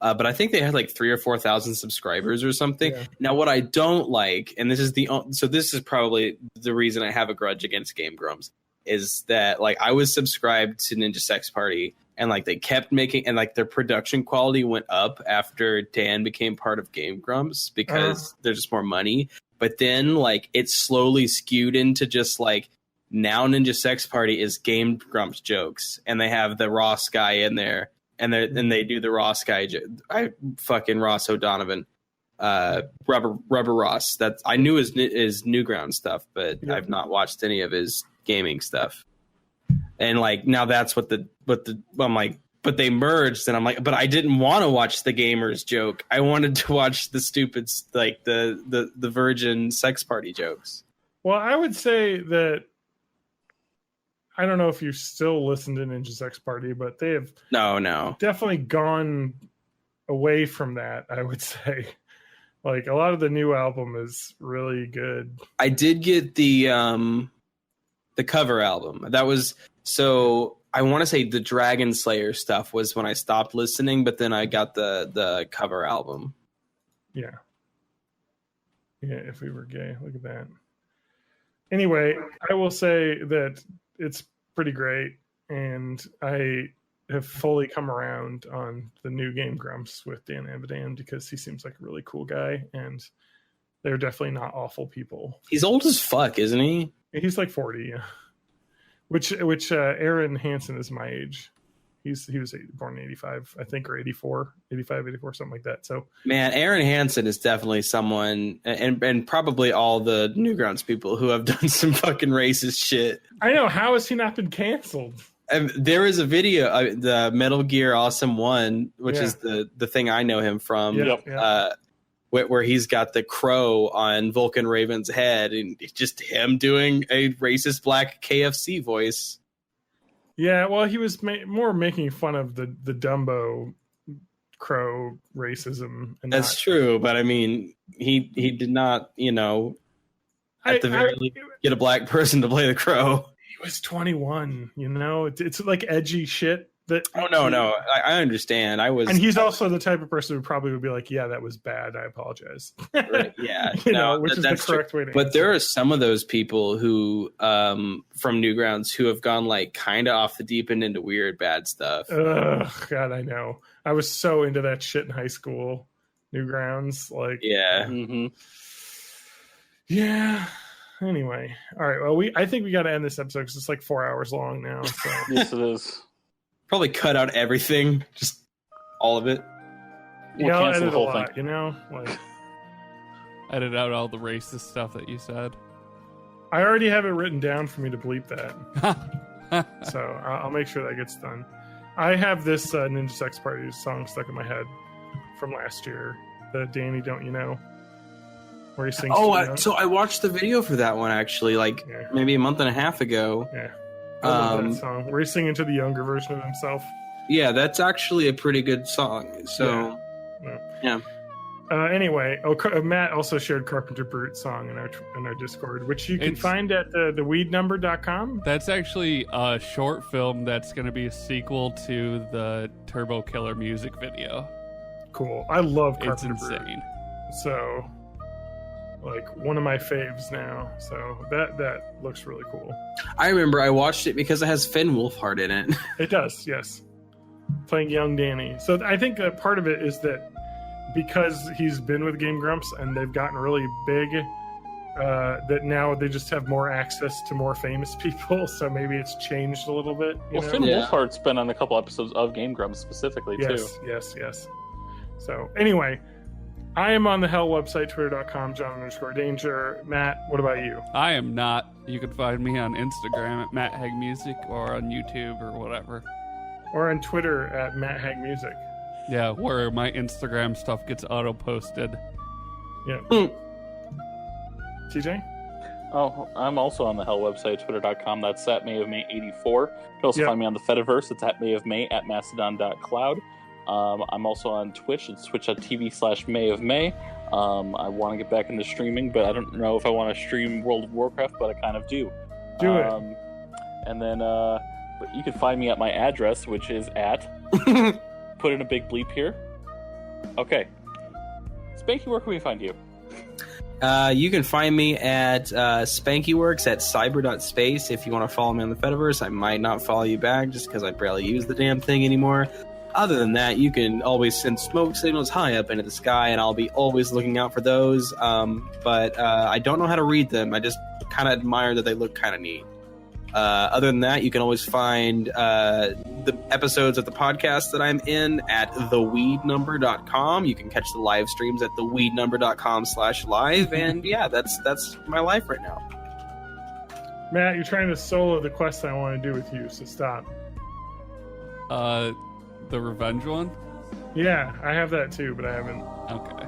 But I think they had like 3,000 or 4,000 subscribers or something. Yeah. Now, what I don't like, and this is probably the reason I have a grudge against Game Grumps, is that like I was subscribed to Ninja Sex Party, and like they kept making, and like their production quality went up after Dan became part of Game Grumps because there's just more money. But then like it slowly skewed into just like now Ninja Sex Party is Game Grumps jokes, and they have the Ross guy in there. And they do the Ross guy. I fucking Ross O'Donovan, Rubber Ross. That I knew is Newground stuff, but I've not watched any of his gaming stuff. And like now that's what I'm like. But they merged, and I'm like, but I didn't want to watch the gamers joke. I wanted to watch the stupid like the virgin sex party jokes. Well, I would say that. I don't know if you still listen to Ninja Sex Party, but they have definitely gone away from that, I would say. Like a lot of the new album is really good. I did get the cover album. That was so I want to say the Dragon Slayer stuff was when I stopped listening, but then I got the cover album. Yeah. Yeah, If We Were Gay. Look at that. Anyway, I will say that it's pretty great, and I have fully come around on the new Game Grumps with Dan Avidan because he seems like a really cool guy, and they're definitely not awful people. He's old as fuck, isn't he? He's like 40, yeah. Which Aaron Hansen is my age. He was born in 85, I think, or 84, something like that. So, man, Aaron Hansen is definitely someone, and probably all the Newgrounds people who have done some fucking racist shit. I know. How has he not been canceled? And there is a video, the Metal Gear Awesome 1, which is the thing I know him from, where he's got the crow on Vulcan Raven's head, and it's just him doing a racist black KFC voice. Yeah, well, he was more making fun of the Dumbo crow racism. And that's true, but I mean, he did not, at the very least, get a black person to play the crow. He was 21, It's like edgy shit. No, I understand. And he's also the type of person who probably would be like, yeah, that was bad. I apologize. Right, yeah. Which is the correct way to But answer. there are some of those people who, from Newgrounds, who have gone like kind of off the deep end into weird, bad stuff. Ugh, God, I know. I was so into that shit in high school. Newgrounds, like. Yeah. Mm-hmm. Yeah. Anyway. All right. Well, I think we got to end this episode because it's like 4 hours long now. So. Yes, it is. Probably cut out everything, just all of it. Yeah, I'll edit a lot, like edit out all the racist stuff that you said. I already have it written down for me to bleep that, so I'll make sure that gets done. I have this Ninja Sex Party song stuck in my head from last year, the Danny Don't You Know, where he sings. So I watched the video for that one actually, maybe a month and a half ago. Yeah. I love that song. Where he's singing to the younger version of himself. Yeah, that's actually a pretty good song. So, yeah. Anyway, Matt also shared Carpenter Brute song in our Discord, which you can find at theweednumber.com. That's actually a short film that's going to be a sequel to the Turbo Killer music video. Cool. I love Carpenter It's insane. Brute. So, like one of my faves now. So that looks really cool. I remember I watched it because it has Finn Wolfhard in it. It does, yes. Playing young Danny. So I think that part of it is that because he's been with Game Grumps and they've gotten really big, that now they just have more access to more famous people. So maybe it's changed a little bit. Finn Wolfhard's been on a couple episodes of Game Grumps specifically, too. Yes. So anyway, I am on the Hell website, twitter.com, John_Danger. Matt, what about you? I am not. You can find me on Instagram at Matt Hag Music or on YouTube or whatever. Or on Twitter at Matt Hag Music. Yeah, where my Instagram stuff gets auto-posted. Yeah. TJ? Oh, I'm also on the Hell website, twitter.com. That's at May of May 84. You can also Yep. find me on the Fediverse. It's at May of May at mastodon.cloud. I'm also on Twitch. It's twitch.tv/May of May. I want to get back into streaming, but I don't know if I want to stream World of Warcraft, but I kind of do. Do it. And then but you can find me at my address, which is at... Put in a big bleep here. Okay. Spanky, where can we find you? You can find me at SpankyWorks at cyber.space. If you want to follow me on the Fediverse, I might not follow you back just because I barely use the damn thing anymore. Other than that, you can always send smoke signals high up into the sky, and I'll be always looking out for those. But I don't know how to read them. I just kind of admire that they look kind of neat. Other than that, you can always find the episodes of the podcast that I'm in at theweednumber.com. You can catch the live streams at theweednumber.com/live. And yeah, that's my life right now. Matt, you're trying to solo the quest I want to do with you, so stop. The revenge one? Yeah, I have that too, but I haven't. Okay.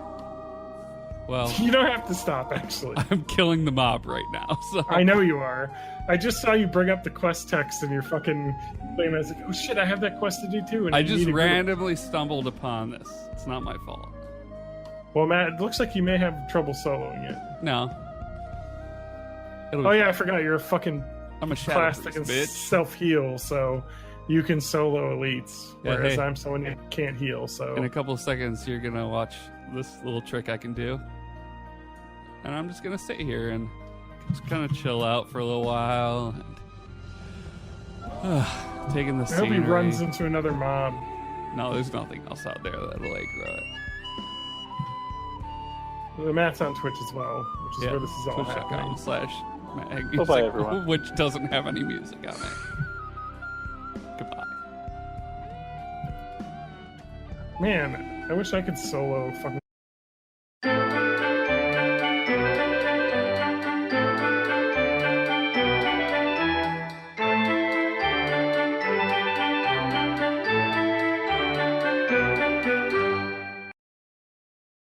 Well, You don't have to stop, actually. I'm killing the mob right now, so... I know you are. I just saw you bring up the quest text in your fucking thing, and I was like, oh shit, I have that quest to do too. And I you just need to go. randomly stumbled upon this. It's not my fault. Well, Matt, it looks like you may have trouble soloing it. No. It'll Oh be yeah, I fine. forgot you're a fucking I'm a shadow class that priest, can bitch. self-heal, so you can solo elites, Yeah, whereas hey. I'm someone who can't heal, so... In a couple of seconds, you're gonna watch this little trick I can do. And I'm just gonna sit here and just kind of chill out for a little while. And, taking the I hope he scenery. runs into another mob. No, there's nothing else out there that'll aggro it. Matt's on Twitch as well, which is Yeah, where this is all happening. twitch.com/mag Bye-bye, music, everyone. which doesn't have any music on it. Goodbye. Man, I wish I could solo fucking